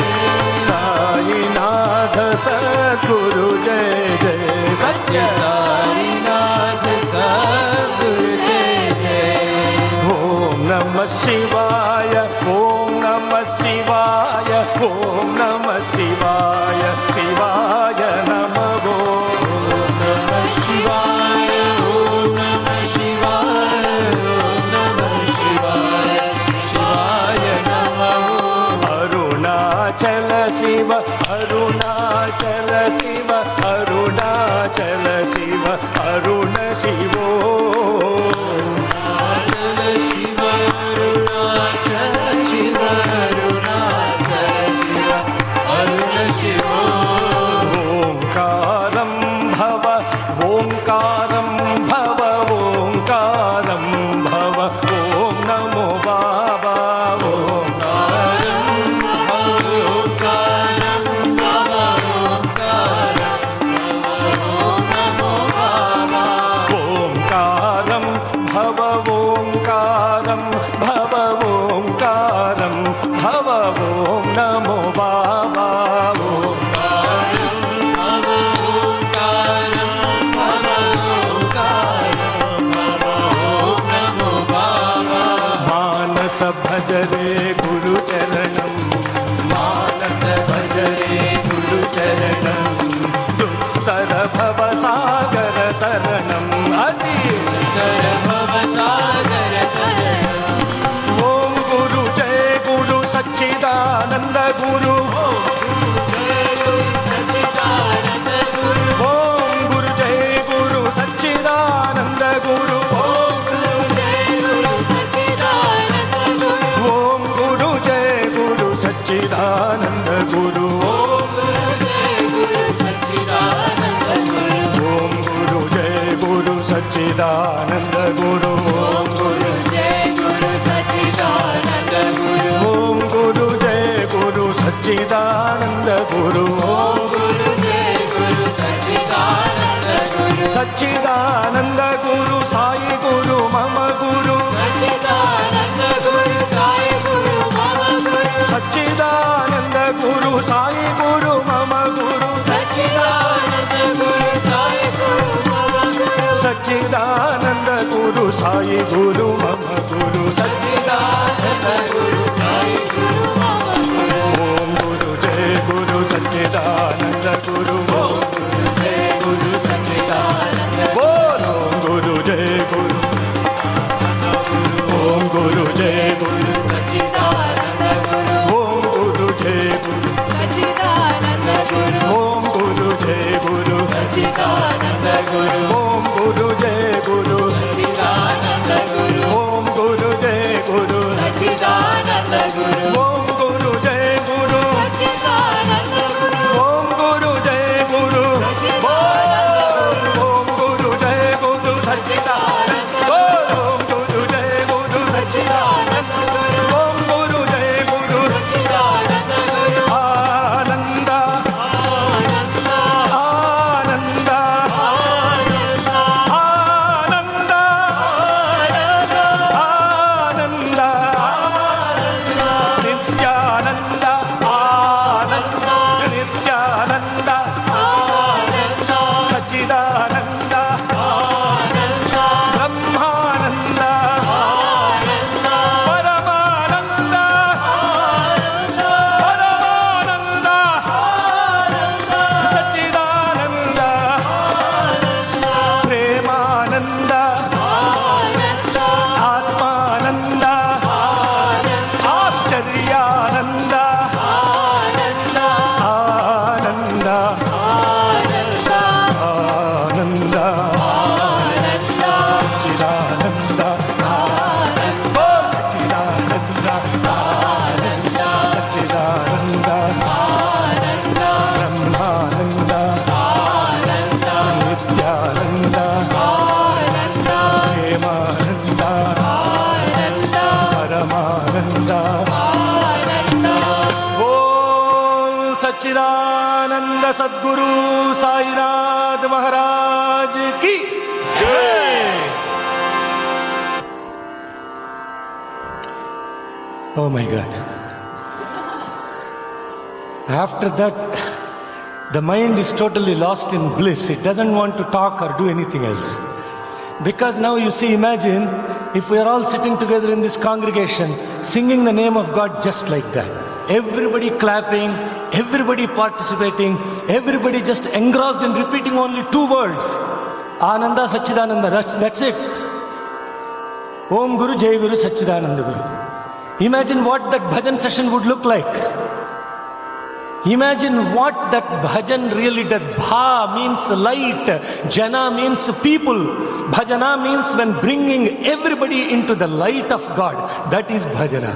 Sai Nath Sadguru Jai Jai. Sathya Sai Nath Sadguru Jai Jai. Om Namah Shivaya, Om Namah Shivaya, Om Namah Shivaya, Shivaya Namah Om Namah Shivaya, Om Namah Shivaya, Om Namah Shivaya, Shivaya Namah. Arunachala Shiva, Arunachala Shiva, Arunachala Shiva, Aruna Shivo. Arunachala Shiva, Arunachala Shiva, Arunachala Shiva, Aruna Shiva. Omkaram Bhava, Omkaram Bhava, Omkaram Bhava, Om Namo Baba, Omkaram Bhava, Om Namo Baba. Omkaram Bhava, Omkaram Bhava, Omkaram Bhava, Om Namo Baba. मानस भजरे गुरु चरणम. मानस भजरे गुरु चरणम. दुस्तर भव सागर तरणम. अति उत्तर भव सागर तरणम. ओम गुरु जय गुरु सच्चिदानंद गुरु. सच्चिदानंद गुरु. ओम गुरु जय गुरु सच्चिदानंद गुरु. ओम गुरु जय गुरु सच्चिदानंद गुरु. ओम गुरु जय गुरु सच्चिदानंद गुरु. ओम गुरु जय गुरु सच्चिदानंद गुरु. ओम गुरु जय गुरु सच्चिदानंद गुरु. ओम गुरु जय गुरु ओम गुरु जय गुरु सच्चिदानंद सच्चिदानंद गुरु. गुरु. ओम गुरु जय गुरु सच्चिदानंद गुरु. सच्चिदानंद गुरु साई गुरु मम गुरु. सच्चिदानंद गुरु साई गुरु मम गुरु. सच्चिदानंद गुरु साई गुरु मम गुरु. सच्चिदानंद गुरु साई गुरु मम गुरु. सच्चिदानंद Ananda. Bol Sachidananda Sadguru Sainath Maharaj ki Jai. Oh my God. After that, the mind is totally lost in bliss. It doesn't want to talk or do anything else. Because now you see, imagine if we are all sitting together in this congregation, singing the name of God just like that. Everybody clapping, everybody participating, everybody just engrossed in repeating only two words. Ananda Sachidananda, that's it. Om Guru Jai Guru Sachidananda Guru. Imagine what that bhajan session would look like. Imagine what that bhajan really does. Bha means light, jana means people, bhajana means when bringing everybody into the light of God. That is bhajana.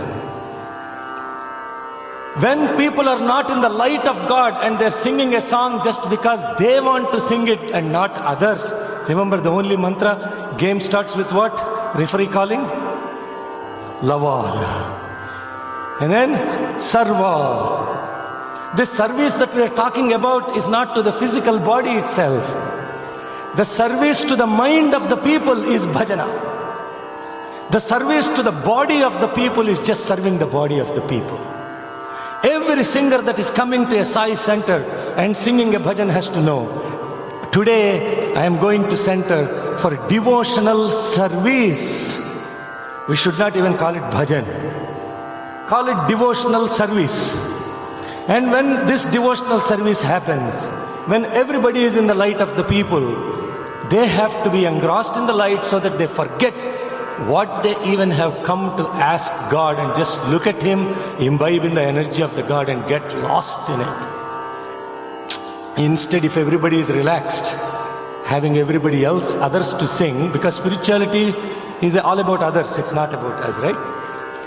When people are not in the light of God and they're singing a song just because they want to sing it and not others. Remember the only mantra, game starts with what? Referee calling? Laval. And then Sarva. This service that we are talking about is not to the physical body itself. The service to the mind of the people is bhajana. The service to the body of the people is just serving the body of the people. Every singer that is coming to a Sai center and singing a bhajan has to know, today I am going to center for devotional service. We should not even call it bhajan. Call it devotional service. And when this devotional service happens, when everybody is in the light of the people, they have to be engrossed in the light so that they forget what they even have come to ask God and just look at Him, imbibe in the energy of the God and get lost in it. Instead, if everybody is relaxed, having everybody else, others to sing, because spirituality is all about others, it's not about us, right?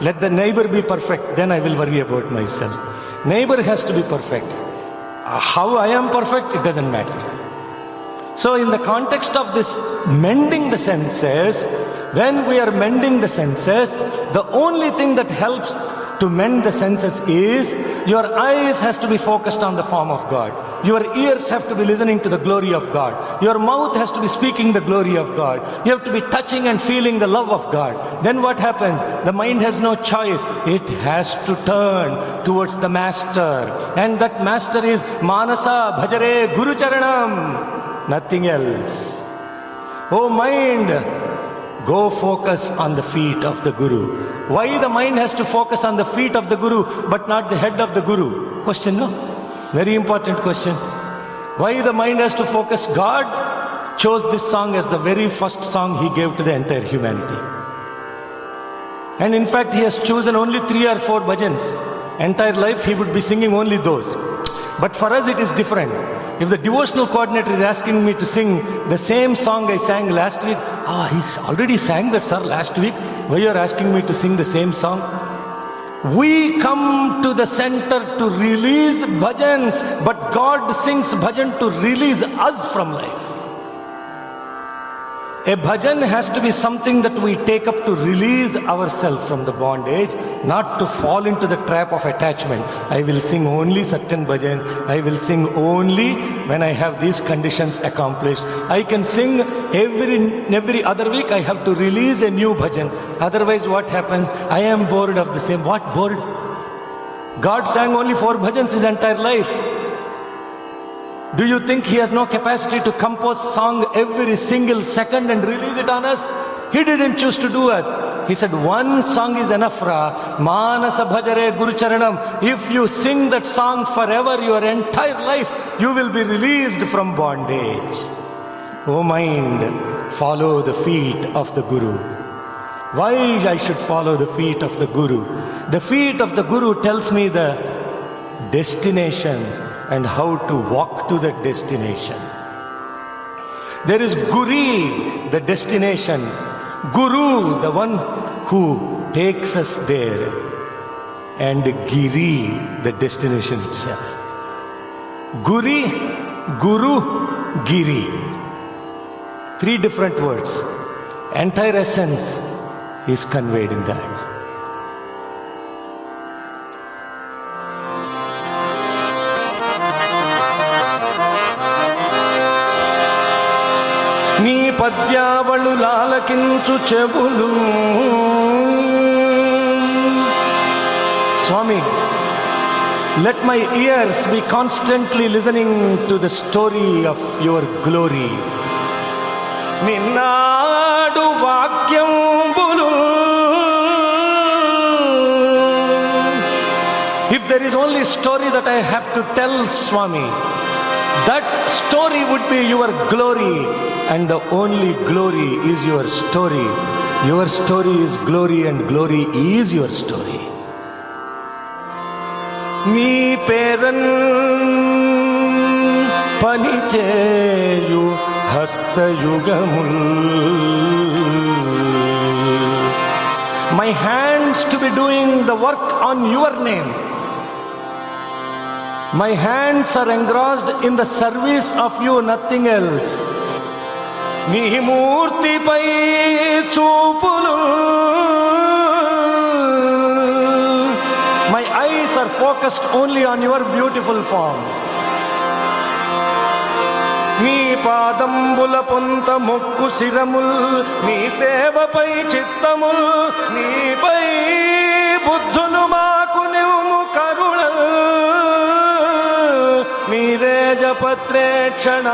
Let the neighbor be perfect, then I will worry about myself. Neighbor has to be perfect. How I am perfect, it doesn't matter. So in the context of this mending the senses, when we are mending the senses, the only thing that helps to mend the senses is your eyes has to be focused on the form of God. Your ears have to be listening to the glory of God. Your mouth has to be speaking the glory of God. You have to be touching and feeling the love of God. Then what happens? The mind has no choice. It has to turn towards the master. And that master is Manasa Bhajare Guru Charanam. Nothing else. Oh mind, go focus on the feet of the Guru. Why the mind has to focus on the feet of the Guru but not the head of the Guru? Question, no? Very important question. Why the mind has to focus? God chose this song as the very first song He gave to the entire humanity. And in fact, He has chosen only 3 or 4 bhajans. Entire life He would be singing only those. But for us it is different. If the devotional coordinator is asking me to sing the same song I sang last week, he already sang that, sir, last week. Why you are asking me to sing the same song? We come to the center to release bhajans, but God sings bhajan to release us from life. A bhajan has to be something that we take up to release ourselves from the bondage, not to fall into the trap of attachment. I will sing only certain bhajan. I will sing only when I have these conditions accomplished. I can sing every other week. I have to release a new bhajan. Otherwise what happens? I am bored of the same. What bored? God sang only 4 bhajans his entire life. Do you think He has no capacity to compose song every single second and release it on us? He didn't choose to do us. He said, one song is enough, Manasa Bhajare Guru Charanam. If you sing that song forever, your entire life, you will be released from bondage. O mind, follow the feet of the Guru. Why I should follow the feet of the Guru? The feet of the Guru tells me the destination and how to walk to that destination. There is Guri, the destination. Guru, the one who takes us there. And Giri, the destination itself. Guri, Guru, Giri. 3 different words. Entire essence is conveyed in that. పద్యావళు లాలకించు చెవులు. Swami, let my ears be constantly listening to the story of your glory. నిన్నాడు వాక్యంబులు. If there is only story that I have to tell, Swami, that story would be your glory, and the only glory is your story. Your story is glory, and glory is your story. నీ పేరన్ పనిచేయు హస్తయుగముల్. My hands to be doing the work on your name. My hands are engrossed in the service of you, nothing else. నీ మూర్తిపై చూపులు. My eyes are focused only on your beautiful form. నీ పాదంబుల పొంత మొక్కు శిరముల్. నీ సేవపై చిత్తముల్. నీపై బుద్ధులు మాకు నివ్వు కరుణ. మీరే జపత్రేక్షణ.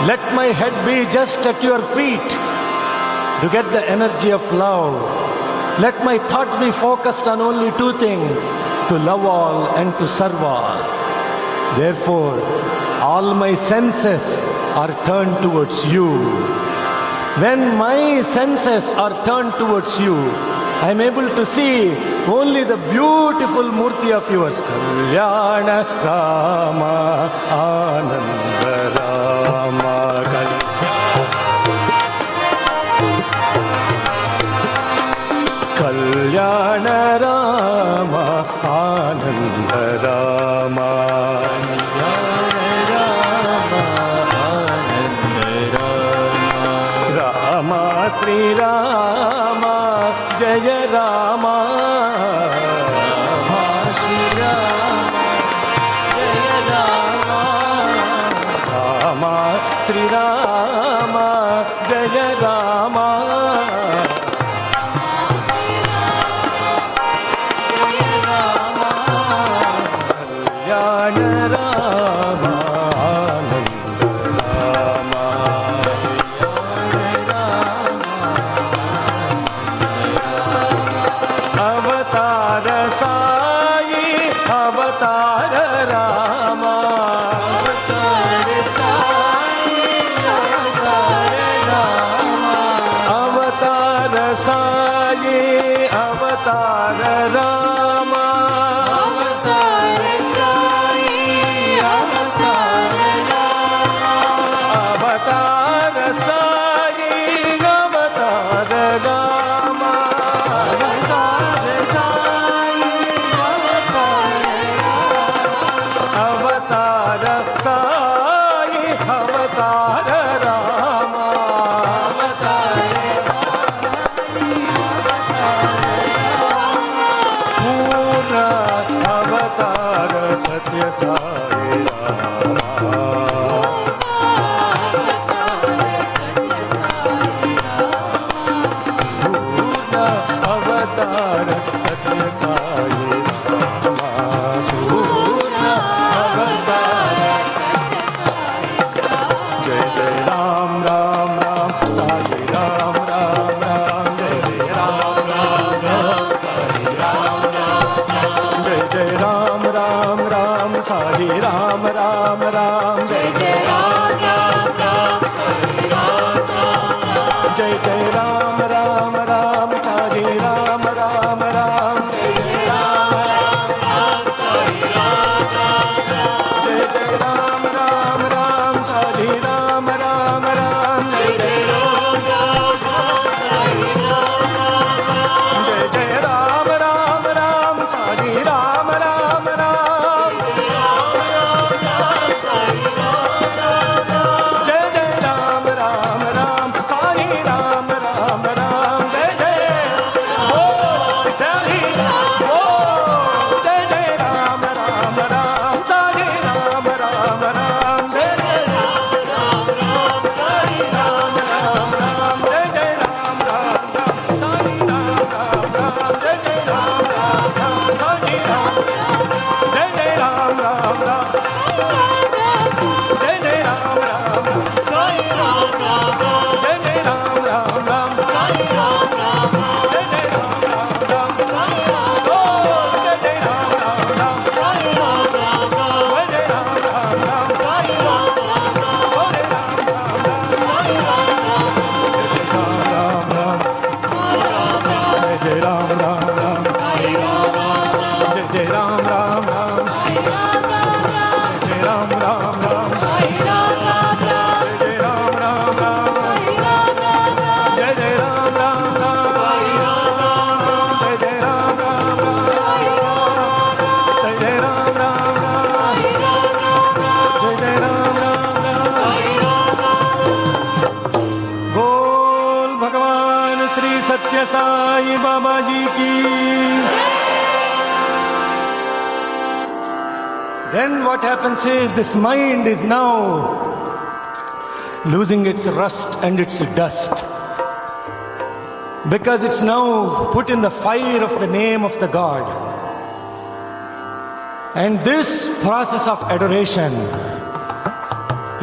Let my head be just at your feet to get the energy of love. Let my thoughts be focused on only two things, to love all and to serve all. Therefore, all my senses are turned towards you. When my senses are turned towards you, I am able to see only the beautiful murti of yours. Kalyana Rama Ananda Rama. Kalyana Rama Ananda Rama. Rama Sri Rama Jaya Rama. Rama Sri Rama Jaya Rama. Rama Sri Rama Jaya Rama. Sathya Sai Rama. Purna Avatar Sathya Sai Rama. Purna Avatar Jai Jai Ram Ram Ram Sai Ram Ram Ram Jai Jai Ram Ram Ram Sai Ram Ram Jai Jai Ram Ram Ram Sai Ram Ram Ram Jai Jai Ram Ram Ram Sai Ram Ram Jai Jai Ram Ram Ram Sai Ram Ram Ram Jai Jai Ram Ram Ram Sai Ram Ram Jai Jai Ram Ram Ram Sai Ram Ram Ram Jai Jai Ram Ram Ram Sai Ram Ram Jai Jai Ram Ram Ram Sai Ram Ram Ram Jai Jai Ram Ram Ram Sai Ram Ram what happens is this mind is now losing its rust and its dust, because it's now put in the fire of the name of the God. And this process of adoration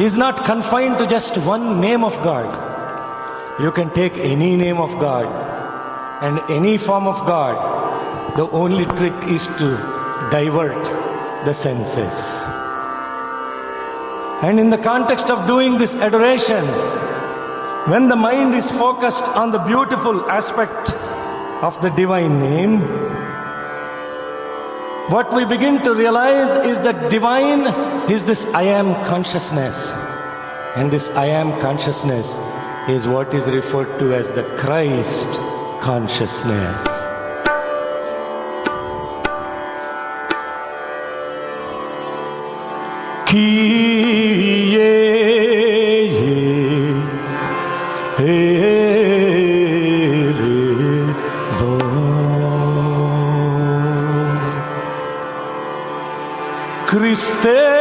is not confined to just one name of God. You can take any name of God and any form of God. The only trick is to divert the senses. And in the context of doing this adoration, when the mind is focused on the beautiful aspect of the divine name, what we begin to realize is that divine is this I am consciousness. And this I am consciousness is what is referred to as the Christ consciousness. Christe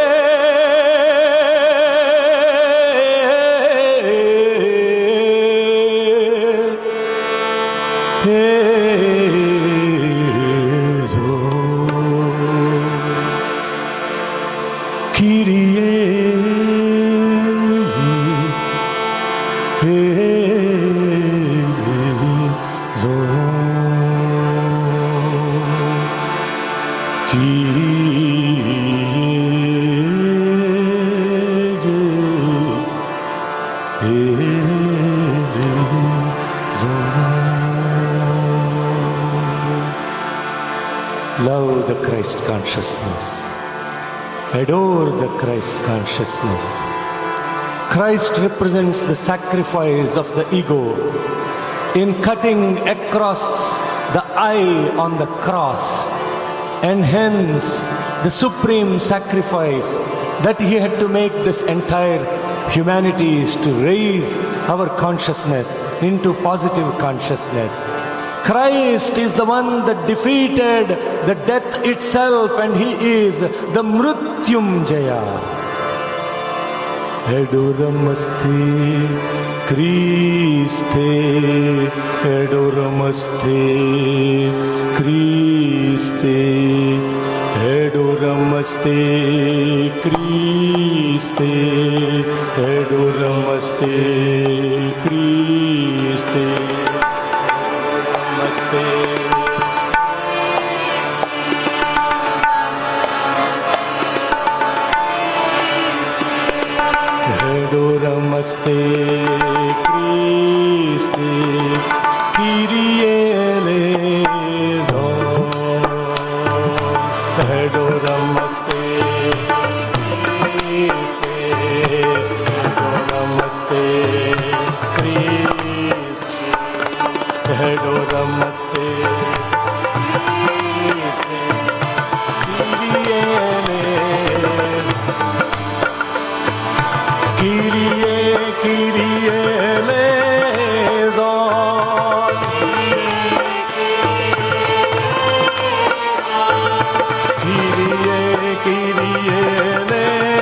Love the Christ consciousness. Adore the Christ consciousness. Christ represents the sacrifice of the ego in cutting across the I on the cross, and hence the supreme sacrifice that he had to make this entire humanity is to raise our consciousness into positive consciousness. Christ is the one that defeated the death itself, and he is the Mrutyumjaya. Edoramaste Christe, Edoramaste Christe, Edoramaste Christe, Edoramaste Christe. Namaste Christe, Kyrie eleison. Namaste Christe, Namaste Christe, Namaste Christe, Kyrie eleison. Kyrie, Kyrie eleison. Kyrie, Kyrie eleison.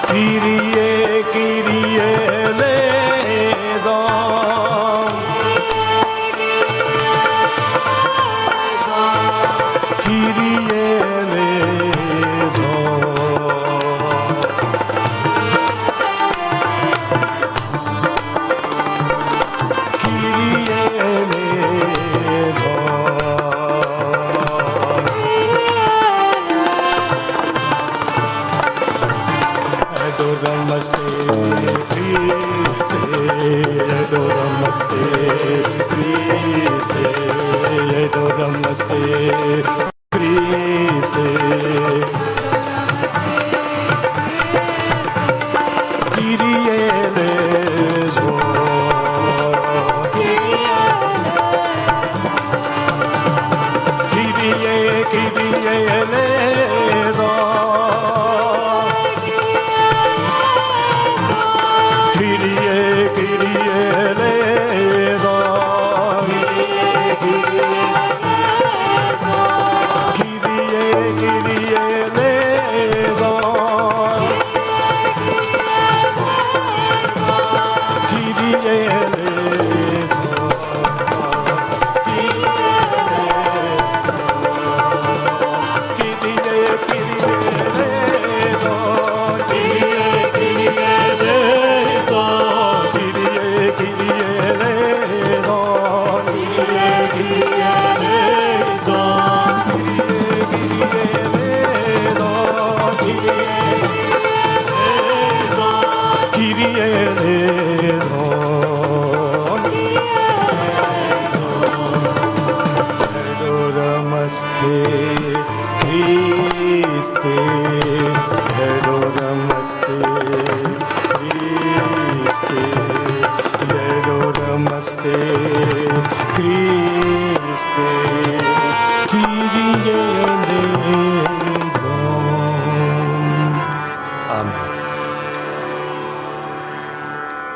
Kyrie, Kyrie eleison. Kyrie eleison. Kyrie eleison. Adoramaste Christe, Adoramaste Christe, Adoramaste Christe. Kyrie eleison. Kyrie, Kyrie eleison. Kyrie, Kyrie eleison. Christe, Yedo Namaste, Christe, Yedo Namaste, Christe, Kyrie eleison. Amen.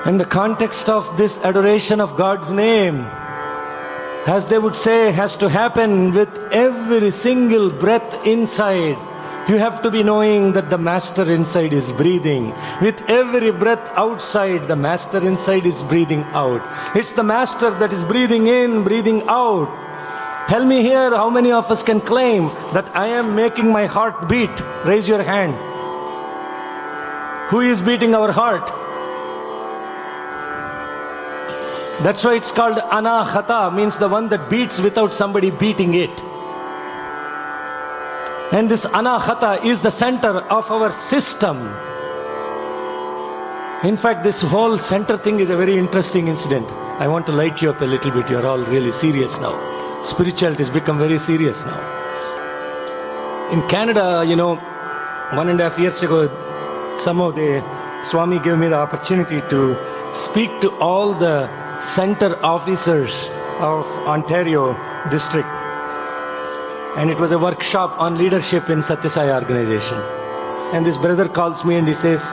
And the context of this adoration of God's name, as they would say, has to happen with every single breath inside. You have to be knowing that the Master inside is breathing. With every breath outside, the Master inside is breathing out. It's the Master that is breathing in, breathing out. Tell me here, how many of us can claim that I am making my heart beat? Raise your hand. Who is beating our heart? That's why it's called anahata, means the one that beats without somebody beating it. And this anahata is the center of our system. In fact, this whole center thing is a very interesting incident. I want to light you up a little bit. You're all really serious now. Spirituality has become very serious now. In Canada, 1.5 years ago, somehow the Swami gave me the opportunity to speak to all the center officers of Ontario district. And it was a workshop on leadership in Sathya Sai organization. And this brother calls me and he says,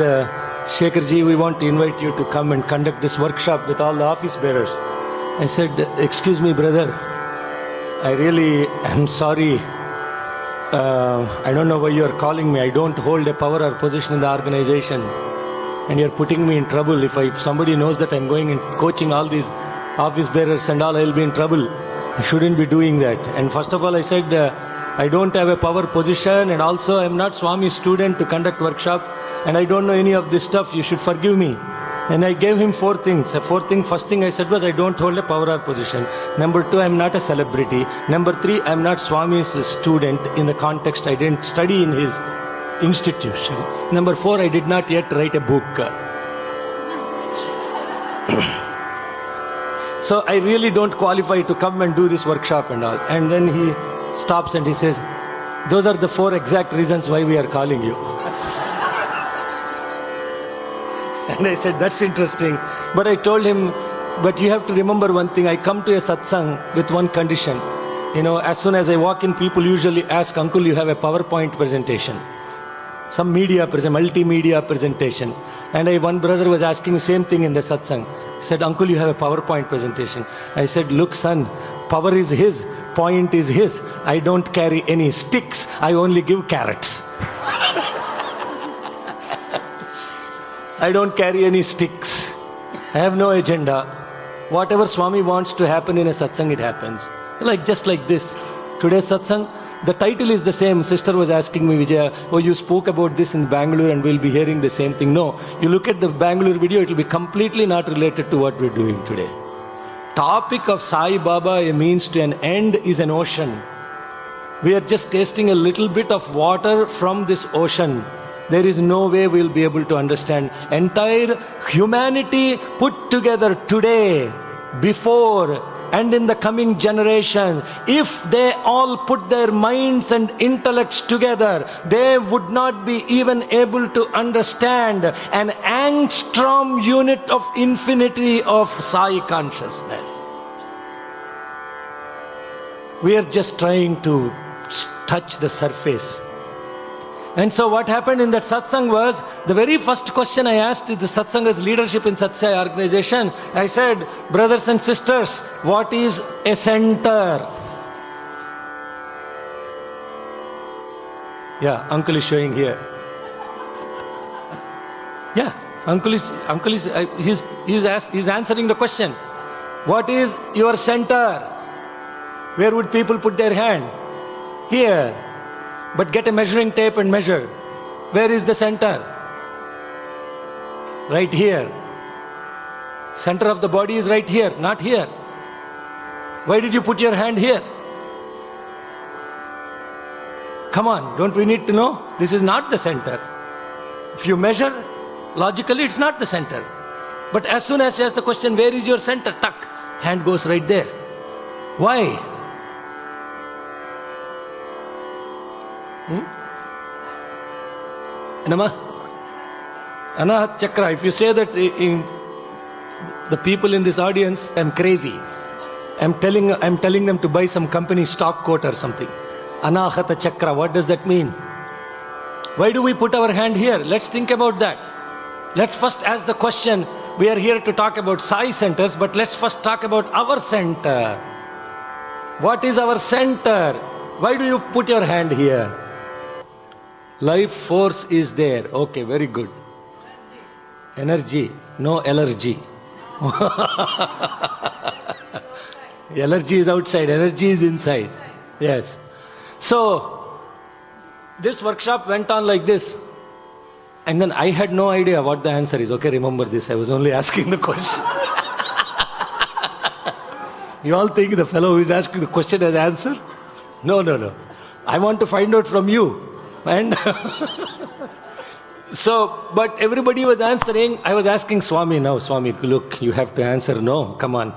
Sekhar ji, we want to invite you to come and conduct this workshop with all the office bearers. I said, excuse me brother, I really am sorry. I don't know why you are calling me. I don't hold a power or position in the organization. And you're putting me in trouble. If somebody knows that I'm going and coaching all these office bearers and all, I'll be in trouble. I shouldn't be doing that. And first of all, I said, I don't have a power position, and also I'm not Swami's student to conduct workshop, and I don't know any of this stuff. You should forgive me. And I gave him 4 things. First thing I said was, I don't hold a power or position. Number 2, I'm not a celebrity. Number 3, I'm not Swami's student in the context. I didn't study in his institution. Number 4, I did not yet write a book. So I really don't qualify to come and do this workshop and all. And then he stops and he says, those are the 4 exact reasons why we are calling you. And I said, that's interesting. But I told him, but you have to remember one thing. I come to a satsang with one condition. As soon as I walk in, people usually ask, Uncle, you have a PowerPoint presentation. Some multimedia presentation. And one brother was asking the same thing in the satsang. He said, Uncle, you have a PowerPoint presentation. I said, look son, power is his, point is his. I don't carry any sticks, I only give carrots. I don't carry any sticks. I have no agenda. Whatever Swami wants to happen in a satsang, it happens. Just like this. Today's satsang, the title is the same. Sister was asking me, Vijaya, you spoke about this in Bangalore and we'll be hearing the same thing. No, you look at the Bangalore video, it will be completely not related to what we're doing today. Topic of Sai Baba, a means to an end, is an ocean. We are just tasting a little bit of water from this ocean. There is no way we'll be able to understand entire humanity put together today, before, and in the coming generations. If they all put their minds and intellects together, they would not be even able to understand an angstrom unit of infinity of Sai consciousness. We are just trying to touch the surface. And so what happened in that satsang was, the very first question I asked the satsanga's leadership in Sathya Sai organization, I said, brothers and sisters, what is a center? Yeah, uncle is showing here. Yeah, uncle is he's answering the question. What is your center? Where would people put their hand? Here. But get a measuring tape and measure. Where is the center? Right here. Center of the body is right here, not here. Why did you put your hand here? Come on, don't we need to know? This is not the center. If you measure, logically it's not the center. But as soon as you ask the question, where is your center? Tuck, hand goes right there. Why? Nama? Anahat Chakra. If you say that in the people in this audience, I'm crazy. I'm telling them to buy some company stock quote or something. Anahata Chakra, what does that mean? Why do we put our hand here? Let's think about that. Let's first ask the question. We are here to talk about Sai centers, but let's first talk about our center. What is our center? Why do you put your hand here? Life force is there. Okay, very good. Energy, no allergy. Allergy is outside, energy is inside. Yes. So, this workshop went on like this. And then I had no idea what the answer is. Okay, remember this. I was only asking the question. You all think the fellow who is asking the question has answer? No. I want to find out from you. And so, but everybody was answering. I was asking Swami now. Swami, look, you have to answer. No, come on.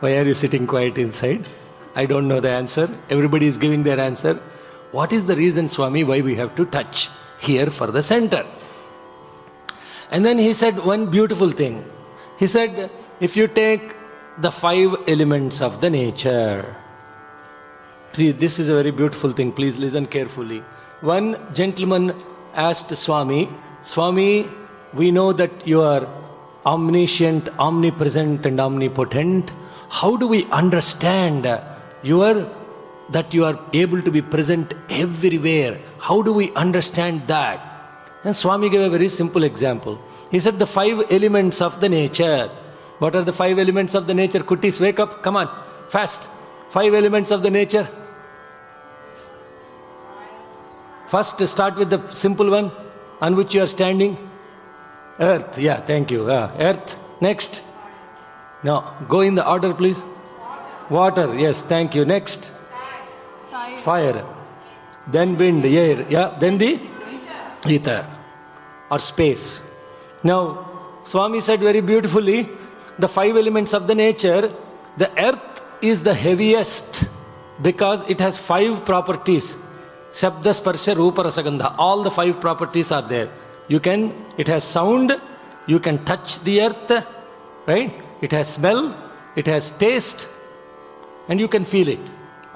Why are you sitting quiet inside? I don't know the answer. Everybody is giving their answer. What is the reason, Swami, why we have to touch here for the center? And then he said one beautiful thing. He said, if you take the 5 elements of the nature. See, this is a very beautiful thing. Please listen carefully. One gentleman asked Swami, Swami, we know that you are omniscient, omnipresent and omnipotent. How do we understand that you are able to be present everywhere? How do we understand that? And Swami gave a very simple example. He said the 5 elements of the nature. What are the 5 elements of the nature? Kuttis, wake up, come on, fast. 5 elements of the nature. First, start with the simple one on which you are standing. Earth, yeah, thank you. Earth, next. Now, go in the order, please. Water, yes, thank you. Next. Fire. Then wind, air, yeah. Then the ether or space. Now, Swami said very beautifully, the 5 elements of the nature, the earth is the heaviest because it has 5 properties. Shabda, Sparsha, Rupa, Rasagandha. All the 5 properties are there. It has sound, you can touch the earth, right? It has smell, it has taste, and you can feel it.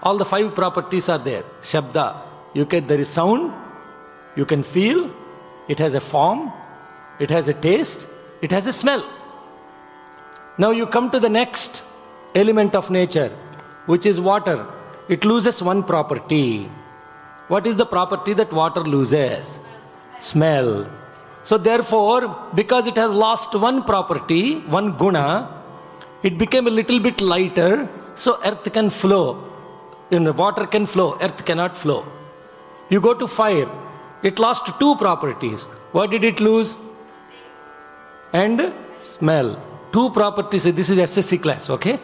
All the 5 properties are there. Shabda, there is sound, you can feel, it has a form, it has a taste, it has a smell. Now you come to the next element of nature, which is water. It loses one property. What is the property that water loses? Smell. So therefore, because it has lost one property, one guna, it became a little bit lighter, so earth can flow. Water can flow, earth cannot flow. You go to fire, it lost 2 properties. What did it lose? And smell. 2 properties, this is SSC class, okay?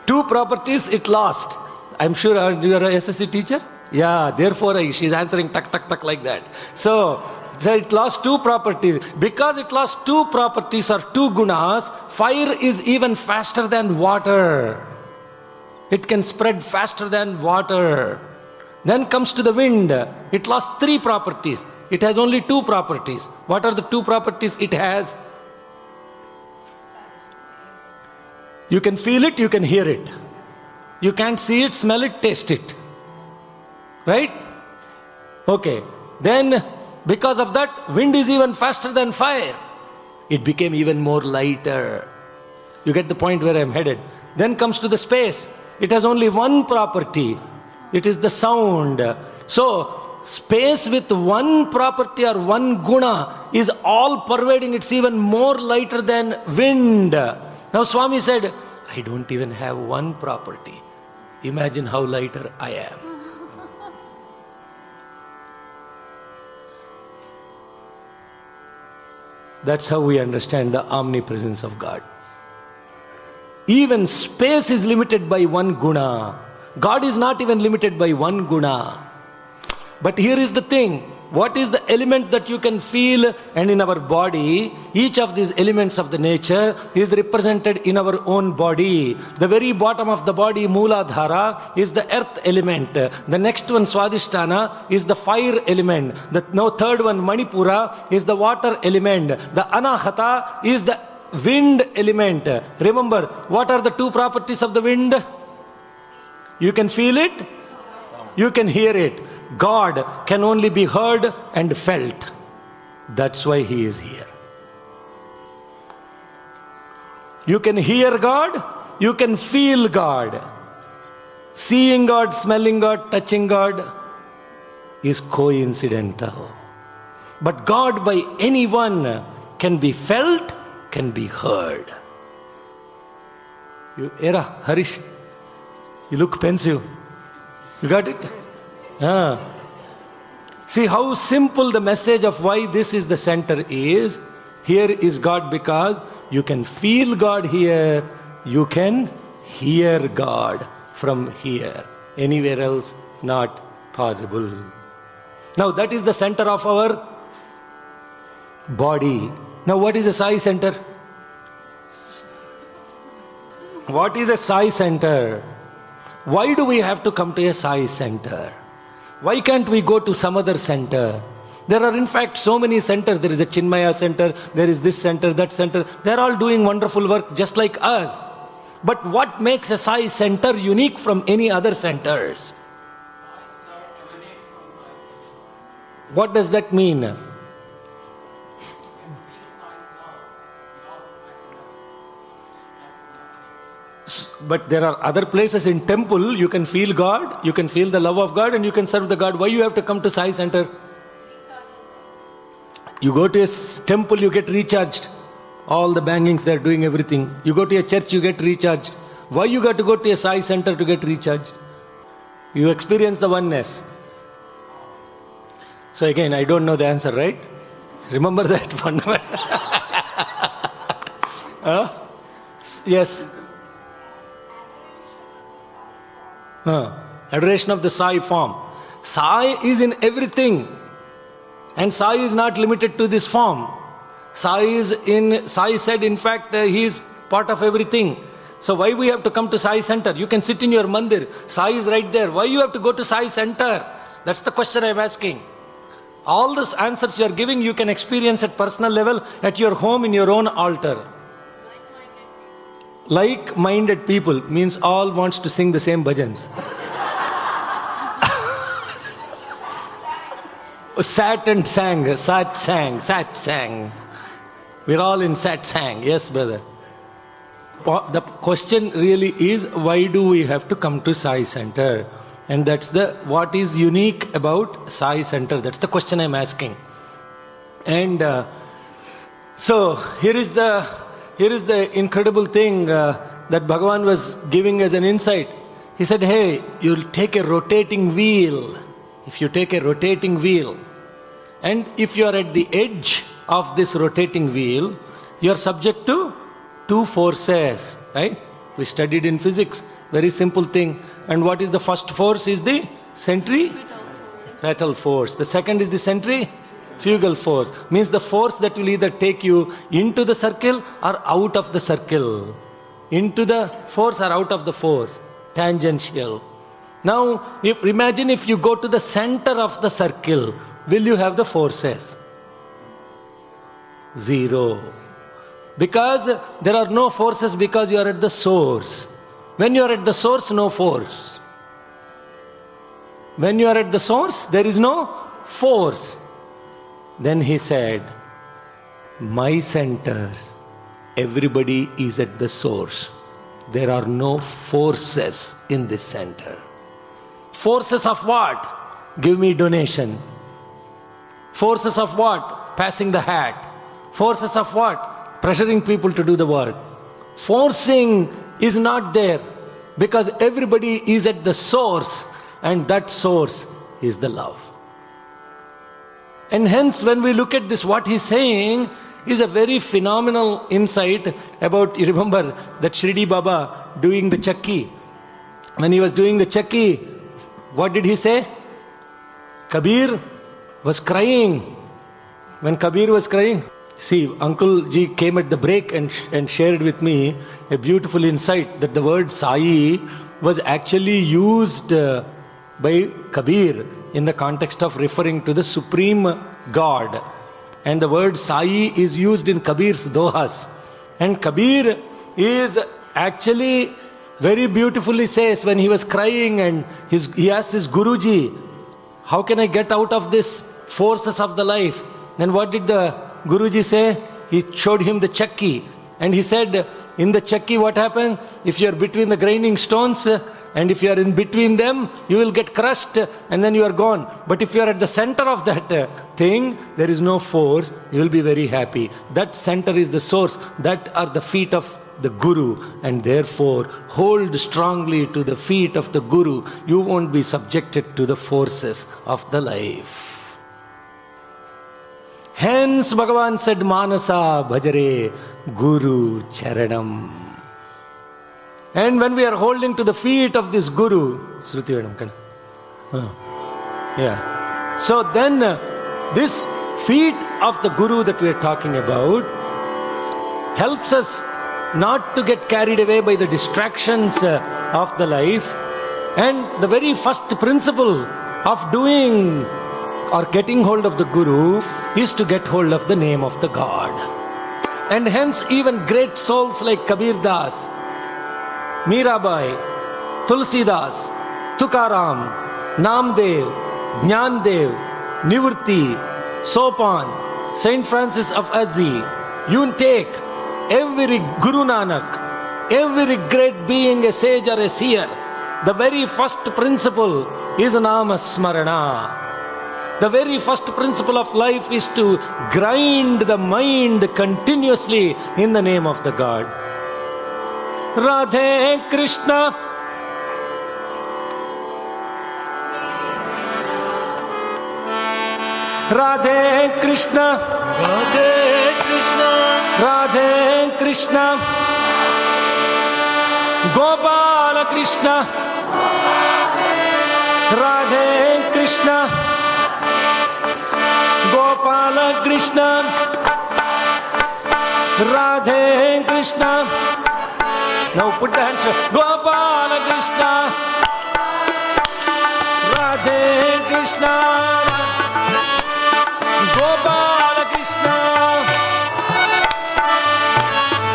2 properties it lost. I'm sure you are a SSC teacher? Yeah, therefore she's answering tuck, tuck, tuck like that. So it lost 2 properties. Because it lost 2 properties or 2 gunas, fire is even faster than water. It can spread faster than water. Then comes to the wind. It lost 3 properties. It has only 2 properties. What are the 2 properties it has? You can feel it, you can hear it. You can't see it, smell it, taste it. Right? Okay. Then, because of that, wind is even faster than fire. It became even more lighter. You get the point where I'm headed. Then comes to the space. It has only 1 property. It is the sound. So, space with 1 property or 1 guna is all pervading. It's even more lighter than wind. Now Swami said, I don't even have 1 property. Imagine how lighter I am. That's how we understand the omnipresence of God. Even space is limited by 1 guna. God is not even limited by 1 guna. But here is the thing. What is the element that you can feel? And in our body, each of these elements of the nature is represented in our own body. The very bottom of the body, Mooladhara, is the earth element. The next one, Swadhisthana, is the fire element. The third one, Manipura, is the water element. The Anahata is the wind element. Remember, what are the two properties of the wind? You can feel it, you can hear it. God can only be heard and felt. That's why He is here. You can hear God, you can feel God. Seeing God, smelling God, touching God is coincidental. But God by anyone can be felt, can be heard. Harish, you look pensive. You got it? See how simple the message of why this is the center is. Here is God because you can feel God here, you can hear God from here. Anywhere else, not possible. Now that is the center of our body. Now what is a Sai center? What is a Sai center? Why do we have to come to a Sai center? Why can't we go to some other center? There are in fact so many centers. There is a Chinmaya center, there is this center, that center. They are all doing wonderful work just like us. But what makes a Sai center unique from any other centers? What does that mean? But there are other places in temple, you can feel God, you can feel the love of God and you can serve the God. Why you have to come to Sai center? You go to a temple, you get recharged. All the bangings, they're doing everything. You go to a church, you get recharged. Why you got to go to a Sai center to get recharged? You experience the oneness. So again, I don't know the answer, right? Remember that fundamental. Yes. Adoration of the Sai form. Sai is in everything. And Sai is not limited to this form. Sai said in fact He is part of everything. So why we have to come to Sai center? You can sit in your mandir. Sai is right there. Why you have to go to Sai center? That's the question I am asking. All these answers you are giving, you can experience at personal level, at your home, in your own altar. Like-minded people means all wants to sing the same bhajans. Sat and sang, sat sang. We're all in sat sang. Yes, brother. The question really is, why do we have to come to Sai center? And that's what is unique about Sai center. That's the question I'm asking. And so here is the incredible thing that Bhagavan was giving as an insight. He said, hey, you'll take a rotating wheel. If you take a rotating wheel, and if you are at the edge of this rotating wheel, you are subject to two forces, right? We studied in physics, very simple thing. And what is the first force? Is the centripetal force. The second is the centrifugal force. Means the force that will either take you into the circle or out of the circle. Into the force or out of the force. Tangential. Now, imagine if you go to the center of the circle, will you have the forces? Zero. Because there are no forces because you are at the source. When you are at the source, no force. When you are at the source, there is no force. Then he said, my centers, everybody is at the source. There are no forces in this center. Forces of what? Give me donation. Forces of what? Passing the hat. Forces of what? Pressuring people to do the work. Forcing is not there because everybody is at the source, and that source is the love. And hence when we look at this, what he's saying is a very phenomenal insight about, you remember that Shirdi Baba doing the chakki. When he was doing the chakki, what did he say? Kabir, was crying, when Kabir was crying, see, Uncle Ji came at the break and shared with me a beautiful insight that the word Sai was actually used by Kabir in the context of referring to the Supreme God. And the word Sai is used in Kabir's Dohas. And Kabir is actually very beautifully says when he was crying and he asked his Guruji, how can I get out of this forces of the life? Then what did the Guruji say? He showed him the chakki. And he said, in the chakki what happened? If you are between the grinding stones and if you are in between them, you will get crushed and then you are gone. But if you are at the center of that thing, there is no force, you will be very happy. That center is the source. That are the feet of the Guru, and therefore hold strongly to the feet of the Guru. You won't be subjected to the forces of the life. Hence Bhagavan said, Manasa bhajare Guru charanam. And when we are holding to the feet of this Guru, Shruti Vedam, yeah. So then this feet of the Guru that we are talking about helps us not to get carried away by the distractions of the life. And the very first principle of doing or getting hold of the Guru is to get hold of the name of the God. And hence even great souls like Kabir Das, Mirabai, Tulsi Das, Tukaram, Namdev, Jnandev, Nivritti, Sopan, Saint Francis of Assisi, you take every Guru Nanak, every great being, a sage or a seer, the very first principle is Nama Smarana. The very first principle of life is to grind the mind continuously in the name of the God. Radhe Krishna. Radhe Krishna. Radhe Krishna, Radhe Krishna, Gopala Krishna, Radhe Krishna, Gopala Krishna, Radhe Krishna. Now put the hands up. Gopala Krishna, Radhe Krishna, Gopala Krishna.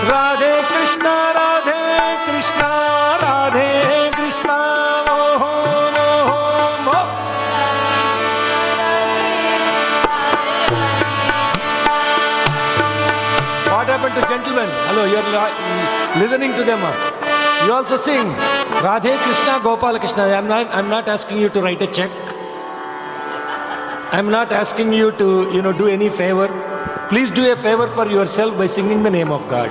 Radhe Krishna, Radhe Krishna, Radhe Krishna, Om, Om, Om. What happened to gentlemen? Hello, you are listening to them. You also sing Radhe Krishna, Gopala Krishna. I'm not asking you to write a check. I'm not asking you to, do any favor. Please do a favor for yourself by singing the name of God.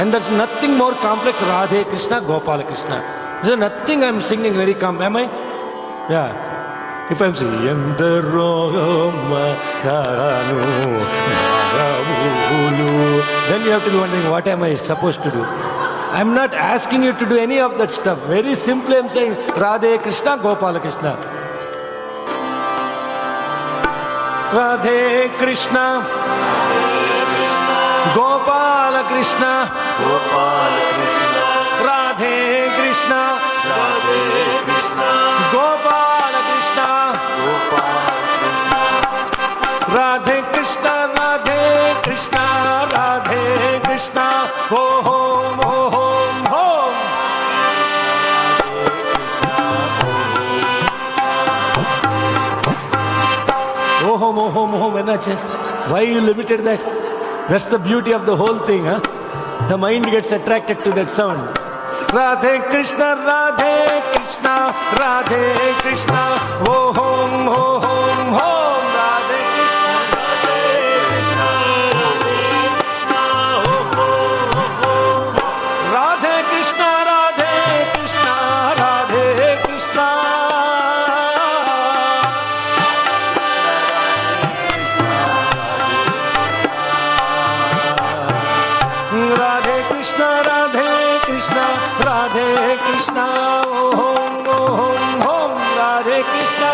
And there's nothing more complex, Radhe Krishna, Gopala Krishna. There's nothing I'm singing very complex. Am I? Yeah. If I'm singing, then you have to be wondering, what am I supposed to do? I'm not asking you to do any of that stuff. Very simply I'm saying, Radhe Krishna, Gopala Krishna. Radhe Krishna, Gopala Krishna, Gopala Krishna, Radhe Krishna, Radhe Krishna, Gopala Krishna, Gopala Krishna, Radhe Krishna, Radhe Krishna, Radhe Krishna, Om, Om, Om, Om. Om, Om, Om, Enache. Why you limited that? That's the beauty of the whole thing, huh? The mind gets attracted to that sound. Radhe Krishna, Radhe Krishna, Radhe Krishna, Om, Om, Om, Om, Radhe Krishna, Radhe Krishna, Radhe Krishna, Om, Om, Om, Radhe Krishna, Radhe Krishna, Radhe Krishna. Radhe Krishna, Radhe Krishna, Radhe Krishna, Om, Om, Om, Radhe Krishna.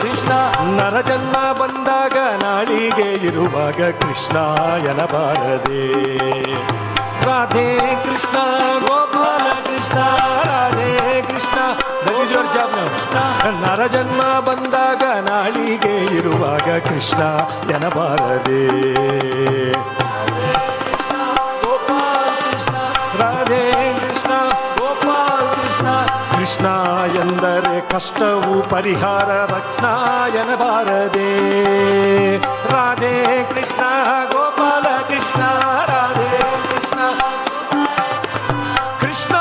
Krishna ನರಜನ್ಮ ಬಂದಾಗ ನಾಳಿಗೆ ಇರುವಾಗ ಕೃಷ್ಣ ಎನಬಾರದೆ ರಾಧೆ ಕೃಷ್ಣ ಗೋಪಾಲ ಕೃಷ್ಣ ರಾಧೆ ಕೃಷ್ಣ ನರಜನ್ಮ ಬಂದಾಗ ನಾಳಿಗೆ ಇರುವಾಗ ಕೃಷ್ಣ ಎನಬಾರದೆ ರಾಧೆ ಕೃಷ್ಣ ಗೋಪಾಲ ಕೃಷ್ಣ ಕೃಷ್ಣ ಎಂದರೆ ಕಷ್ಟವು ಪರಿಹಾರ ರಕ್ಷಣ ಎನಬಾರದೆ ರಾಧೆ ಕೃಷ್ಣ ಗೋಪಾಲ ಕೃಷ್ಣ ರಾಧೆ ಕೃಷ್ಣ ಕೃಷ್ಣ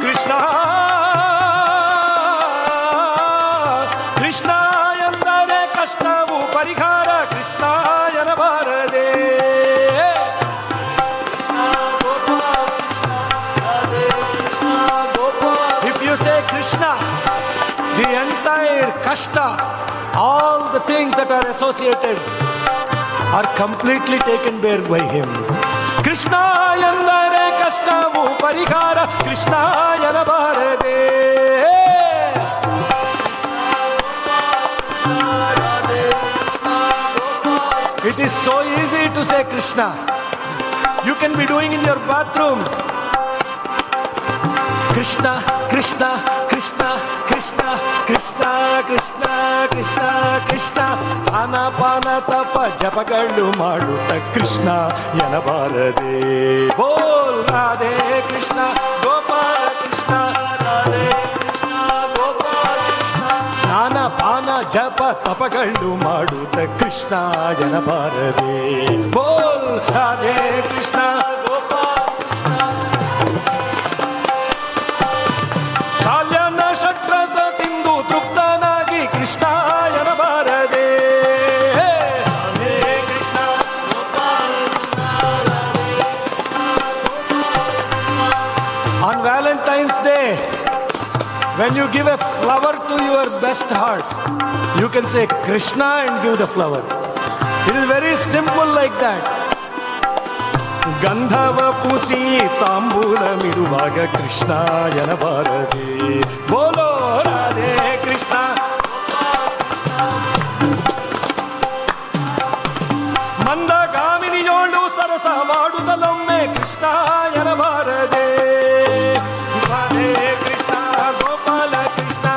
ಕೃಷ್ಣ ಕೃಷ್ಣ ಎಂದರೆ ಕಷ್ಟವು ಪರಿಹಾರ Krishna ಎನಬಾರದೆ If you say Krishna, the entire kashta, all the things that are associated are completely taken bare by him. Krishna endare kashtavu parihara Krishna enabarade. It is so easy to say Krishna. You can be doing in your bathroom. Krishna, Krishna, Krishna, Krishna, Krishna, Krishna, Krishna, Krishna. Ana pana tapa japagallu maduta Krishna enabarade. Bol Radhe Krishna, Gopala Krishna, Radhe Krishna, Gopala Krishna. Snana pana japa tapagallu maduta Krishna enabarade. Bol Radhe Krishna, Gopala Krishna enabarade. On Valentine's Day, when you give a flower to your best heart, you can say Krishna and give the flower. It is very simple like that. ಗಂಧವ ಪೂಸಿ ತಾಂಬೂಲ ಮಿಡುವಾಗ ಕೃಷ್ಣ ಎನಬಾರದೆ. ಬೋಲೋ ರಾಧೆ ಕೃಷ್ಣ ಮಂದಗಾಮಿನಿಯೋಳು ಸರಸ ಮಾಡುತ್ತಲೊಮ್ಮೆ ಕೃಷ್ಣ ಎನಬಾರದೆ. ರಾಧೆ ಕೃಷ್ಣ ಗೋಪಾಲ ಕೃಷ್ಣ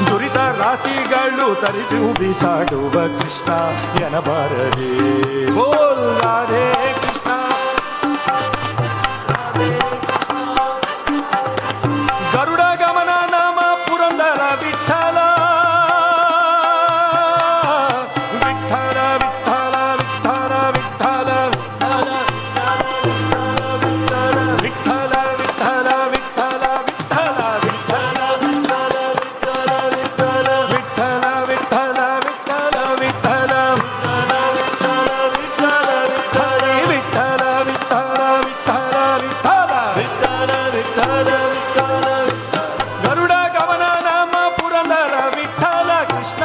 ದುರಿತ ರಾಶಿಗಳು ತರಿದು ಬಿಸಾಡುವ ಕೃಷ್ಣ ಎನಬಾರದೆ. ಬೋಲ್ ರಾಧೆ ಕೃಷ್ಣ ಗರುಡ ಗಮನ ನಾಮ ಪುರಂದರ ವಿಠಲ ವಿಠಲ ವಿಠಲ ವಿಠಲ ವಿಠಲ ವಿಠಲ ವಿಠಲ ವಿಠಲ ವಿಠಲ ಗರುಡ ಗಮನ ನಾಮ ಪುರಂದರ ವಿಠಲ ಕೃಷ್ಣ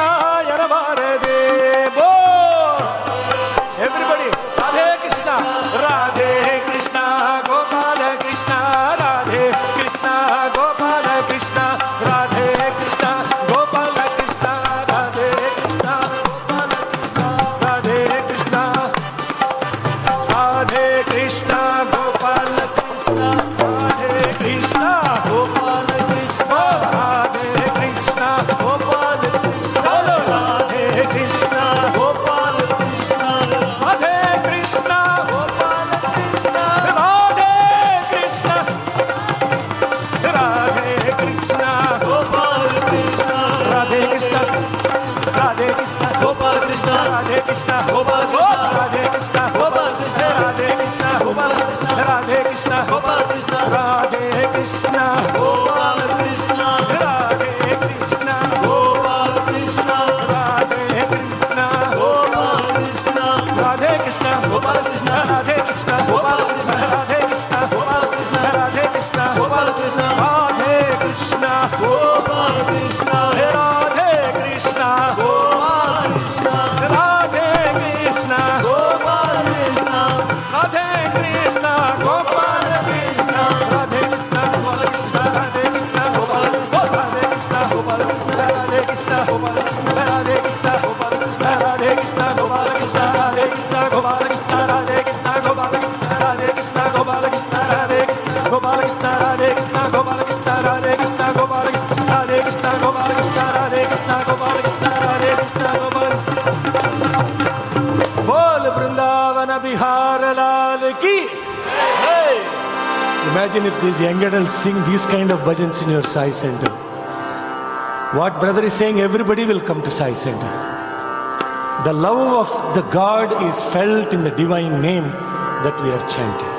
ಎನಬಾರದೆ. ಬೋ everybody Radhe Krishna Radhe Krishna Gopala Krishna Radhe Krishna Gopala Krishna Radhe Krishna Gopala Krishna Radhe Krishna Gopala Radhe Krishna Radhe Krishna Gopala Krishna Radhe Krishna Gopala Krishna Radhe Krishna Gopala Krishna Radhe Krishna Gopala Krishna Radhe Krishna Gopala Krishna Radhe Krishna Radhe Krishna Gopala Krishna Radhe Krishna Radhe Krishna Gopala Krishna Radhe Krishna Gopala Krishna Radhe Krishna Gopala Krishna Radhe Krishna Gopala Krishna Imagine if these young adults sing these kind of bhajans in your Sai Center. What brother is saying, everybody will come to Sai Center. The love of the God is felt in the divine name that we are chanting.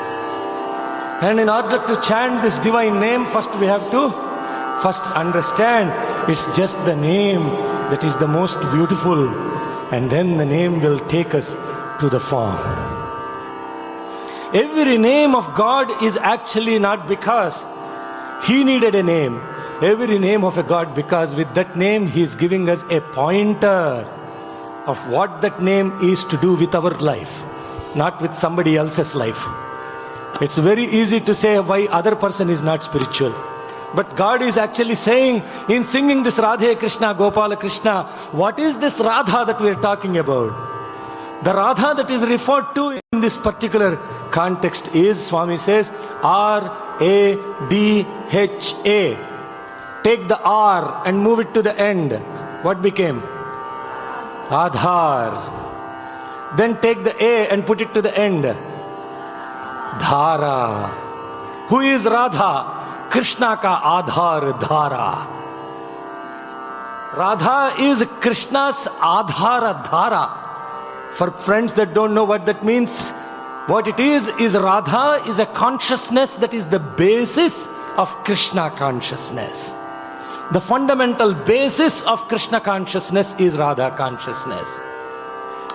And in order to chant this divine name, first we have to understand it's just the name that is the most beautiful, and then the name will take us to the form. Every name of God is actually not because He needed a name. Every name of a God, because with that name He is giving us a pointer of what that name is to do with our life, not with somebody else's life. It's very easy to say why other person is not spiritual. But God is actually saying, in singing this Radhe Krishna, Gopala Krishna, what is this Radha that we are talking about? The Radha that is referred to in this particular context is, Swami says, R-A-D-H-A. Take the R and move it to the end. What became? Adhar. Then take the A and put it to the end. Dhara. Who is Radha? Krishna ka Adhar Dhara. Radha is Krishna's Adhara Dhara. For friends that don't know what that means, what it is Radha is a consciousness that is the basis of Krishna consciousness. The fundamental basis of Krishna consciousness is Radha consciousness.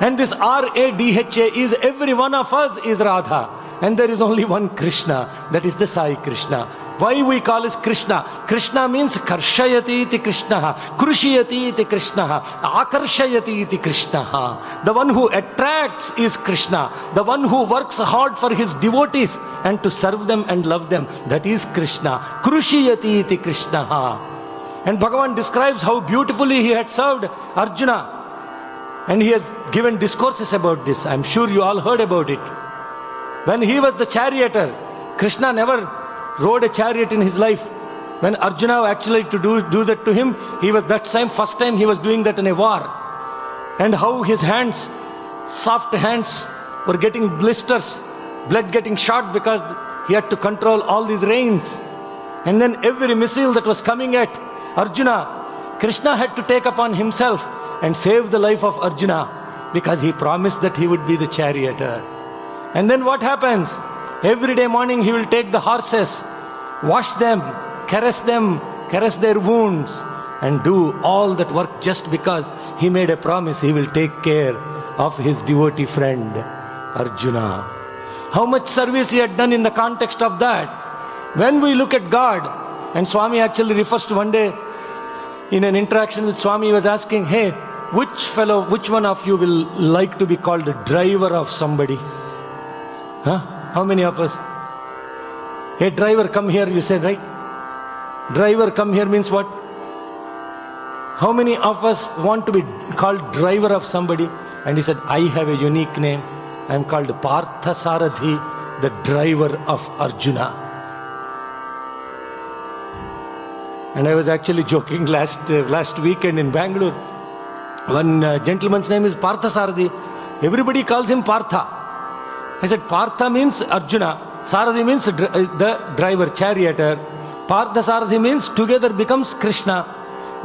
And this R-A-D-H-A is every one of us is Radha. And there is only one Krishna, that is the Sai Krishna. Why we call it Krishna? Krishna means Karshayati iti Krishna, Krushiyati iti Krishna, Akarshayati iti Krishna. The one who attracts is Krishna. The one who works hard for his devotees and to serve them and love them, that is Krishna. Krushiyati iti Krishna. And Bhagavan describes how beautifully he had served Arjuna. And he has given discourses about this. I'm sure you all heard about it. When he was the charioteer, Krishna never rode a chariot in his life. When Arjuna actually to do that to him, he was that first time he was doing that in a war. And how his hands, soft hands, were getting blisters, blood getting shot because he had to control all these reins. And then every missile that was coming at Arjuna, Krishna had to take upon himself and save the life of Arjuna because he promised that he would be the charioteer. And then what happens? Every day morning he will take the horses, wash them, caress their wounds, and do all that work just because he made a promise he will take care of his devotee friend Arjuna. How much service he had done in the context of that. When we look at God, and Swami actually refers to one day in an interaction with Swami, he was asking, hey, which one of you will like to be called a driver of somebody? Huh? How many of us? Hey, driver, come here, you said, right? Driver, come here means what? How many of us want to be called driver of somebody? And he said, I have a unique name. I am called Partha Sarathi, the driver of Arjuna. And I was actually joking last weekend in Bangalore. One gentleman's name is Partha Sarathi. Everybody calls him Partha. I said, Partha means Arjuna. Sarathi means the driver, charioteer. Partha Sarathi means together becomes Krishna.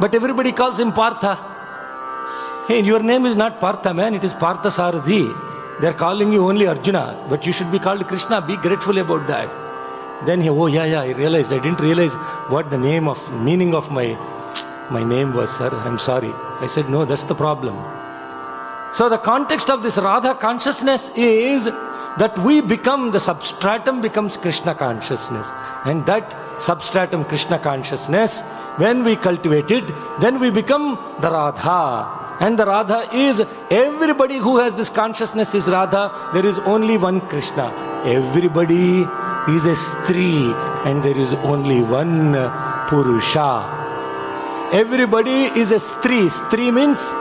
But everybody calls him Partha. Hey, your name is not Partha, man. It is Partha Sarathi. They are calling you only Arjuna. But you should be called Krishna. Be grateful about that. Then he, I realized. I didn't realize what the meaning of my name was, sir. I'm sorry. I said, no, that's the problem. So the context of this Radha consciousness is that we become, the substratum becomes Krishna consciousness. And that substratum Krishna consciousness, when we cultivate it, then we become the Radha. And the Radha is, everybody who has this consciousness is Radha. There is only one Krishna. Everybody is a Stri and there is only one Purusha. Everybody is a Stri. Stri means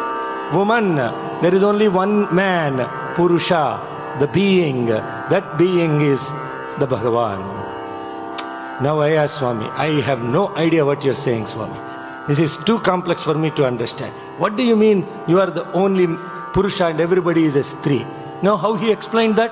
woman. There is only one man, Purusha, the being. That being is the Bhagavan. Now I ask Swami, I have no idea what you're saying, Swami. This is too complex for me to understand. What do you mean you are the only Purusha and everybody is a Stri? Know how he explained that?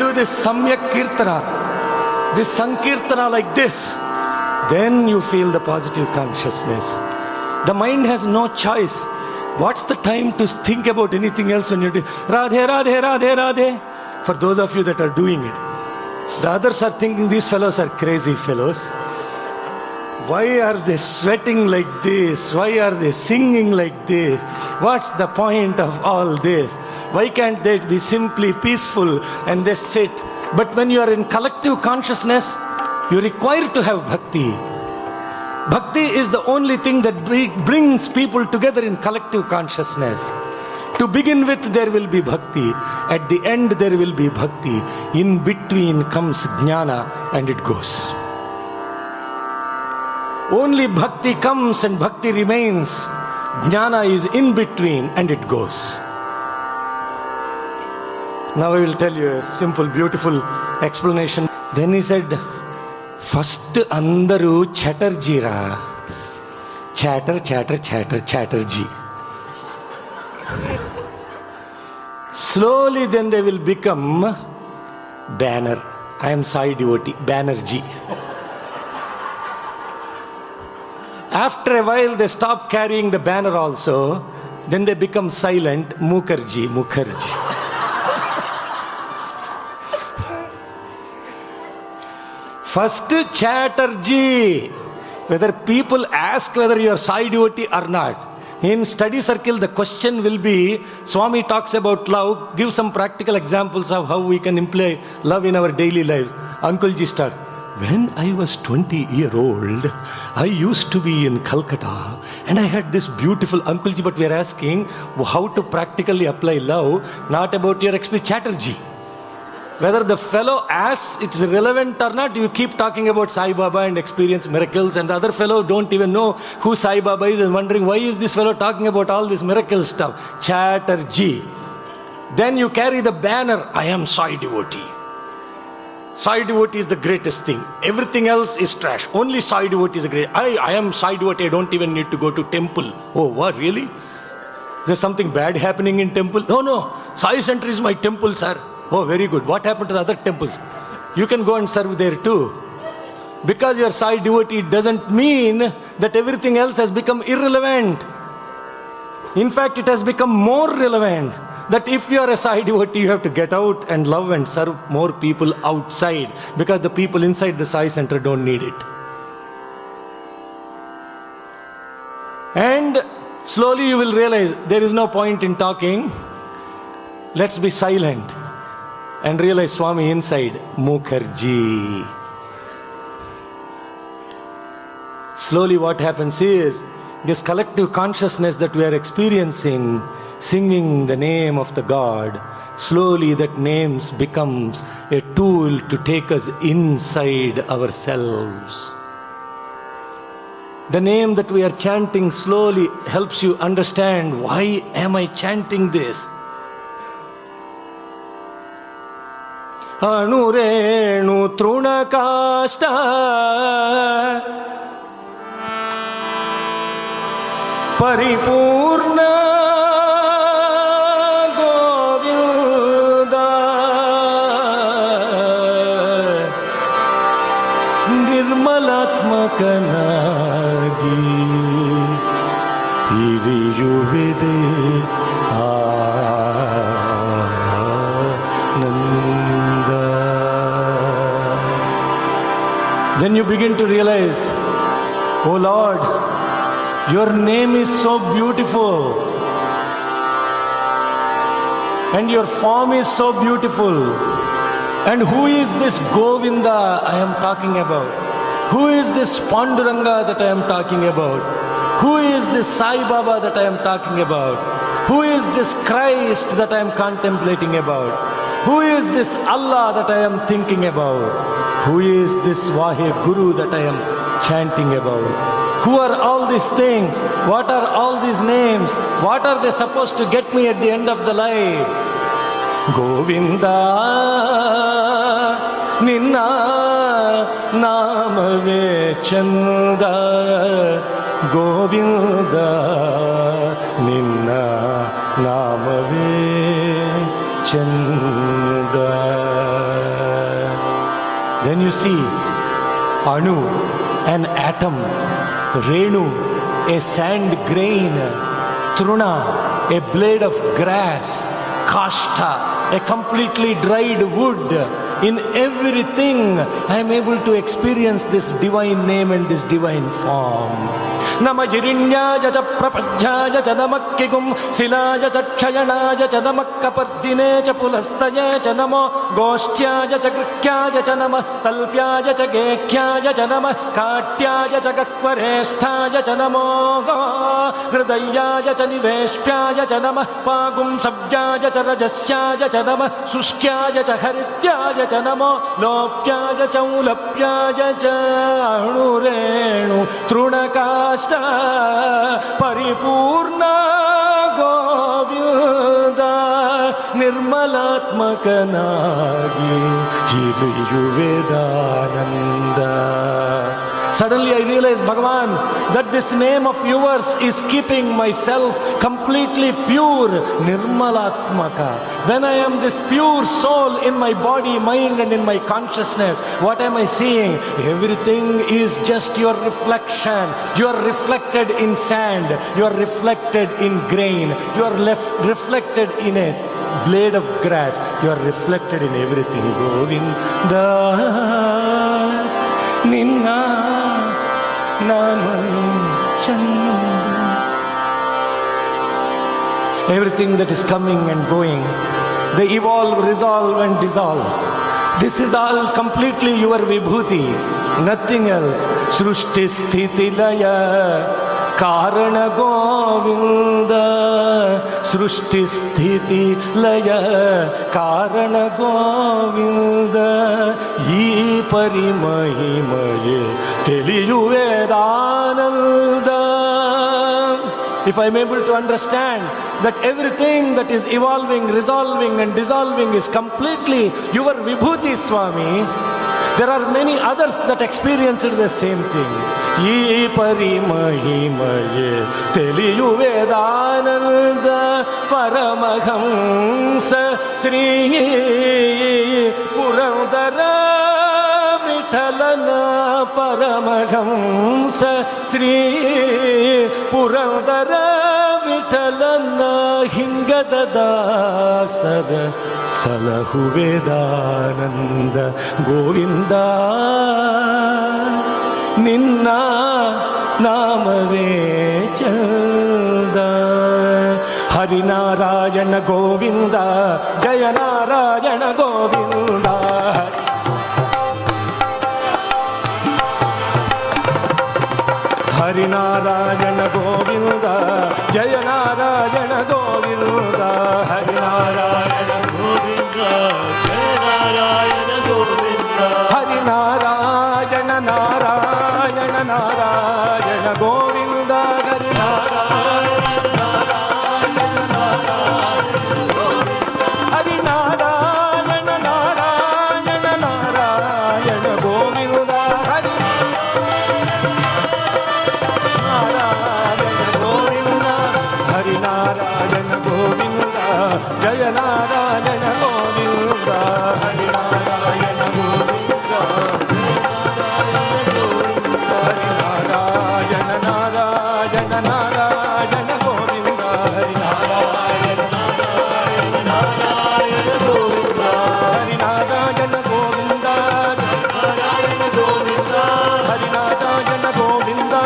do this Samyak Kirtana, this Sankirtana like this, then you feel the positive consciousness. The mind has no choice. What's the time to think about anything else when you do Radhe, Radhe, Radhe, Radhe? For those of you that are doing it. The others are thinking these fellows are crazy fellows. Why are they sweating like this? Why are they singing like this? What's the point of all this? Why can't they be simply peaceful and they sit? But when you are in collective consciousness, you require to have bhakti. Bhakti is the only thing that brings people together in collective consciousness. To begin with, there will be bhakti. At the end, there will be bhakti. In between comes jnana and it goes. Only bhakti comes and bhakti remains. Jnana is in between and it goes. Now I will tell you a simple, beautiful explanation. Then he said, first andaru Chatterjee ra. Chatter, chatter, chatter, Chatterjee. Slowly then they will become Banner. I am Sai devotee, Banerjee. After a while they stop carrying the banner also. Then they become silent, Mukherjee, Mukherjee. First Chatterjee. Whether people ask whether you are Sai devotee or not. In study circle, the question will be, Swami talks about love, give some practical examples of how we can employ love in our daily lives. Uncle Ji start. When I was 20-year-old, I used to be in Calcutta and I had this beautiful Uncle Ji, but we are asking how to practically apply love, not about your experience. Chatterjee. Whether the fellow asks it's relevant or not, you keep talking about Sai Baba and experience miracles, and the other fellow don't even know who Sai Baba is and wondering why is this fellow talking about all this miracle stuff. Chatterjee. Then you carry the banner, I am Sai devotee. Sai devotee is the greatest thing. Everything else is trash. Only Sai devotee is the great. I am Sai devotee, I don't even need to go to temple. Oh, what, really? There's something bad happening in temple? No, Sai Center is my temple, sir. Oh, very good. What happened to the other temples? You can go and serve there too. Because you are Sai devotee doesn't mean that everything else has become irrelevant. In fact, it has become more relevant. That if you are a Sai devotee, you have to get out and love and serve more people outside. Because the people inside the Sai Center don't need it. And slowly you will realize there is no point in talking. Let's be silent. And realize Swami inside, Mukherjee. Slowly what happens is, this collective consciousness that we are experiencing, singing the name of the God, slowly that name becomes a tool to take us inside ourselves. The name that we are chanting slowly helps you understand, why am I chanting this? Anurenu trunakasta paripurna govinda nirmalatmakanagi hiriyuvide Then you begin to realize, oh Lord, your name is so beautiful. And your form is so beautiful. And who is this Govinda I am talking about? Who is this Panduranga that I am talking about? Who is this Sai Baba that I am talking about? Who is this Christ that I am contemplating about? Who is this Allah that I am thinking about? Who is this Vahe Guru that I am chanting about? Who are all these things? What are all these names? What are they supposed to get me at the end of the life? Govinda Ninna Namave Chanda Govinda Ninna namave chanda. Then you see Anu, an atom, Renu, a sand grain, Truna, a blade of grass, Kashta, a completely dried wood. In everything, I am able to experience this divine name and this divine form. Namajirinyaya cha prapajyaya cha namakkigum silaya cha kshayanaja cha namakkapardine cha pulastaya cha namo goshyaya cha krikyaya cha nama talpyaya cha gekyaya cha nama katyaya cha kakvaresthaya cha namo hridayaya cha niveshpyaya cha nama pagum savyaya cha rajasyaya cha nama sushkyaya cha harityaya cha namo lopyaya cha ulapyaya cha anurenu trunakashta ಪರಿಪೂರ್ಣ Govinda ನಿರ್ಮಲಾತ್ಮಕನಾಗಿ ಹಿರಿಯುವೆದಾನಂದ. Suddenly I realized, Bhagavan, that this name of yours is keeping myself completely pure, Nirmalatmaka. When I am this pure soul in my body, mind and in my consciousness, what am I seeing? Everything is just your reflection. You are reflected in sand. You are reflected in grain. You are reflected in a blade of grass. You are reflected in everything. Govinda Ninna Namanu Chanda. Everything that is coming and going, they evolve, resolve and dissolve. This is all completely your vibhuti, nothing else. Srushti sthiti laya Karana Govinda. Srushti sthiti laya Karana Govinda. Yi parimahimaye teliyuvedananda. If I am able to understand that everything that is evolving, resolving and dissolving is completely your vibhuti, Swami, there are many others that experience it the same thing. Ye parimahimaye teliyuvedananda paramahamsa Sri Purandara Vithalana paramahamsa Sri Purandara Vithalana Hingadadasara Salahuvedananda Govinda Ninna Namave Chanda. Harinarayana Govinda Jayanarayana Govinda. Harinarayana Govinda Jayanarayana Govinda. Harinarayana Govinda Jayanarayana Govinda. Harinarayana Narayana Narayana Govinda. Harinarayana Narayana Narayana Govinda. Harinarayana Narayana Narayana Govinda. Harinarayana Govinda Jayanarayana Govinda. Harinarayana Govinda Harinarayana Narayana Narayana Govinda. Harinarayana Narayana Govinda. Harinarayana Govinda Narayana Govinda. Harinarayana Govinda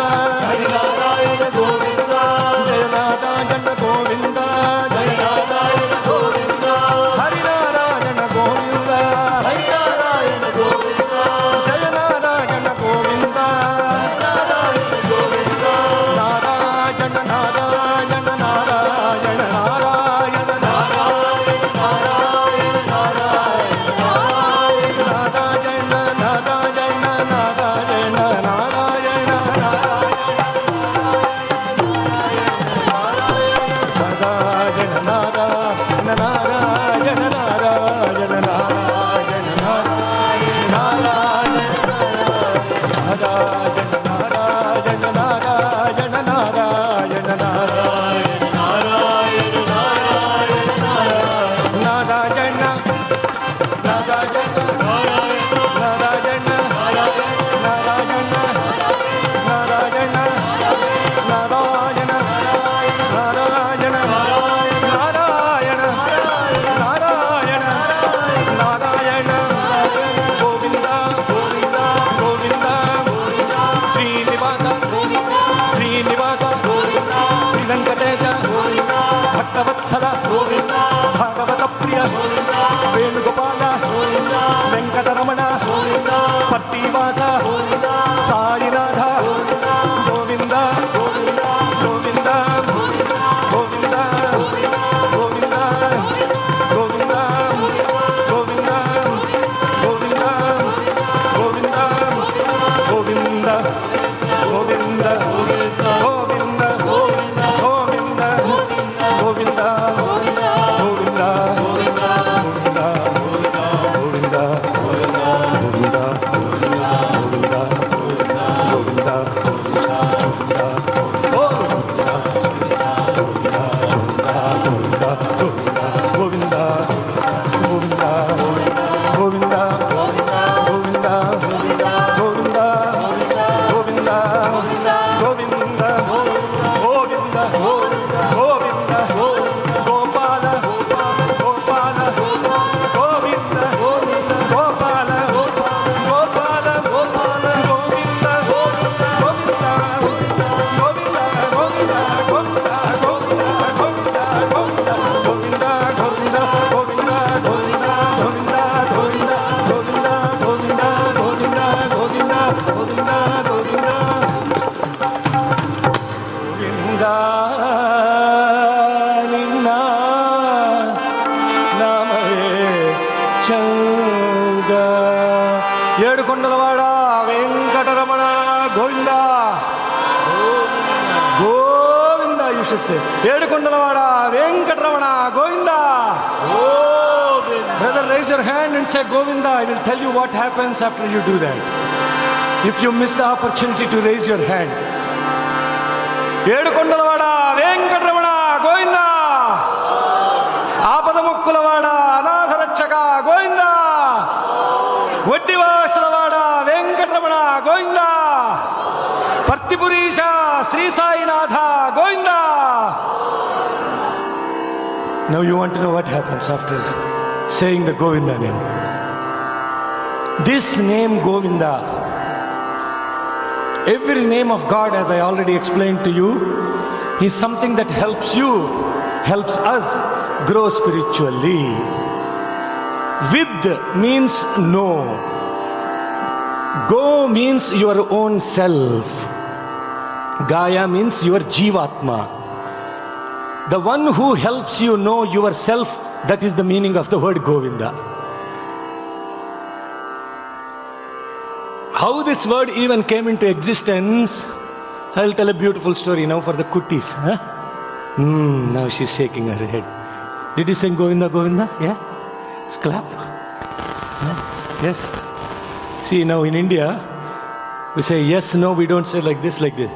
Harinarayana Govinda. Jayanarayana Govinda Jayanarayana Govinda. Vatsala Bhagavata Priya Venugopala Venkataramana పట్టివాస Sainath Govinda Govinda Govinda Govinda Govinda Govinda Govinda Govinda Govinda Govinda Govinda Govinda Govinda Govinda Govinda Edukondalavada Venkataramana Govinda Govinda. You should say Edukondalavada Venkataramana Govinda. Brother, raise your hand and say Govinda. I will tell you what happens after you do that. If you miss the opportunity to raise your hand. Edukondalavada Venkataramana Govinda. ఆపదముక్కులవాడ అనాథరక్షక Govinda. వడ్డివాసులవాడ Venkataramana Govinda. పర్తిపురీష Shri Sainath Govinda. Now you want to know what happens after saying the Govinda name. This name Govinda, every name of God, as I already explained to you, is something that helps you, helps us grow spiritually. Vid means no. Go means your own self. Gaya means your Jivatma. The one who helps you know yourself, that is the meaning of the word Govinda. How this word even came into existence, I will tell a beautiful story now for the kuttis. Huh? Now she's shaking her head. Did you sing Govinda, Govinda? Yeah? Just clap. Yeah? Yes. See, now in India, we say yes, no, we don't say like this, like this.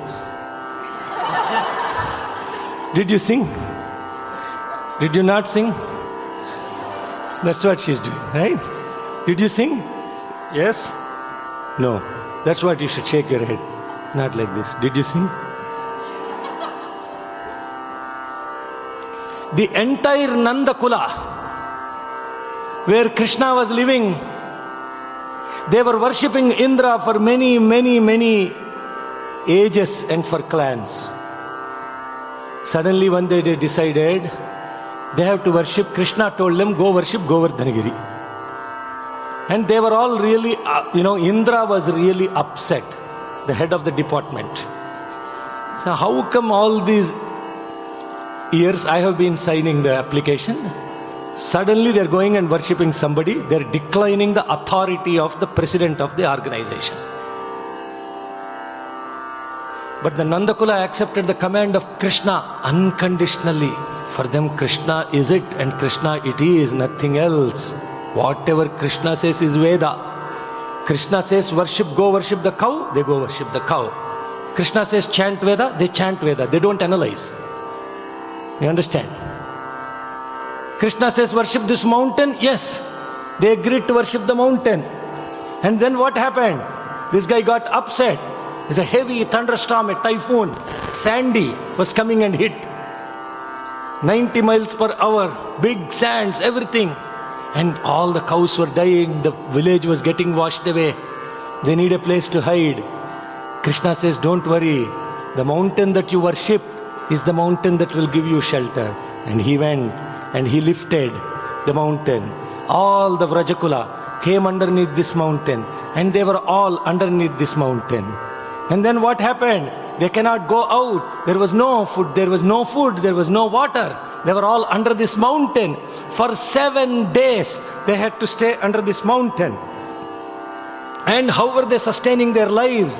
Did you sing? Did you not sing? That's what she's doing, right? Did you sing? Yes? No. That's what you should shake your head. Not like this. Did you sing? The entire Nandakula, where Krishna was living, they were worshipping Indra for many, many, many ages and for clans. Suddenly one day they decided they have to worship. Krishna told them, go worship Govardhanagiri. And they were all really, Indra was really upset, the head of the department. So how come all these years I have been signing the application? Suddenly they're going and worshipping somebody, they're declining the authority of the president of the organization. But the Nandakula accepted the command of Krishna unconditionally. For them, Krishna is it, and Krishna it is, nothing else. Whatever Krishna says is Veda. Krishna says go worship the cow, they go worship the cow. Krishna says chant Veda, they chant Veda, they don't analyze. You understand? Krishna says worship this mountain, yes, they agreed to worship the mountain. And then what happened? This guy got upset. There's a heavy thunderstorm, a typhoon, Sandy was coming and hit. 90 miles per hour, big sands, everything. And all the cows were dying, the village was getting washed away. They need a place to hide. Krishna says, don't worry, the mountain that you worship is the mountain that will give you shelter. And he went and he lifted the mountain. All the Vrajakula came underneath this mountain, and they were all underneath this mountain. And then what happened? They cannot go out. There was no food, there was no water. They were all under this mountain. For 7 days they had to stay under this mountain. And how were they sustaining their lives?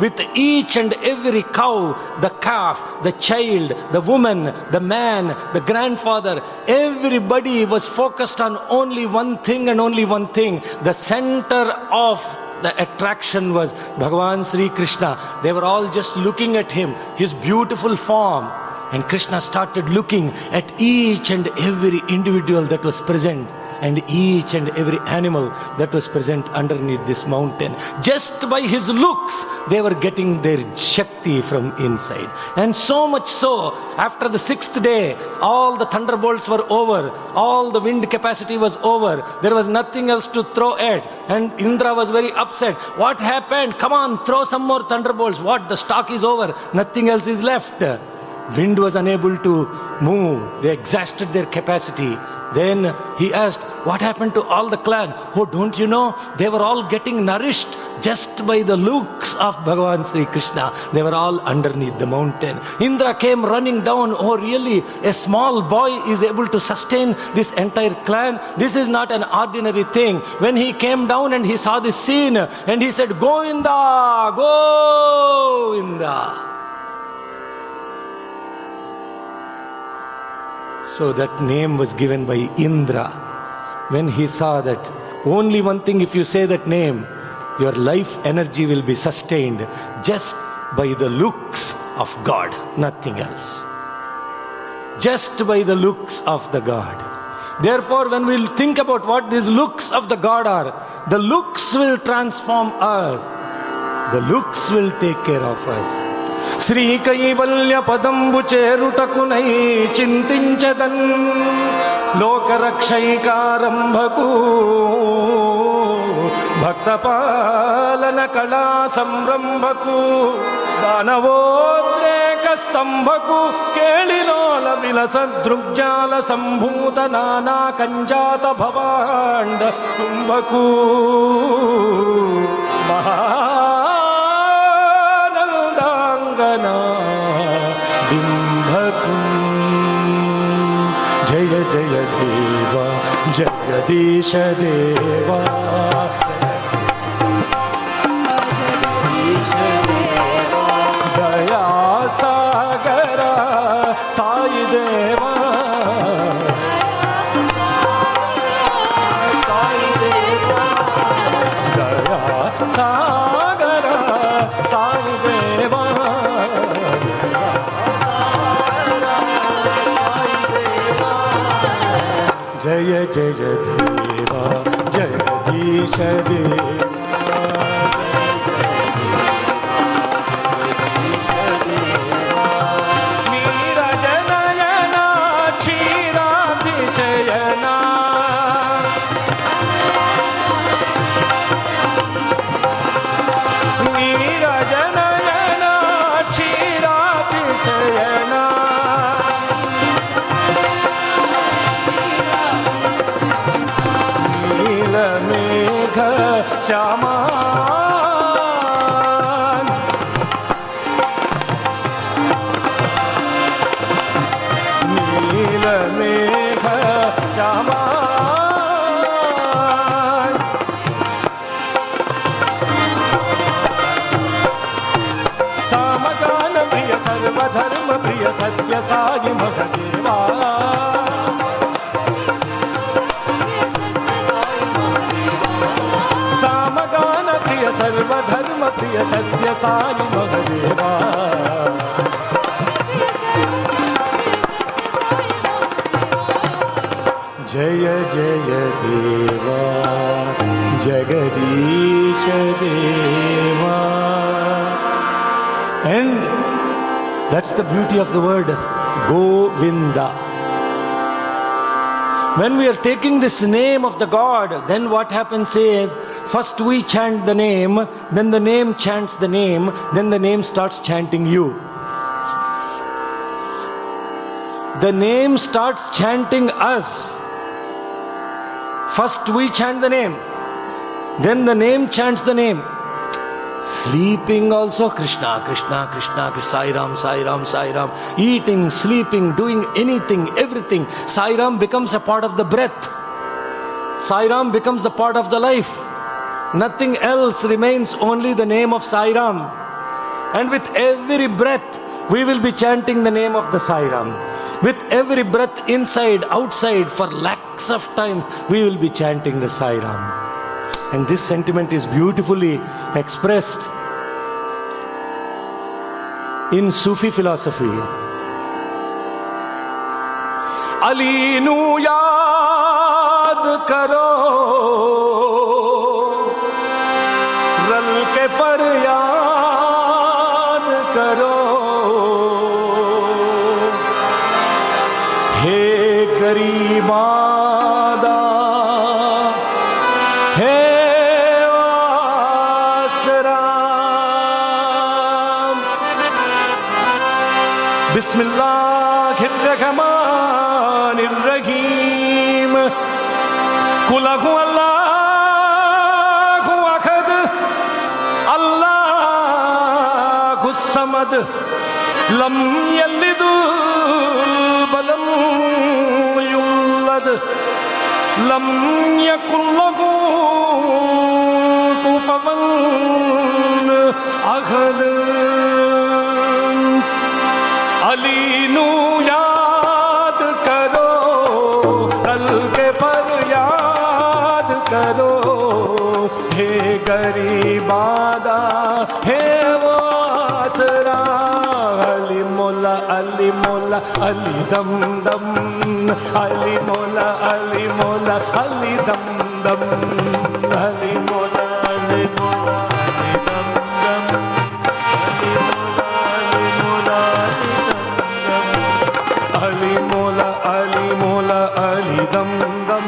With each and every cow, the calf, the child, the woman, the man, the grandfather, everybody was focused on only one thing and only one thing. The center of the attraction was Bhagavan Sri Krishna. They were all just looking at him, his beautiful form. And Krishna started looking at each and every individual that was present, and each and every animal that was present underneath this mountain. Just by his looks, they were getting their Shakti from inside. And so much so, after the 6th day, all the thunderbolts were over, all the wind capacity was over, there was nothing else to throw at. And Indra was very upset. What happened? Come on, throw some more thunderbolts. What? The stock is over, nothing else is left. Wind was unable to move, they exhausted their capacity. Then he asked, what happened to all the clan? Oh, don't you know? They were all getting nourished just by the looks of Bhagavan Sri Krishna. They were all underneath the mountain. Indra came running down. Oh, really? A small boy is able to sustain this entire clan? This is not an ordinary thing. When he came down and he saw this scene, and he said, Govinda, Govinda. So that name was given by Indra. When he saw that only one thing, if you say that name, your life energy will be sustained just by the looks of God, nothing else. Just by the looks of the God. Therefore, when we think about what these looks of the God are, the looks will transform us. The looks will take care of us. Shri Kaivalya పదంబు చేరుటకునై చింతించదన్ లోకరక్షైకారంభకు భక్తపాలన కళా సంరంభకు దానవోద్రేక స్తంభకు కేళిలోల విలస దృగ్జాల సంభూత నానా కంజాత భవాండ కుంభకు బింభకు జయ జయ దేవా జగదీశ దేవా దయా సాగర సాయి దేవా దయా సాగర సాయి దేవా జయ జయ దేవా జగదీశ దేవా నీరజనయనా క్షీరాతిశయనా నీరజనయనా క్షీరాతిశయనా మేఘ శ్యామాన్ నీల మేఘ శ్యామాన్ సామగాన ప్రియ సర్వధర్మ ప్రియ సత్య సాయి మహదేవా సామగాన ప్రియ సర్వధర్మ ప్రియ సత్య సాయి మహదేవా జయ జయ దేవా జగదీశ దేవా. And that's the beauty of the word Govinda. When we are taking this name of the God, then what happens is, first we chant the name, then the name chants the name, then the name starts chanting you. the name starts chanting us. First we chant the name, then the name chants the name. Sleeping also Krishna, Krishna, Krishna, Krishna, Sai Ram, Sai Ram, Sai Ram. Eating, sleeping, doing anything, everything. Sai Ram becomes a part of the breath. Sai Ram becomes the part of the life. Nothing else remains, only the name of Sai Ram. And with every breath, we will be chanting the name of the Sai Ram. With every breath, inside, outside, for lakhs of time, we will be chanting the Sai Ram. And this sentiment is beautifully expressed in Sufi philosophy. Ali nu yaad karo, ral ke faryad karo, he garibada, he Bismillahirrahmanirrahim. Qul huwallahu ahad, Allahus samad, lam yalid walam yulad, lam yakul lahu kufuwan ahad. Ali nu yaad karo, kal ke par yaad karo, he garibada, he wo asra. Ali mola, Ali mola, Ali dam dam, Ali mola, Ali mola, Ali dam dam, Ali mola, Ali mola, Ali dam dam, Ali mola, Ali mola, Ali dam dam,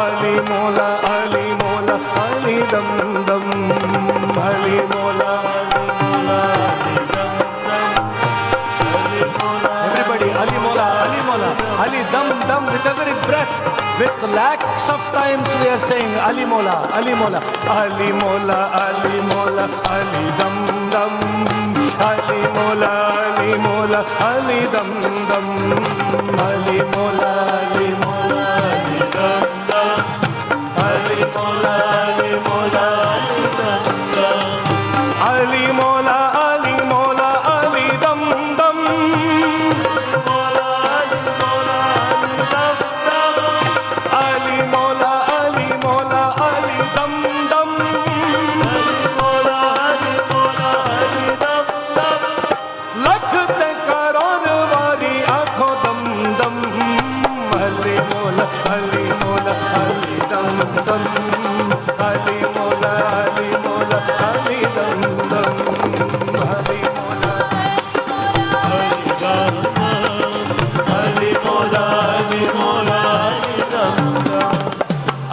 Ali mola, Ali mola, Ali dam dam, Ali mola, Ali dam dam, Ali mola. Everybody, Ali mola, Ali mola, Ali dam dam. With every breath, with lakhs of times we are saying Ali mola, Ali mola, Ali mola, Ali mola, Ali dam dam, Ali mola, Ali mola, Ali dam dam, Ali mola, Ali mola, Ali dam dam, Ali mola, Ali mola, Ali dam dam, Ali mola, Ali mola, Ali dam dam, mola, Ali mola, Ali dam dam, Ali mola, Ali mola, Ali dam dam, Ali mola, Ali mola, Ali dam dam. Lakh te karon wali aankhon dam dam, Ali mola, Ali mola, Ali dam dam, Ali mola, Ali mola, Ali dam dam, Ali mola, Ali dam dam, Ali mola, Ali mola, Ali dam dam.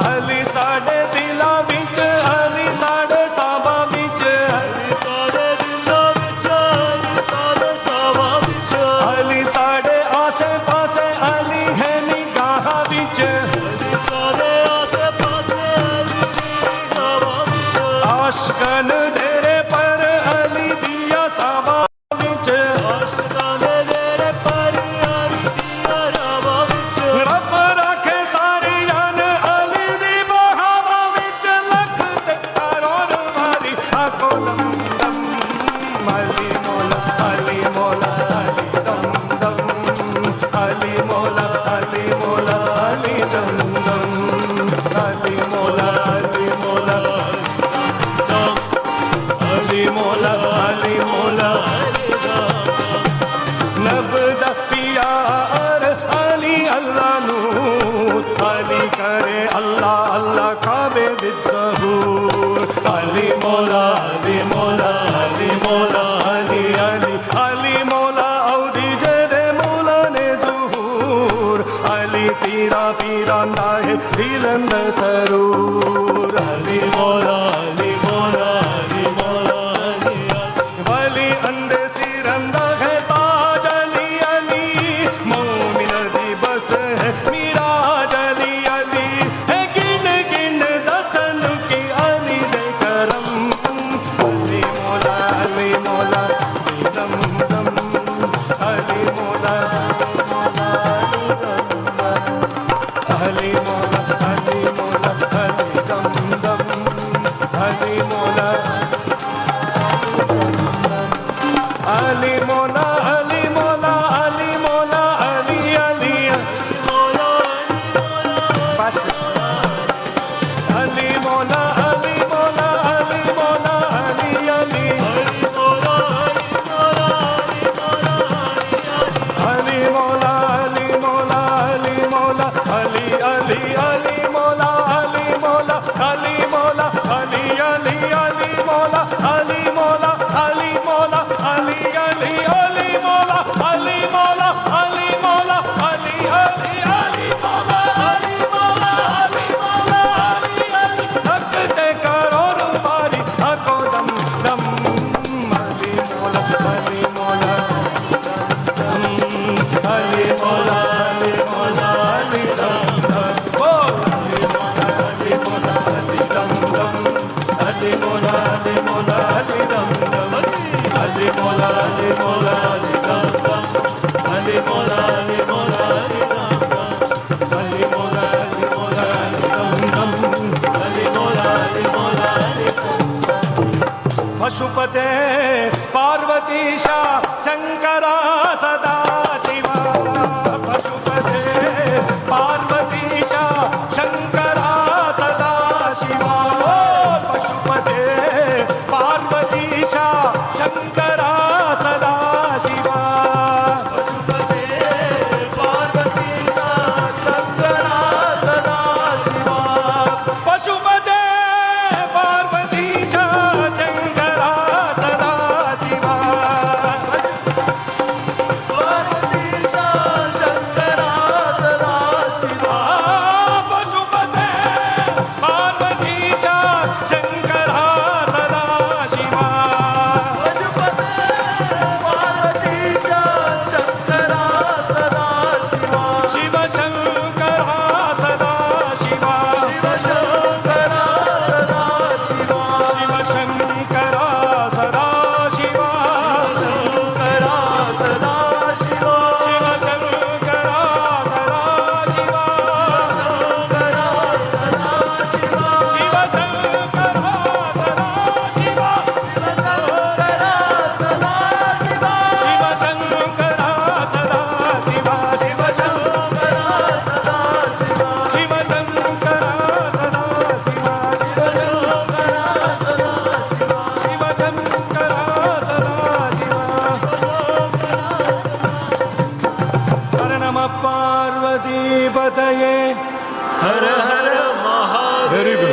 Ali saade dilan vich, Ali saade saaba vich, Ali saade dilan vich, Ali saade saaba vich, Ali saade aase paase, Ali hai nigaah vich, Ali saade aase paase, Ali nigaah vich, aashkan dere par Ali diya saaba vich, aashkan dere par Ali diya saaba vich, Rabb rakhe saariyan Ali di bahawa vich, lakh te karon wali aankhon dam dam, Ali mola, Ali mola, Ali dam dam, Ali mola, Ali mola, Ali dam dam, Ali mola, Ali mola, Ali mola, Ali mola, Ali dam dam. Nabda pyar Ali Allah noor, Ali kare Allah Allah kabe vich zahur, Ali mola, Ali mola, Ali mola, Ali Ali, Ali mola audi jede mola ne zuhur, Ali pira pira nahe diland sarur, Ali mola, Ali mola, Ali mola, Ali Ali, Wali ande siranda hai taaj Ali Ali, हली मोला हली मोला हली दम दम हली मोला हली मोला हली मोला हली मोला हली हली फास्ट हली मोला हली मोला हली मोला हली हली हली मोला हली मोला हली मोला हली हली हली मोला हली मोला हली मोला हली हली हली मोला हली मोला हली मोला हली हली हली मोला हली मोला हली मोला हली हली हली मोला हली मोला हली मोला हली हली भक्ते करो रुबारी हको दम दम हली मोला हली मोला हली मोला हली मोला हली दम दम बोल हली मोला हली दम दम हली मोला हली मोला हली दम दम हली मोला हली मोला हली दम दम हली मोला हली मोला हली दम दम हली मोला हली मोला हली दम दम हली मोला हली मोला हली पशुपते पार्वतीशा शंकरा सदा शिवा पशुपते पार्वतीशा शंकरा सदा शिवा पशुपते पार्वतीशा शंकरा सदा शिवा पशुपते पार्वतीशा शंकरा सदा शिवा पशुपते पार्वतीशा शंकरा सदा शिवा पार्वतीशा शंकरा सदा शिवा पशुपते पार्वतीशा शंकरा सदा शिवा पशुपते पार्वतीशा शंकरा सदा शिवा शिव शंकरा सदा शिवा शिव शंकरा सदा शिवा शिव शंकरा सदा शिवा शंकरा सदा शिवा शिव शंकरा सदा शिवा शंकरा सदा शिवा शिव शंकरा सदा शिवा शिव शंकरा सदा शिवा शिव शंकरा सदा शिवा शिव शंकरा सदा शिवा शिव शंकरा सदा शिवा शिव शंकरा सदा शिवा हर नम पार्वती पतये हर हर महादेव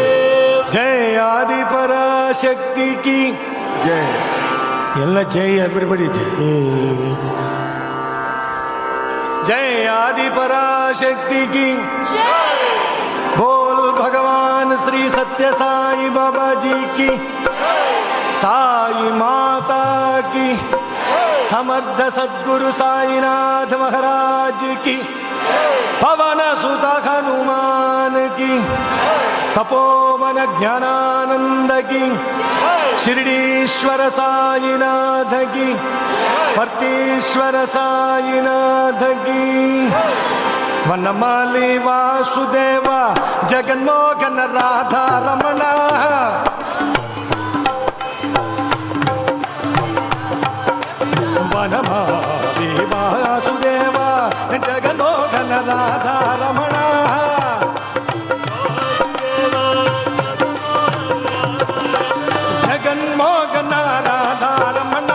जय आदि पराशक्ति की जय ಎಲ್ಲ ಜೈ ಎವ್ರಿಬಡಿ जय आदि पराशक्ति की बोल भगवान श्री सत्य साई बाबा जी की साई माता की समर्थ सद्गुरु साईनाथ महाराज की पवन सुत हनुमान की तपोवन ज्ञानानंद की शिरडीश्वर साईनाथ की पर्तीश्वर साईनाथ की वनमाली वासुदेव जगन्मोहन राधा रमण वनमाली वासुदेव जगन्मोहन राधा रमण जगन्मोहन राधा रमण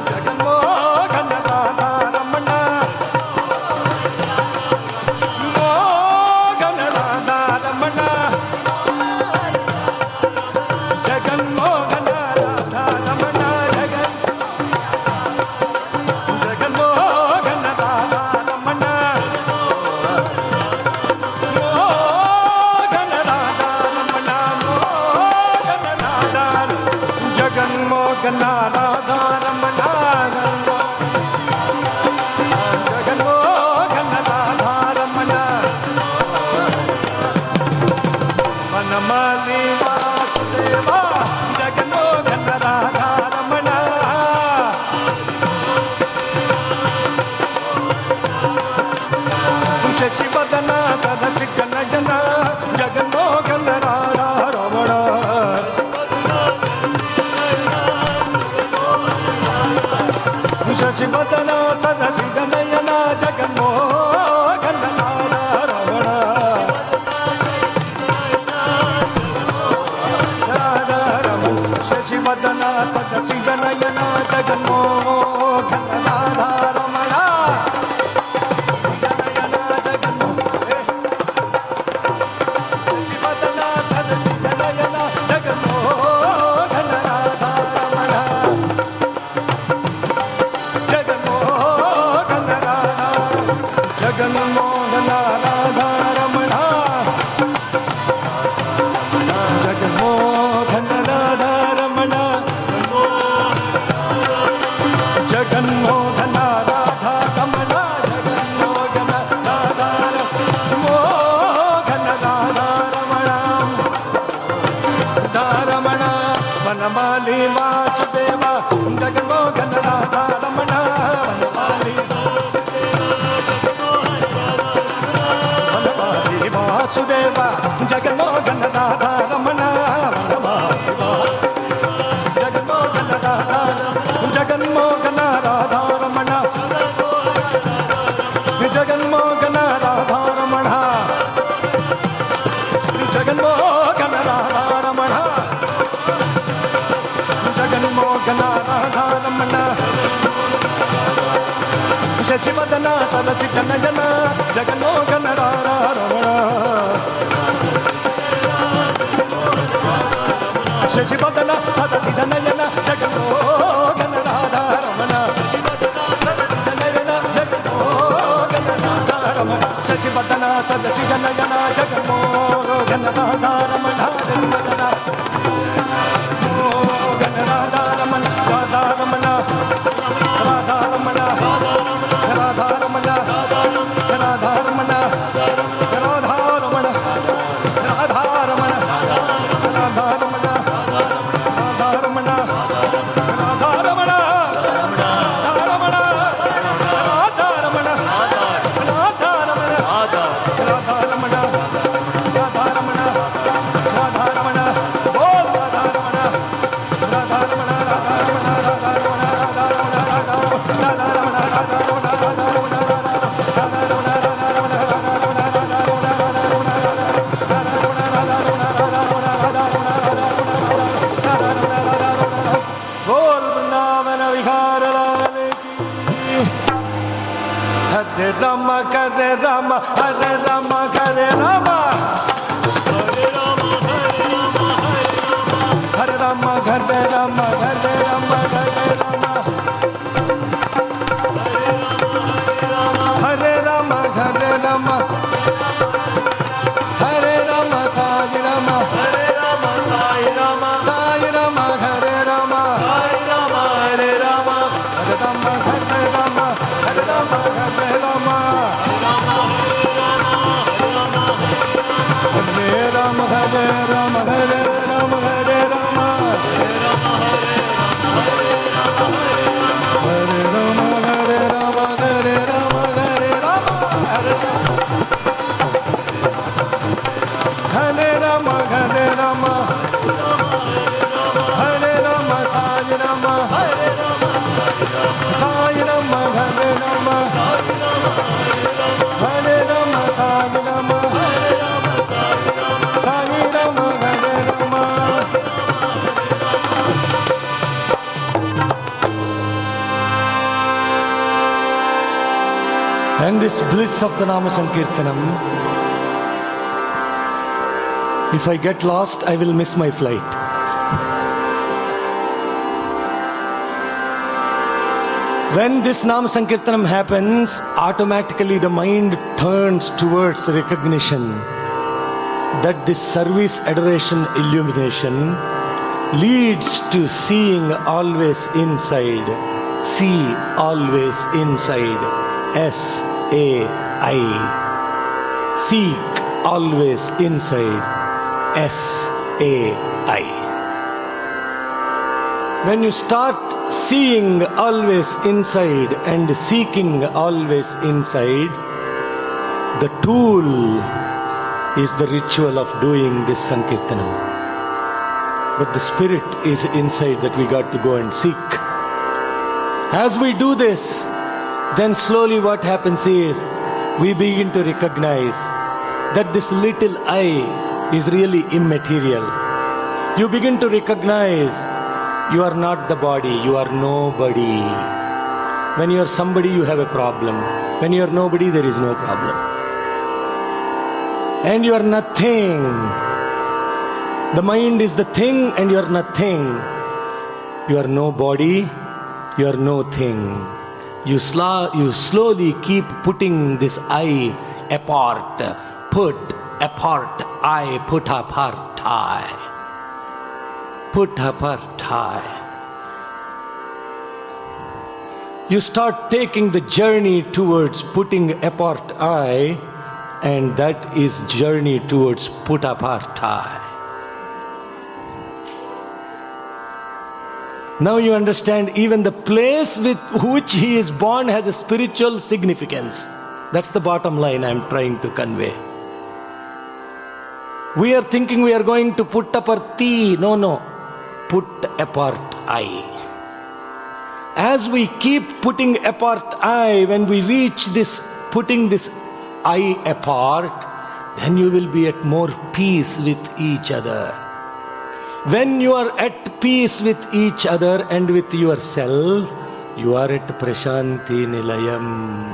जगन्मोहन राधा रमण मोहन राधा रमण ಶಶಿವದನ ಸದಸಿಕ ನಯನ ಜಗನ್ಮೋಹನ ರಾಧಾ ರಮಣ ಶಶಿವದನ ಸದಸಿಕ ನಯನ ಜಗನ್ಮೋಹನ ರಾಧಾ ರಮಣ ರಾಧಾ ರಮಣ ಶಶಿವದನ ಸದಸಿಕ ನಯನ ಜಗನ್ಮೋಹನ ರಾಧಾ ರಮಣ వనమాలి వాసుదేవ జగన్మోహన రాధా రమణ వనమాలి వాసుదేవ జగన్మోహన రాధా రమణ జగన్మోహన రాధా జగన్మోహన రాధా రమణ జగన్మోహన రాధా రమణ జగన్మోహన రాధా రమణ జగన్మోహన రాధా రమణ శశివదన సరసిక నయన జగన్మోహన రాధా రమణ శశివదన సరసిక నయన జగన్మోహన రాధా రమణ శశివదన సరసిక నయన జగన్మోహన రాధా రమణ రాధా రమణ రాధా రమణ రాధా రమణ రాధా రమణ రాధా రమణ రాధా రమణ రాధా రమణ రాధా రమణ రాధా రమణ రాధా రమణ రాధా రమణ రాధా రమణ రాధా రమణ రాధా రమణ రాధా రమణ రాధా రమణ బోల్ రాధా రమణ రాధా రమణ రాధా రమణ రాధా రమణ రాధా రమణ రాధా రమణ రాధా రమణ बोल वृंदावन विहार लाल की हरे राम हरे राम हरे राम हरे राम हरे राम हरे राम हरे राम हरे राम हरे राम हरे राम हरे राम हरे राम साई राम हरे राम साई राम साई राम हरे राम साई राम हरे राम हरे राम हरे राम हरे राम हरे राम हरे राम हरे राम हरे राम हरे राम हरे राम हरे राम हरे राम हरे राम हरे राम हरे राम हरे राम साई राम साई राम हरे राम हरे राम साई राम साई राम हरे Ram And this bliss of the Nama Sankirtanam, if I get lost, I will miss my flight. When this Nama Sankirtanam happens, automatically the mind turns towards recognition that this service, adoration, illumination leads to seeing always inside. See always inside. S-A-I. Seek always inside. S-A-I. When you start seeing always inside and seeking always inside, The tool is the ritual of doing this Sankirtanam. But the spirit is inside that we got to go and seek. As we do this, then slowly what happens is we begin to recognize that this little I is really immaterial. You begin to recognize you are not the body, you are nobody. When you are somebody, you have a problem. When you are nobody, there is no problem. And you are nothing. The mind is the thing and you are nothing. You are no body, you are no thing. You slowly keep putting this I apart. Put apart I, put apart I. Put apart I. You start taking the journey towards putting apart I, and that is journey towards put apart I. Now you understand even the place with which he is born has a spiritual significance. That's the bottom line I am trying to convey. We are thinking we are going to put apart T. No. Put apart I. As we keep putting apart I, when we reach this, putting this I apart, then you will be at more peace with each other. When you are at peace with each other and with yourself, you are at Prashanti Nilayam.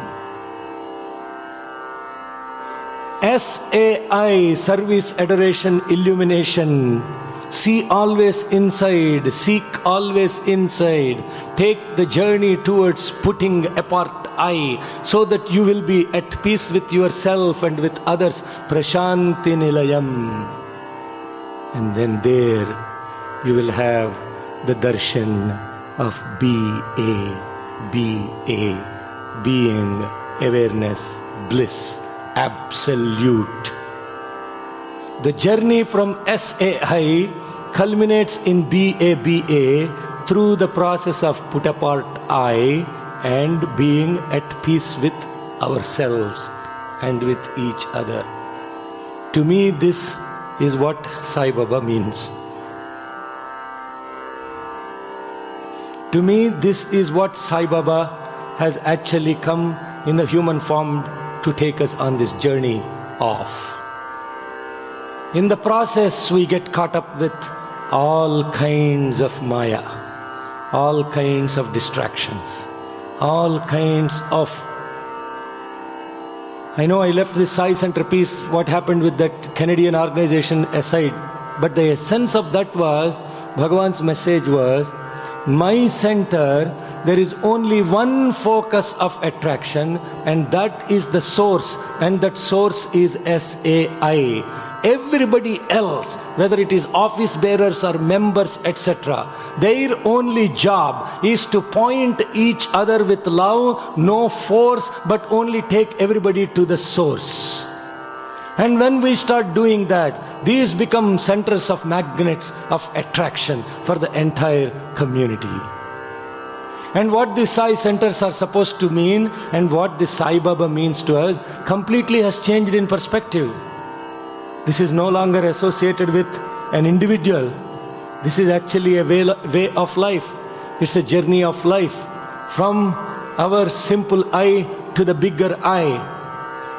SAI, service, adoration, illumination. See always inside, seek always inside. Take the journey towards putting apart I, so that you will be at peace with yourself and with others. Prashanti Nilayam. And then there you will have the darshan of BA, being, awareness, bliss, absolute. The journey from SAI culminates in BA through the process of put apart I and being at peace with ourselves and with each other. To me, this is what Sai Baba means. To me, this is what Sai Baba has actually come in the human form to take us on this journey of. In the process, we get caught up with all kinds of Maya, all kinds of distractions, all kinds of... I know I left this Sai centerpiece, what happened with that Canadian organization aside, but the essence of that was, Bhagavan's message was, my center, there is only one focus of attraction, and that is the source, and that source is SAI. Everybody else, whether it is office bearers or members, etc., their only job is to point each other with love, no force, but only take everybody to the source. And when we start doing that, these become centers of magnets of attraction for the entire community. And what the Sai centers are supposed to mean and what the Sai Baba means to us completely has changed in perspective. This is no longer associated with an individual. This is actually a way of life. It's a journey of life from our simple I to the bigger I.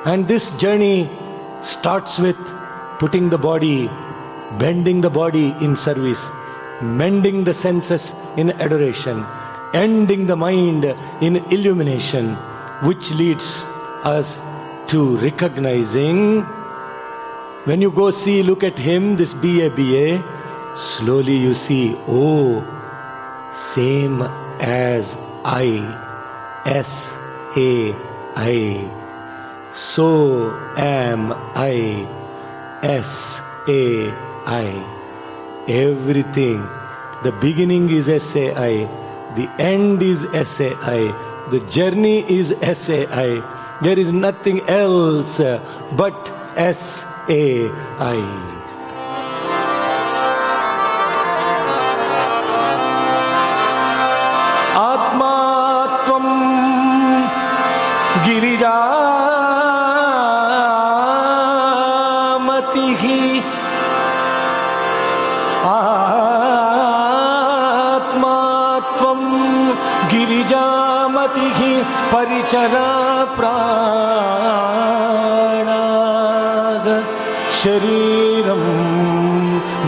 And this journey starts with putting the body, bending the body in service, mending the senses in adoration, ending the mind in illumination, which leads us to recognizing. When you go see, look at him, this BA, slowly you see, oh, same as I, SAI. So am I, SAI. Everything. The beginning is SAI. The end is SAI. The journey is SAI. There is nothing else but SAI. Atma Tvam Girija गिरिजामतिः आत्मा त्वं गिरिजामतिः परिचरा प्राणाः शरीरं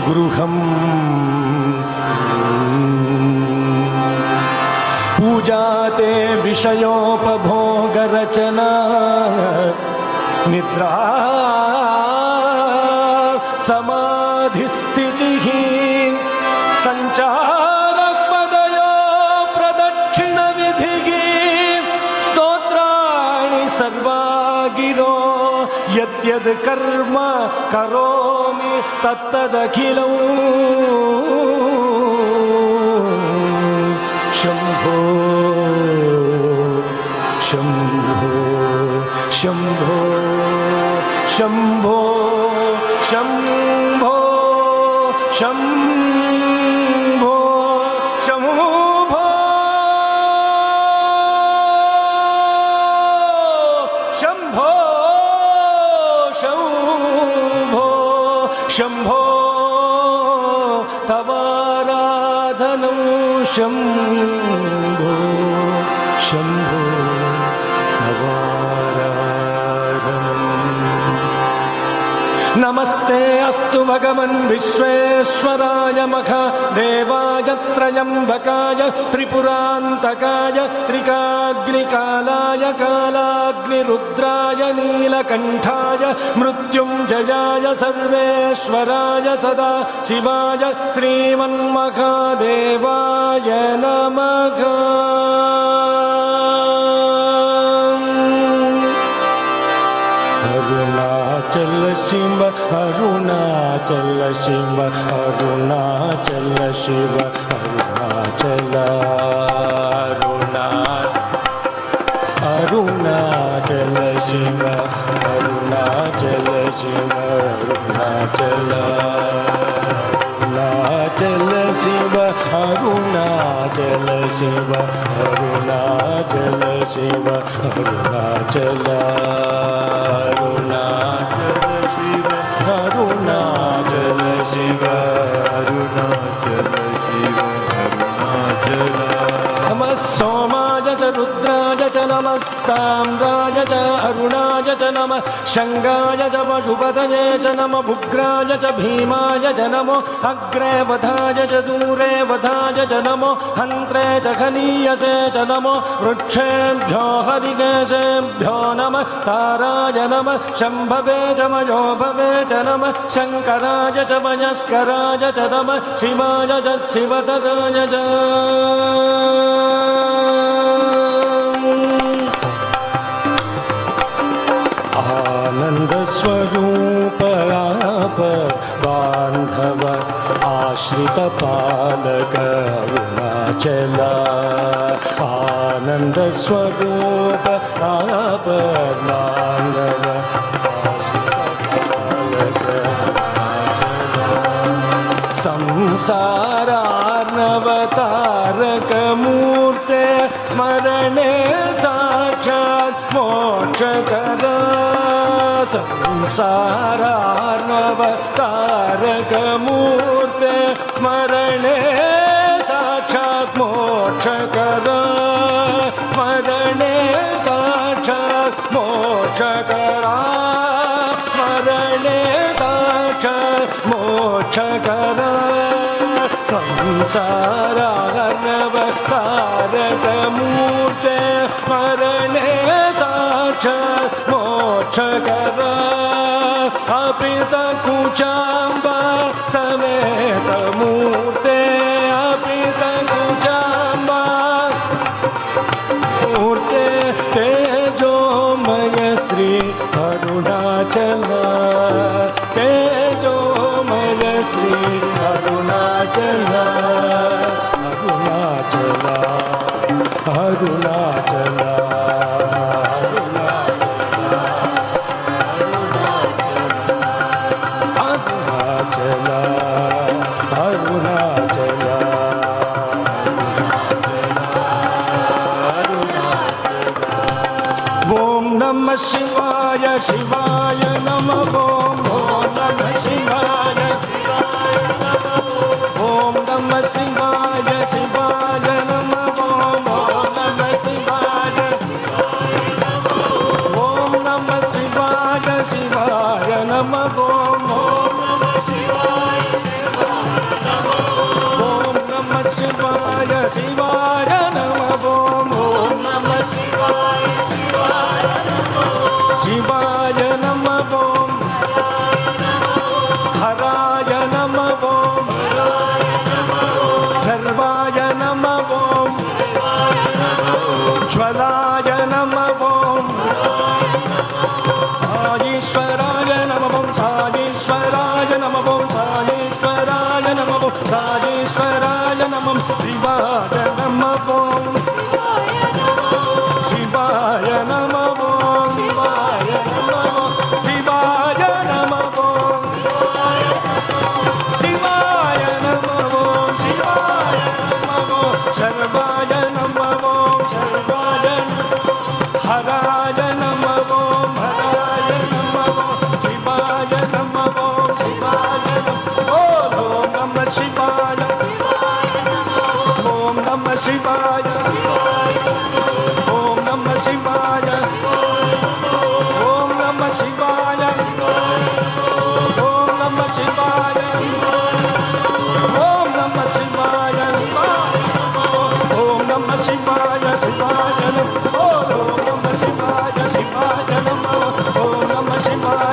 गृहं पूजाते विषयोपभोगरचना निद्रा समाधिस्थितिः संचारपदयो प्रदक्षिणविधिः स्तोत्राणि सर्वा गिरो यद्यद् कर्म करोमि तत्तदखिलम् शम्भो शम्भो शम्भो शम्भो शम्भो शम्भो शम्भो शम्भो शम्भो शम्भो तवाराधनं शम्भो शम्भो नमस्ते अस्तु भगवन् विश्वेश्वराय महादेवाय त्रयम्बकाय त्रिपुरान्तकाय त्रिकाग्निकालाय कालाग्निरुद्राय नीलकण्ठाय मृत्युञ्जयाय सर्वेश्वराय सदा शिवाय श्रीमन्महादेवाय नमः। अरुणाचल शिव अरुणाचल शिव अरुणाचल शिव अरुणाचल अरुणाचल शिव अरुणाचल शिव अरुणाचल अरुणाचल शिव अरुणाचल शिव अरुणाचल शिव अरुणाचल अरुणाचल शिव अरुणाचल शिव अरुणाचल नमः सोमाय च रुद्राय च नमस्ताम्राय च अरुणाय च नमः शङ्गाय च पशुपतये च नमः उग्राय च भीमाय च नमो अग्रे वधाय च दूरे वधाय च नमो हन्त्रे च खनीयसे च नमो वृक्षेभ्यो हरिकेशेभ्यो नमः ताराय नमः शम्भवे च मयोभवे च नमः शङ्कराय च वयस्कराय च नमः शिवाय च शिवतराय च आनंद स्वरूप आप बांधव आश्रित पालक अरुणाचल आनंद स्वरूप आप बांधव संसारार्णवतारक मूर्ते स्मरणे साक्षात् मोक्षकर संसारार्णवतारक मूर्ते स्मरणे साक्षात् मोक्षकर स्मरणे साक्षात् मोक्षकरा स्मरणे साक्षात् मोक्षकर संसारार्णवतारक मूर्ते स्मरणे साक्षात् मोक्षकर अपित कुचाम्ब समेत मूर्ते अपित कुचाम्ब मूर्ते तेजोमय श्री अरुणाचल तेजोमय श्री अरुणाचल अरुणाचल अरुणाचल शिवाय शिवाय नमः ओम नमः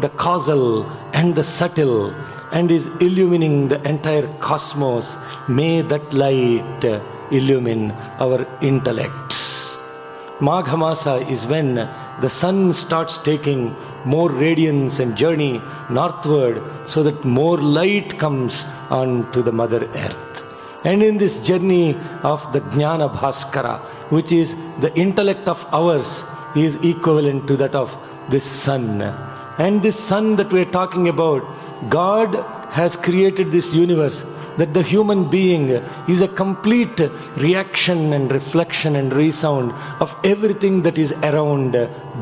the causal and the subtle and is illumining the entire cosmos. May that light illumine our intellects. Magha Masa is when the sun starts taking more radiance and journey northward so that more light comes on to the Mother Earth. And in this journey of the Jnana Bhaskara, which is the intellect of ours, is equivalent to that of this sun. And this sun that we are talking about, God has created this universe, that the human being is a complete reaction and reflection and resound of everything that is around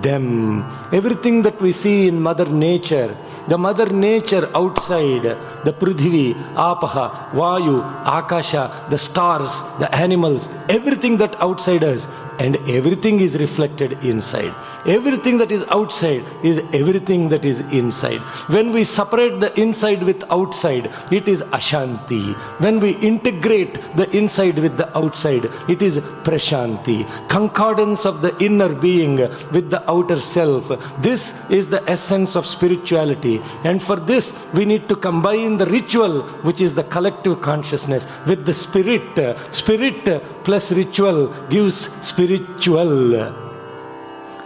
them. Everything that we see in Mother Nature, the Mother Nature outside, the Prithvi, Apaha, Vayu, Akasha, the stars, the animals, everything that outside us, and everything is reflected inside. Everything that is outside is everything that is inside. When we separate the inside with outside, it is Ashanti. When we integrate the inside with the outside, it is Prashanti. Concordance of the inner being with the outer self. This is the essence of spirituality. And for this, we need to combine the ritual, which is the collective consciousness, with the spirit. Spirit plus ritual gives spiritual.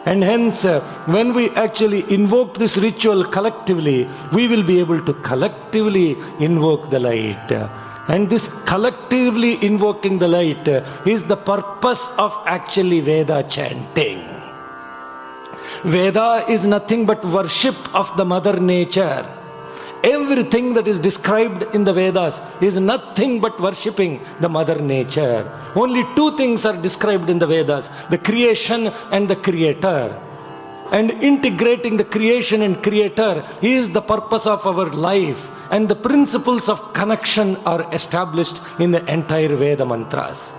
And hence, when we actually invoke this ritual collectively, we will be able to collectively invoke the light. And this collectively invoking the light is the purpose of actually Veda chanting. Veda is nothing but worship of the Mother Nature. Everything that is described in the Vedas is nothing but worshipping the Mother Nature. Only two things are described in the Vedas: the creation and the creator. And integrating the creation and creator is the purpose of our life. And the principles of connection are established in the entire Veda mantras.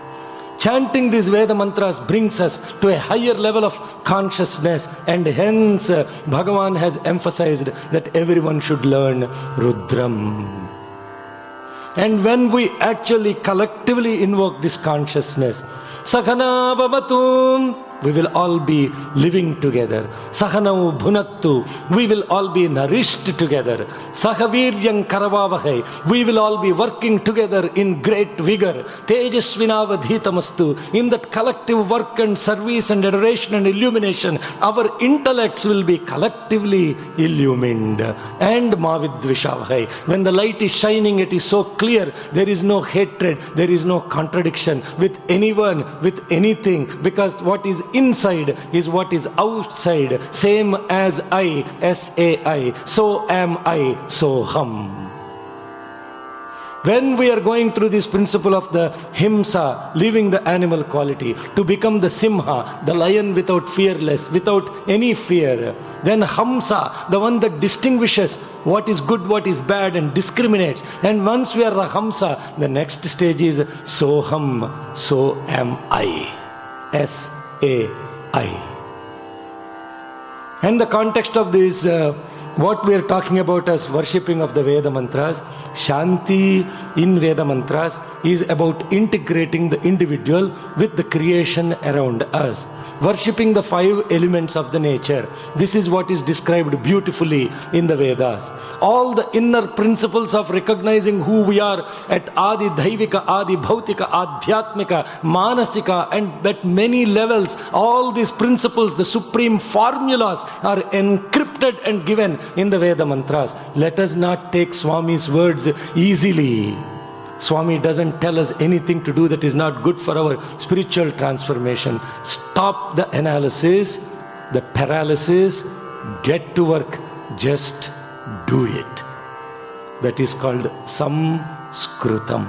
Chanting these Veda mantras brings us to a higher level of consciousness, and hence Bhagavan has emphasized that everyone should learn Rudram. And when we actually collectively invoke this consciousness, Sakhana Bhavatu, we will all be living together. Sahanau Bhunattu, we will all be nourished together. Sahaviryang Karavavahai, we will all be working together in great vigor. Tejasvinavadhitamastu, in that collective work and service and adoration and illumination, our intellects will be collectively illumined. And Mavidvishavahai, when the light is shining, it is so clear, there is no hatred, there is no contradiction with anyone, with anything, because what is inside is what is outside. Same as I, S-A-I, so am I, so hum. When we are going through this principle of the himsa, leaving the animal quality, to become the simha, the lion without fearless, without any fear, then hamsa, the one that distinguishes what is good, what is bad, and discriminates. And once we are the hamsa, the next stage is soham, so am I, S-A-I. And the context of this, what we are talking about as worshipping of the Veda mantras, Shanti in Veda mantras is about integrating the individual with the creation around us. Worshipping the 5 elements of the nature. This is what is described beautifully in the Vedas. All the inner principles of recognizing who we are at Adi Dhaivika, Adi Bhautika, Adhyatmika, Manasika, and at many levels, all these principles, the supreme formulas, are encrypted and given in the Veda mantras. Let us not take Swami's words easily. Swami doesn't tell us anything to do that is not good for our spiritual transformation. Stop the analysis, the paralysis, get to work, just do it. That is called samskrutam.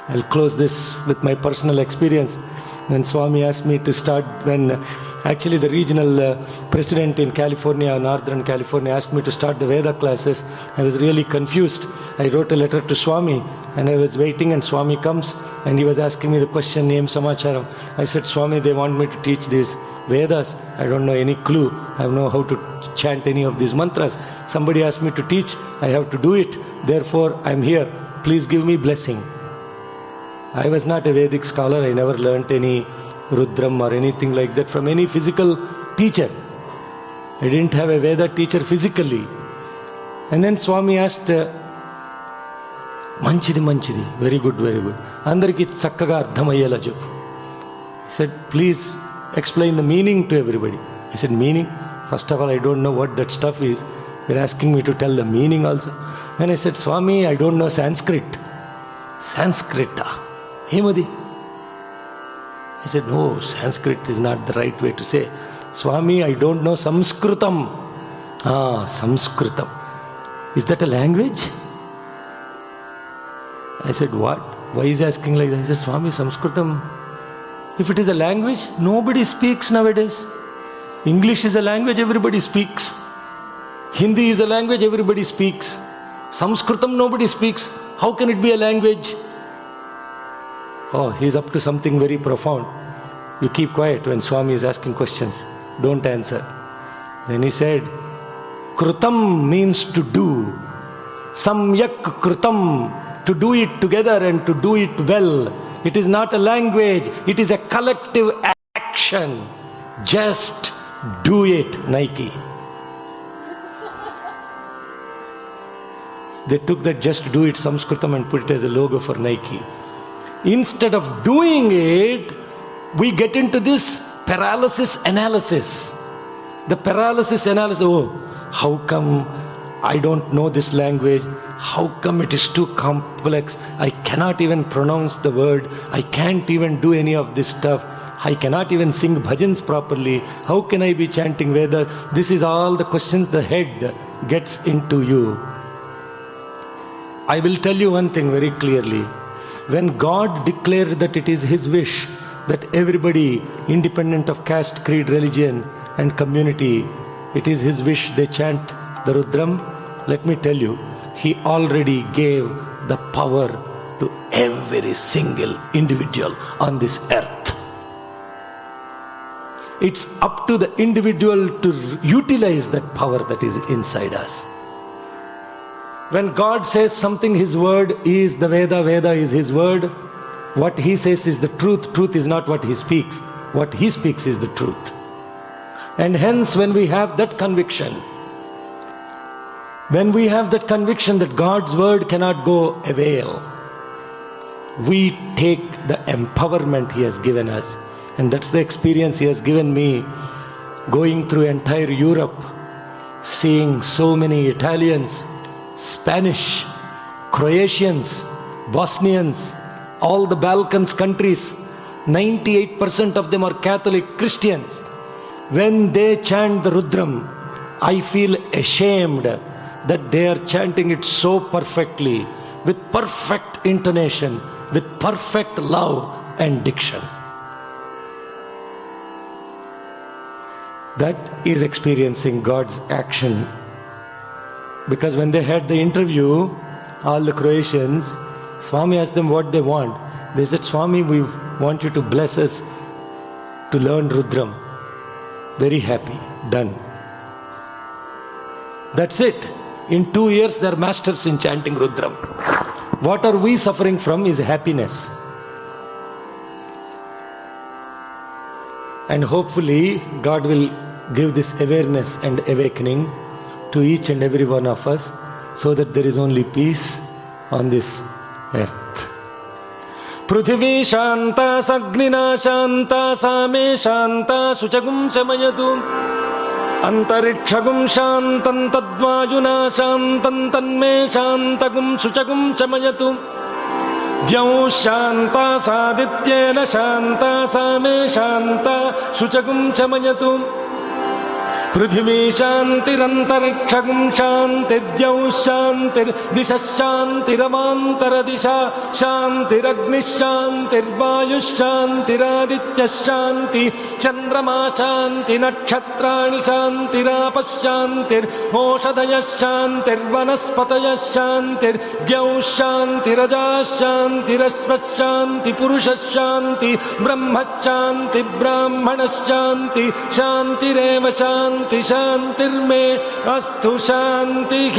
I'll close this with my personal experience. When Swami asked me to start, when actually the regional president in California, Northern California, asked me to start the Veda classes, I was really confused. I wrote a letter to Swami and I was waiting, and Swami comes and he was asking me the question, Name Samacharam. I said, Swami, they want me to teach these Vedas. I don't know any clue. I don't know how to chant any of these mantras. Somebody asked me to teach. I have to do it. Therefore, I'm here. Please give me blessing. I was not a Vedic scholar. I never learnt any Rudram or anything like that from any physical teacher. I didn't have a Veda teacher physically. And then Swami asked, Manchidi, very good, very good. Andariki chakkaga ardhamayyela cheppu. He said, please explain the meaning to everybody. I said, meaning? First of all, I don't know what that stuff is. They're asking me to tell the meaning also. Then I said, Swami, I don't know Sanskrit. Sanskrita. Hemadi. He said, no, Sanskrit is not the right way to say. Swami, I don't know Samskritam. Samskritam. Is that a language? I said, what? Why is he asking like that? He said, Swami, Samskritam. If it is a language, nobody speaks nowadays. English is a language everybody speaks. Hindi is a language everybody speaks. Samskritam nobody speaks. How can it be a language? Oh, he is up to something very profound. You keep quiet when Swami is asking questions. Don't answer. Then he said, Krutam means to do. Samyak Krutam, to do it together and to do it well. It is not a language, it is a collective action. Just do it, Nike. They took that just do it Samskritam and put it as a logo for Nike. Instead of doing it, we get into this paralysis analysis. The paralysis analysis, oh, how come I don't know this language? How come it is too complex? I cannot even pronounce the word. I can't even do any of this stuff. I cannot even sing bhajans properly. How can I be chanting Vedas? This is all the questions the head gets into you. I will tell you one thing very clearly. When God declared that it is His wish that everybody, independent of caste, creed, religion and community, it is His wish they chant the Rudram, let me tell you, He already gave the power to every single individual on this earth. It's up to the individual to utilize that power that is inside us. When God says something, His word is the Veda, Veda is His word. What He says is the truth, truth is not what He speaks. What He speaks is the truth. And hence when we have that conviction, that God's word cannot go avail, we take the empowerment He has given us. And that's the experience He has given me, going through entire Europe, seeing so many Italians, Spanish, Croatians, Bosnians, all the Balkans countries, 98% of them are Catholic Christians. When they chant the Rudram, I feel ashamed that they are chanting it so perfectly, with perfect intonation, with perfect love and diction. That is experiencing God's action. Because when they had the interview, all the Croatians, Swami asked them what they want. They said, Swami, we want you to bless us to learn Rudram. Very happy. Done. That's it. In 2 years, they are masters in chanting Rudram. What are we suffering from is happiness. And hopefully, God will give this awareness and awakening to each and every one of us, so that there is only peace on this earth. Prithvi Shanta Sagnina Shanta Same Shanta Suchagum Shamayatu Antarikshagum Shantan Tadvajuna Shantan Tanme Shantagum Suchagum Shamayatu Dyau Shanta Sadityena Shanta Same Shanta Suchagum Shamayatu Prithvi Shantirantarikshakum Shantiryau Shantir Disha Shantiramantara Disha Shantiragni Shantirvayu Shantiraditya Shanti Chandrama Shanti Nakshatrani Shantirapa Shantir Oshadaya Shantir Vanaspataya Shantir Gyau Shantiraja Shantirashva Shanti Purusha Shanti Brahma Shanti Brahmana Shanti Shantireva Shanti शांति शांतिर्मे अस्तु शांतिः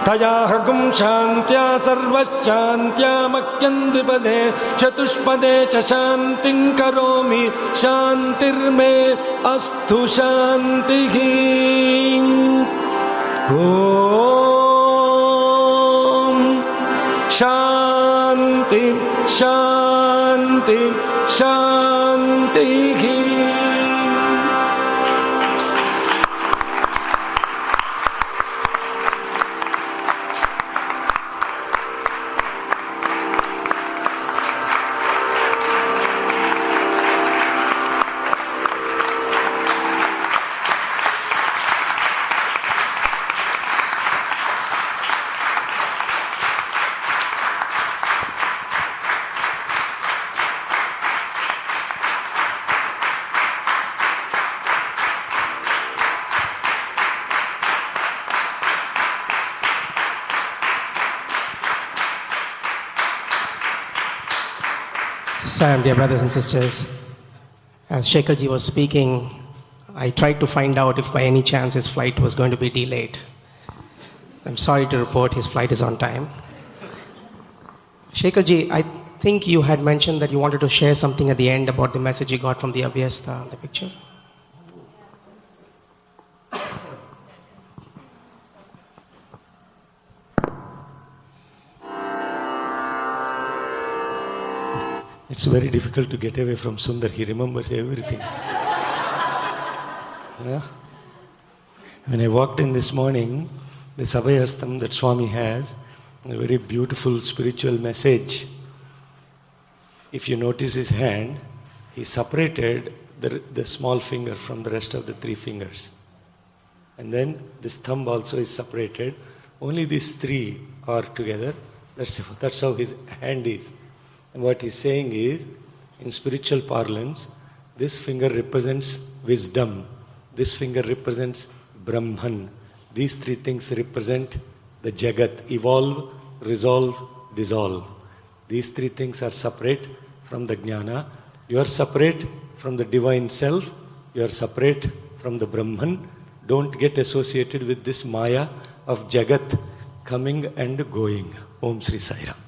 तयाहगुं शांत्या सर्वशांत्या मह्यं द्विपदे चतुष्पदे च शांतिं करोमि शांतिर्मे अस्तु शांतिः ओम शांति शांति शांतिः Sam, dear brothers and sisters, as Sekhar ji was speaking, I tried to find out if by any chance his flight was going to be delayed. I'm sorry to report his flight is on time. Sekhar ji, I think you had mentioned that you wanted to share something at the end about the message you got from the Abhyasta on the picture. It's very difficult to get away from Sundar. He remembers everything. Yeah? When I walked in this morning, the Abhyastam that Swami has, a very beautiful spiritual message. If you notice his hand, he separated the small finger from the rest of the three fingers. And then this thumb also is separated. Only these three are together. That's how his hand is. And what he's saying is, in spiritual parlance, this finger represents wisdom. This finger represents Brahman. These three things represent the Jagat, evolve, resolve, dissolve. These three things are separate from the Jnana. You are separate from the divine self. You are separate from the Brahman. Don't get associated with this Maya of Jagat coming and going. Om Sri Sai Ram.